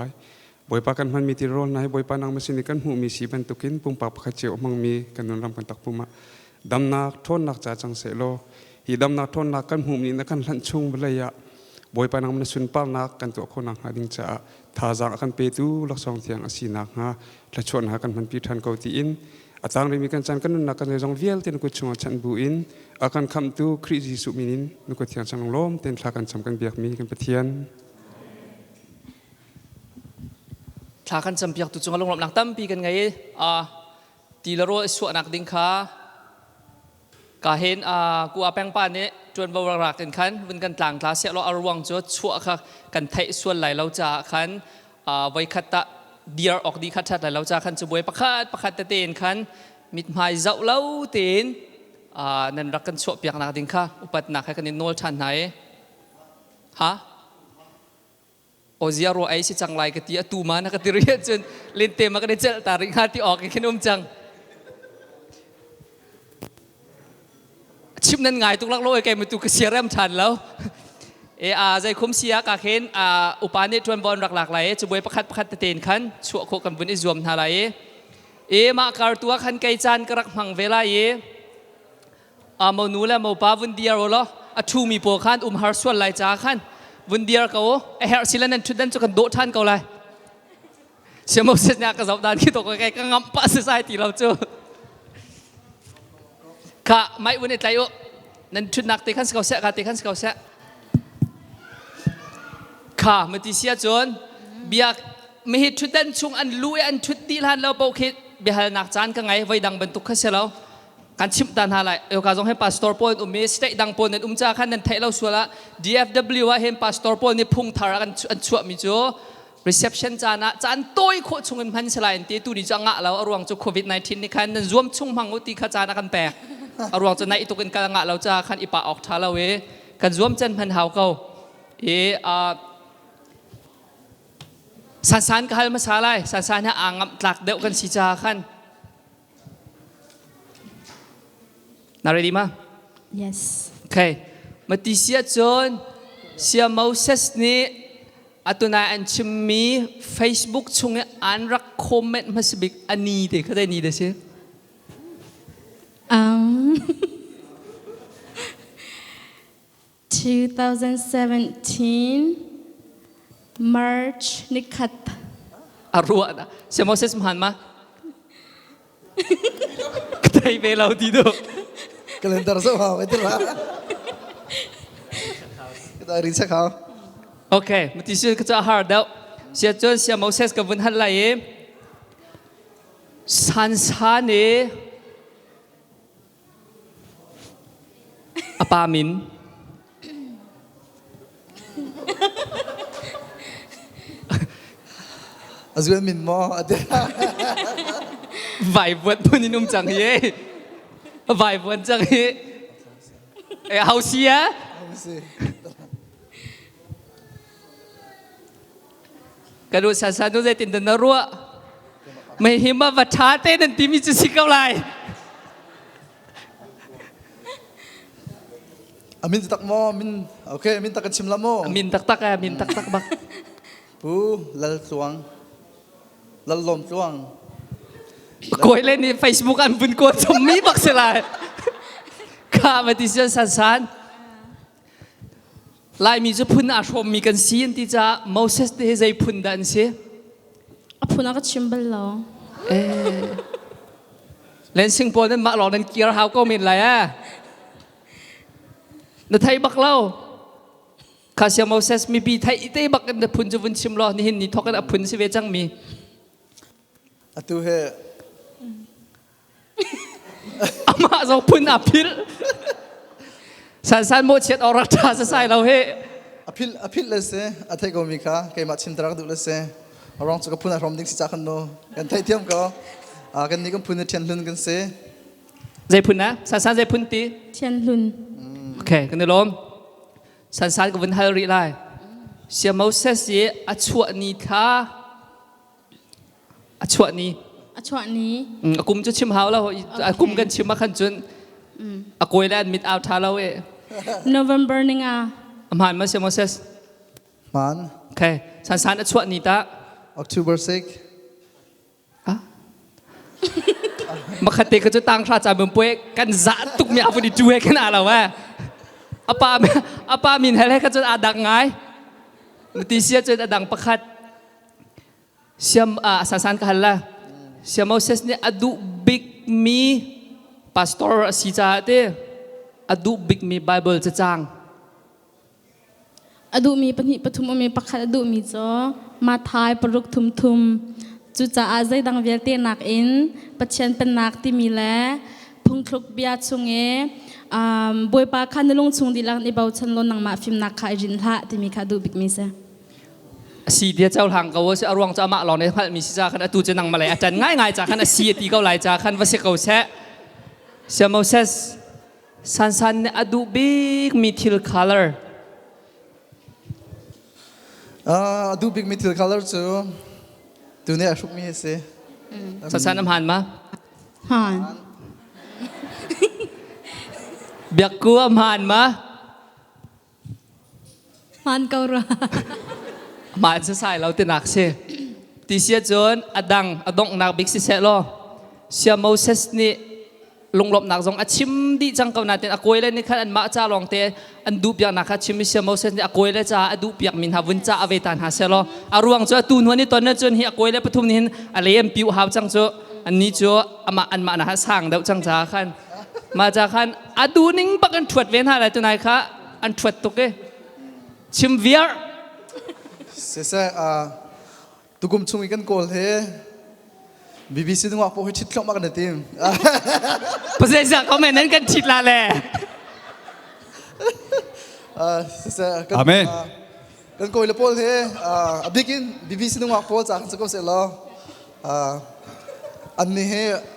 [SPEAKER 15] บอยปากันมันมีที่รอนนะบอยปานังมาสินิกันหูมีสีบันตุกินปุ่มปากขัดเจียวมังมีกันนนรำกันตักปุ่มดำนักทนนักจ่าจังเสโลฮีดำนักทนนักกันหูมีนักกันลันชุงเบลยะบอยปานังมันสุนปานักกันตัวคนนักหาดิงจ่าท่าจากกันเปตูลักษณ์เทียงอาศีนักฮะและชวนหากันมันปีทันเกาตีอินอาจารย์เรมีกันจันกันนักกันเลยจงเวียลเต็นกุชงชันบูอินอาการคำตูคริจิสุมินินนุกเทียงจังล้มเต็นทากันจำกันเบียกมีกันเปเทียน
[SPEAKER 8] ทากันจำเปียกตุจงลงหลับนักตั้มปีกันไงตีละโรสวนักดิ้งขากาเห็นกูอาแปงปานนี้จวนบวรักกันขันวันกันต่างคลาเสียเราอารวังจวดชั่วค่ะกันไทยส่วนไหลเราจะขันไว้ขัดตะเดียร์ออกดีขัดชัดไหลเราจะขันจะบวยประคัดเตนขันมิดหมายเจ้าเล่าเตนนั่นรักกันชั่วเปียกนักดิ้งค่ะอุปัตนักให้กันโนลทันไหนฮะโอเซียโรไอสิจังไรกติตูมานะกติเรียนจนเล่นเต็มมาก็ได้เจอตาริงฮาที่ออกกันขนมจังชิมนั้นไงตุกลักโลยแกมันตุกเสียเริ่มทันแล้วใจคุ้มเสียกาเห็นอุปาณิชวนบอลหลักๆไหลจะบวยประคัดเตนขันชั่วโคกันบุญอิจวมทาไหลมาการตัวขันไกจันกระหังเวลามาหนูและมาป้าวันเดียร์เหรอชูมีโปขันฮาร์ส่วนไหลจ้าขันวันเดียร์เขาเฮร์ซิลันนั้นชุดนั้นจะกันโดดทันเขาเลยเชื่อมั่นเสียหน้ากับสาวดานที่ตกไกลก็งับปัสสายตีเราเจอข้าไม่วันนี้ใจโอนั่นชุดนักเตะขันสเกาเสะข้าเตะขันสเกาเสะข้าเมื่อที่เสียจนเบียกไม่เห็นชุดนั้นช่วงอันลุยอันชุดดีลันเราบอกคิดเบียกนักจานก็ไงไว้ดังบรรทุกข้าเสียแล้วการชิมตันหาอะไรเอวกาจงให้พาสตอร์ปอนมีสเตดังปอนนั่นจ้าขันนั่นไทยเราชัวละ DFW ว่าเห็นพาสตอร์ปอนนี่พุ่งทารักันอันชัวมิจูreception จานะจานตัวอีกคนชงเงินพันสลายตีตัวนี้จะงะแล้วอรวงจุโควิด-19 นี่ขันนั่นรวมชงพังอุติขจานะกันแปลกอรวงจะในตุกันกางะเราจะขันอิปะออกทาละเวกันรวมจันพันหาวเขาสันๆก็ให้มาสาไลสันๆเนี่ยอ่างหลักเดียวกันสิจาขันน่ารีดีมั้ย
[SPEAKER 1] yes
[SPEAKER 8] โอเคมาติเสียจนเสียโมเสสนี่อัตุนายอันชิมมี Facebook ชงอันรักคอมเมนต์มาสบิกอันนี้เด็กเขาได้นี่เด็กเสีย
[SPEAKER 1] 2017 March นิคัต
[SPEAKER 8] รัวนะเสียโมเสสมหันมาได้เวลาดีดู
[SPEAKER 4] kalendar semua itu lah kita riset kau
[SPEAKER 8] โอเคมาที่ชื่อก็จะหาเดาเสียจนเสียโมเสสกับวันฮันไลสันนี่อปามิน
[SPEAKER 4] azuan min mo ada
[SPEAKER 8] ไหวบวนปุ่นนุ่มจังเย่ไหวบวนจังเย่เฮาเสียกระดูสันดูใจติดนรัวไม่เห็นมาวัดชาเต้นันทีมีจุดสิเกาไล
[SPEAKER 4] amin tak mo amin okay amin tak kecim lamo
[SPEAKER 8] amin tak bak
[SPEAKER 4] pu lal tuang lal lom tuang
[SPEAKER 8] กอยเล่นใน Facebook อันบุญกวนสมมีบักเสลายข้ามาที่เสียสันลายมีจะพุ่นอาชมมีกันเสียนที่จะโมเสสได้ใจพุ่นดันเสีย
[SPEAKER 1] พุ่นก็ชิมเบลล์
[SPEAKER 8] เล่นสิงคโปร์นั้นมาหลอกนั้นเกียร์ฮาวก็มีอะไรในไทยบักเล่าข้าเสียโมเสสมีปีไทยไทยบักกันแต่พุ่นจะพุ่นชิมล้อนี่เห็นนี่ทอกกันพุ่นสิเวจังมี
[SPEAKER 4] atu he
[SPEAKER 8] อามาส่งพุ่นอภิลสันโมเชียดอรักษาใส่เราเฮ
[SPEAKER 4] อภิลเลยสิอาเทโกมิกาเกมาชิมตรักดูเลยสิ รองจะกับพูนอารมณ์ดิ้งสิจ้ากันโนกันไทยเทียมก็กันนี้ก็พูนเทียนลุนกันเสีย
[SPEAKER 8] ใจพุ่นนะสันใจพุ่นตี
[SPEAKER 1] เทียนลุน
[SPEAKER 8] โอเคกันเดี๋ยวล้มสันกับวันฮาริไลเสียโมเสสเยอชวนีท่าอชวนีกุมจะชิมหาวแล้วกุมกันชิมมาขันจนกวยแลนด์มิดเอาท่าเราเอ
[SPEAKER 1] November นี่อ่ะ
[SPEAKER 8] มันมาเสียโมเสส
[SPEAKER 4] มัน
[SPEAKER 8] โอเคสันอชวนีท่า
[SPEAKER 4] October 6
[SPEAKER 8] มาขัดเตะก็จะตั้งชาติเมืองป่วยกันจะตุกมีอาวุธจุเฮกันอะไรวะอาปามินอะไรก็จะอาดังไงมุติเสียจะอาดังประคัดเสียมสันกันละเสียมโมเสสเนี่ยอดูบิ๊กมีพาสตอร์สิจ่าเตะอดูบิ๊กมีไบเบิลจะจ้าง
[SPEAKER 1] อดูมีปฐุมมีประคัดอดูมีจ้อมาทายปรุกทุมจุจ่าอาใจดังเวียเตียนักอินปัจเจนเป็นนักที่มีแลพุงคลุกเบียชงเอบวยปาคันลงชงดีลังในบ่าวชันลนนังมาฟิมนักขายจินละที่มีขาดูบิ๊กมิเซ่
[SPEAKER 8] สีเดียเจ้าทางก็ว่าจะอรวงจะมาหล่อในขันมีสิจ้าขันตูจะนั่งมาเลยอาจารย์ง่ายๆจากขันสีตีเกาไหลจากขันว่าเสกเอาเสะเสียโมเสสสันเนี่ยอดูบิ๊กมีทิลคัลเลอร์
[SPEAKER 4] อดูบิ๊กมีทิลคัลเลอร์จูตัวนี้ชุกมีเส
[SPEAKER 8] สันน้ำหันมา
[SPEAKER 1] หัน
[SPEAKER 8] เบียกกัวหันมา
[SPEAKER 1] หันเกาละ
[SPEAKER 8] มาจะใส่เราเตนักเสียที่เสียจนอดังอดงนักบิ๊กสิเสลอเสียโมเสสนี่ลงหลบนักจงอชิมดีจังกับนาเตนอากวยเลยนี่ขันอันมาจ้าลองเตอันดูเปียกนักชิมเสียโมเสสนี่อากวยเลยจ้าอดูเปียกมินหาวุนจ้าอเวตันหาเสลออารวงจ้าตูนหัวนี่ตอนนั้นจนเฮียอากวยเลยปฐุมนี่อะไรเอ็มปิวหาวจังจ้าอันนี้จ้าอันมาหน้าสร้างเดาจังจ้าขันมาจากขันอดูนิ่งปักอันถวดเว้นหาอะไรตัวไหนคะอันถวดตุกเอชิมเวียร์
[SPEAKER 4] เสียตุกุมชงอีกันโกลเฮBBC ต้องว่าพวกให้ชิดเข้ามากันในทีม
[SPEAKER 8] ภาษาอังกฤษเขาไม่เน้นกันชิดละแหละ
[SPEAKER 4] อาเมนกันโกลเลยพวกเฮบิ๊กิน BBC ต้องว่าพวกจากสกอตเซลล์อันนี้เฮ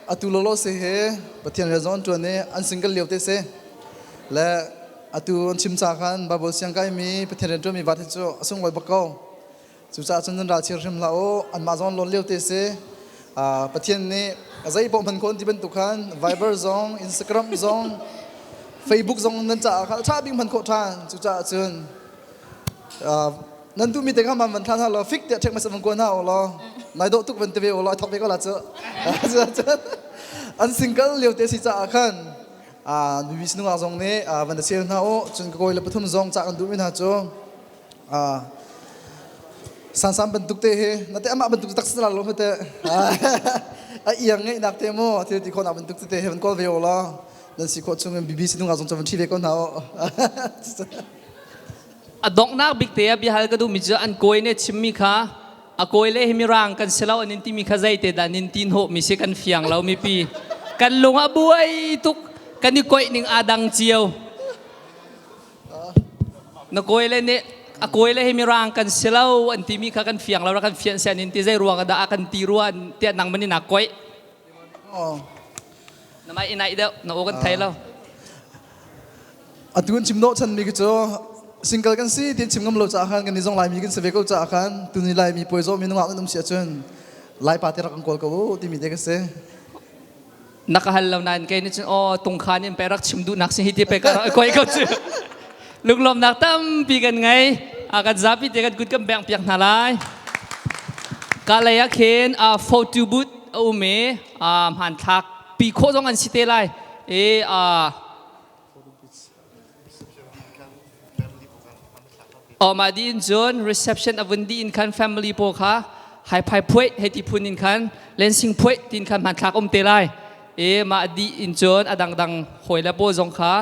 [SPEAKER 4] อตุโลโลเซเฮปฏิญาณร้อนตัวนี้อันสิงเกิลเลียวเตเซและอตุอันชิมจากกันบาบเสียงไก่มีปฏิญาณตัวมีวัดที่จะส่งไว้บักเก้าสุดท้ายจนราชิริมลาโออันมาจอนล้นเลี้ยวเตเซปฏิญาณนี้ใจผมเป็นคนที่เป็นตุกัน Viber ซอง Instagram ซอง Facebook ซองนั่นจะชาบิงพันโคทานสุดท้ายจนนั่นตู้มีแต่ข้ามันท่านเราฟิกเดียเช็คมาสมังกวนหน้าโอลนายโดตุกเป็นเทวีโอลท็อปเบก็ละเจ้าอันซิงเกิลเลี้ยวเตสิจ้าขันวิสนุอาซองนี้วันเดียวหน้าโอจนก็เลยปฐมซองจากอันดูมินาโจสันเป็นตุกเตะนั่นแต่อามาเป็นตุกตักสลาลมเตะยังไงนักเตะโม่ที่คนอาเป็นตุกเตะมันก็เวโอลนั่นสิโคชงBBC นุอาซองจะเป็นที่เวก็หน้าโอ
[SPEAKER 8] อดอกนักบิ๊กเตียบิฮัลก็ดูมิจฉาอันโกยเนี่ยชิมมิค่ะอโกยเลยให้มีร่างกันเสลาอันนินที่มีข้าใจเตดานินทินโฮมิเสกันเฟียงเรามีปีกันลงอาบุยตุกกันนี่โกยหนึ่งอาดังเจียวนักโกยเลยเนี่ยอโกยเลยให้มีร่างกันเสลาอันที่มีข้ากันเฟียงเราแล้วกันเฟียงเสียนินที่ใจรวงกันดากันตีรวนเตียนังมันนี่นักโกยน้ำไม่อินไอเดียวนักโอกันไทยเรา
[SPEAKER 4] อันตุนชิมโนชันมีกี่โจสิงเกิลกันสิที่ชิมกำลังจากกันนี่จงไล่มีกันเสวก็จากกันตุนี่ไล่มีป่วยโจมีนุ่งอ่างนุ่มเสียจนไล่ปาเตรักกันกอลก็ที่มีเด็กเส
[SPEAKER 8] นักฮัลเรานานแค่นี้จนตรงขานี่ไปรักชิมดูนักสิฮิตไปกันคอยเขาเจอลุกลมนักตั้มปีกันไงอาการจับปีเด็กกันกุดกันแบ่งเปียกนาลายกาเลยอยากเห็นโฟตูบุตอุเมหันทักปีโคจงอันสิเตไลออกมาดีนจน reception อวันดีอินคัน family พวกเขาให้พายพวยให้ที่พูนอินคันเลนซิงพวยที่อินคันมันทักเตลัยมาดีอินจนอดังหอยและโบจงเขา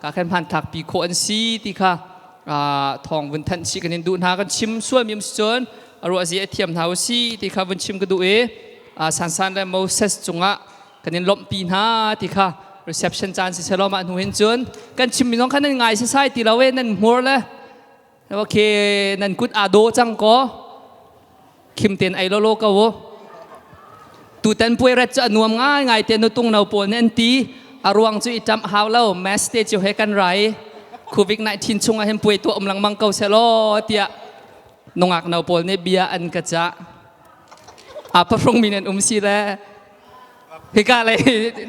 [SPEAKER 8] การแข่งพันทักปีโคอันซีที่เขาทองวันทันชีกันดูหากันชิมส่วนมิมจนอรัวซีเทียมเท้าซีที่เขาวันชิมกันดูสันและโมเสสจงกันล้มปีหาที่เขา reception จานสิเชลมาหนูเห็นจนกันชิมมีน้องขันยังไงใช่ที่เราเว้นนั่นมัวเลยโอเคนั่นกุดอาโดจังก็ คิมเตียนไอโลโลกาวตูเต็นป่วยรัชนวมง่ายไงเตียนตุงนาวปนเอ็นตีอารวงจุยจำหาวเล่าแมสเตจิเฮกันไรโควิด-19ช่วงเห็นป่วยตัวอมลังมังเกาเซโลเตียนงอักนาวปนเนเบียอันกระจะอาพรงมินันซีแลเฮกาเลย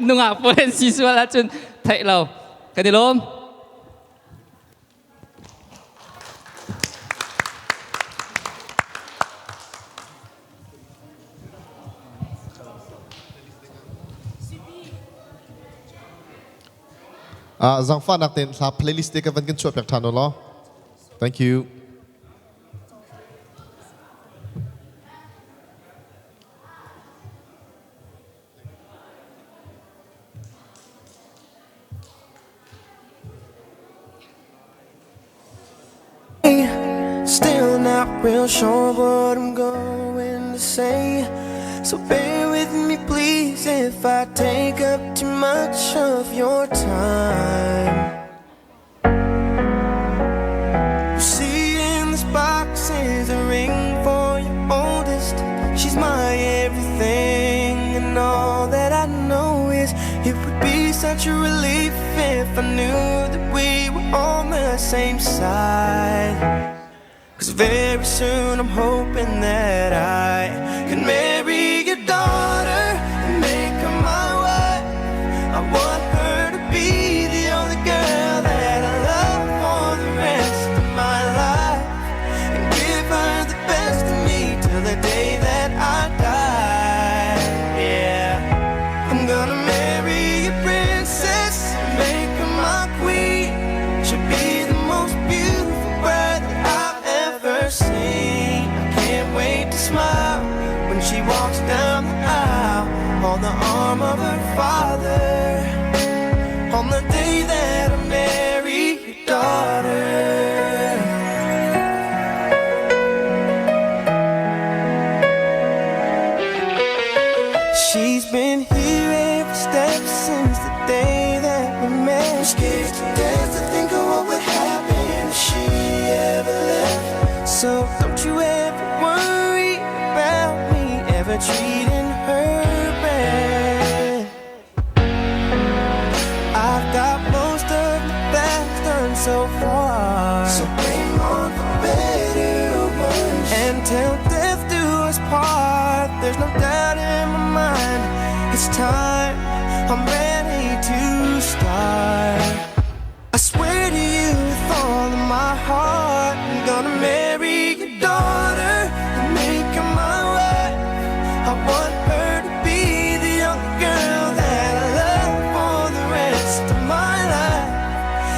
[SPEAKER 8] นงอักปนซีสัวละจนไทยเรากันดิลม
[SPEAKER 11] จังฟ้านักเต้นสับ playlist เด็กกันกันช่วยอยากทานหรอ thank you
[SPEAKER 9] Still not real sure what I'm going to say, so bear with me please if I take up too much of your time. You see in this box is a ring for your oldest. She's my everything, and all that I know is it would be such a relief if I knew that we were on the same side. 'Cause very soon I'm hoping that I can marry your daughter and make her my wife. I want her to be the only girl that I love for the rest of my life, and give her the best of me till the day that I die. Yeah, I'm gonna marry a princess and make her my queen. She'll be the most beautiful bride that I've ever seen. I can't wait to smile when she walks down the aisle on the arm of her father, on the day that I marry your daughter. She's been here every step since the day that we met. I'm scared to death to think of what would happen if she ever left. So don't you ever worry about me ever treating her bad. I've got most of the best done so far, so bring on the better ones, and till death do us part. There's no doubt in my mind, it's time, I'm ready to start. I swear to you with all of my heart, I'm gonna marry your daughter and make her my wife. I want her to be the only girl that I love for the rest of my life,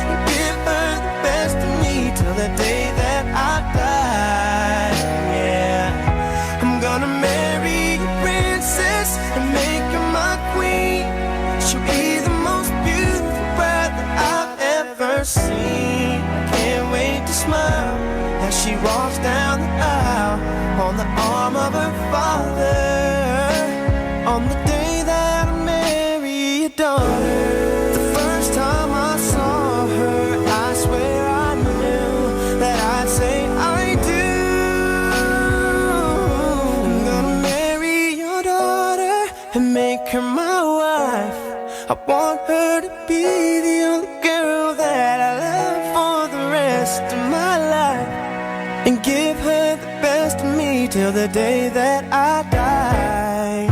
[SPEAKER 9] and give her the best of me till the day that I die. Yeah, I'm gonna marry a princess and make her my queen. She'll be the most beautiful bride that I've ever seen. I can't wait to smile as she walks down the aisle on the arm of her father, on the day that I marry your daughter. The first time I saw her, I swear I knew that I'd say I do. I'm gonna marry your daughter and make her my wife. I want her to be the only girl that I love for the rest of my life, and give her the best of me till the day that I die.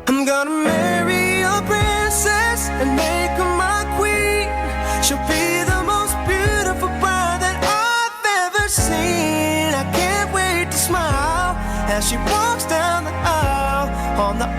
[SPEAKER 9] I'm gonna marry a princess and make her my queen. She'll be the most beautiful bride that I've ever seen. I can't wait to smile as she walks down the aisle on the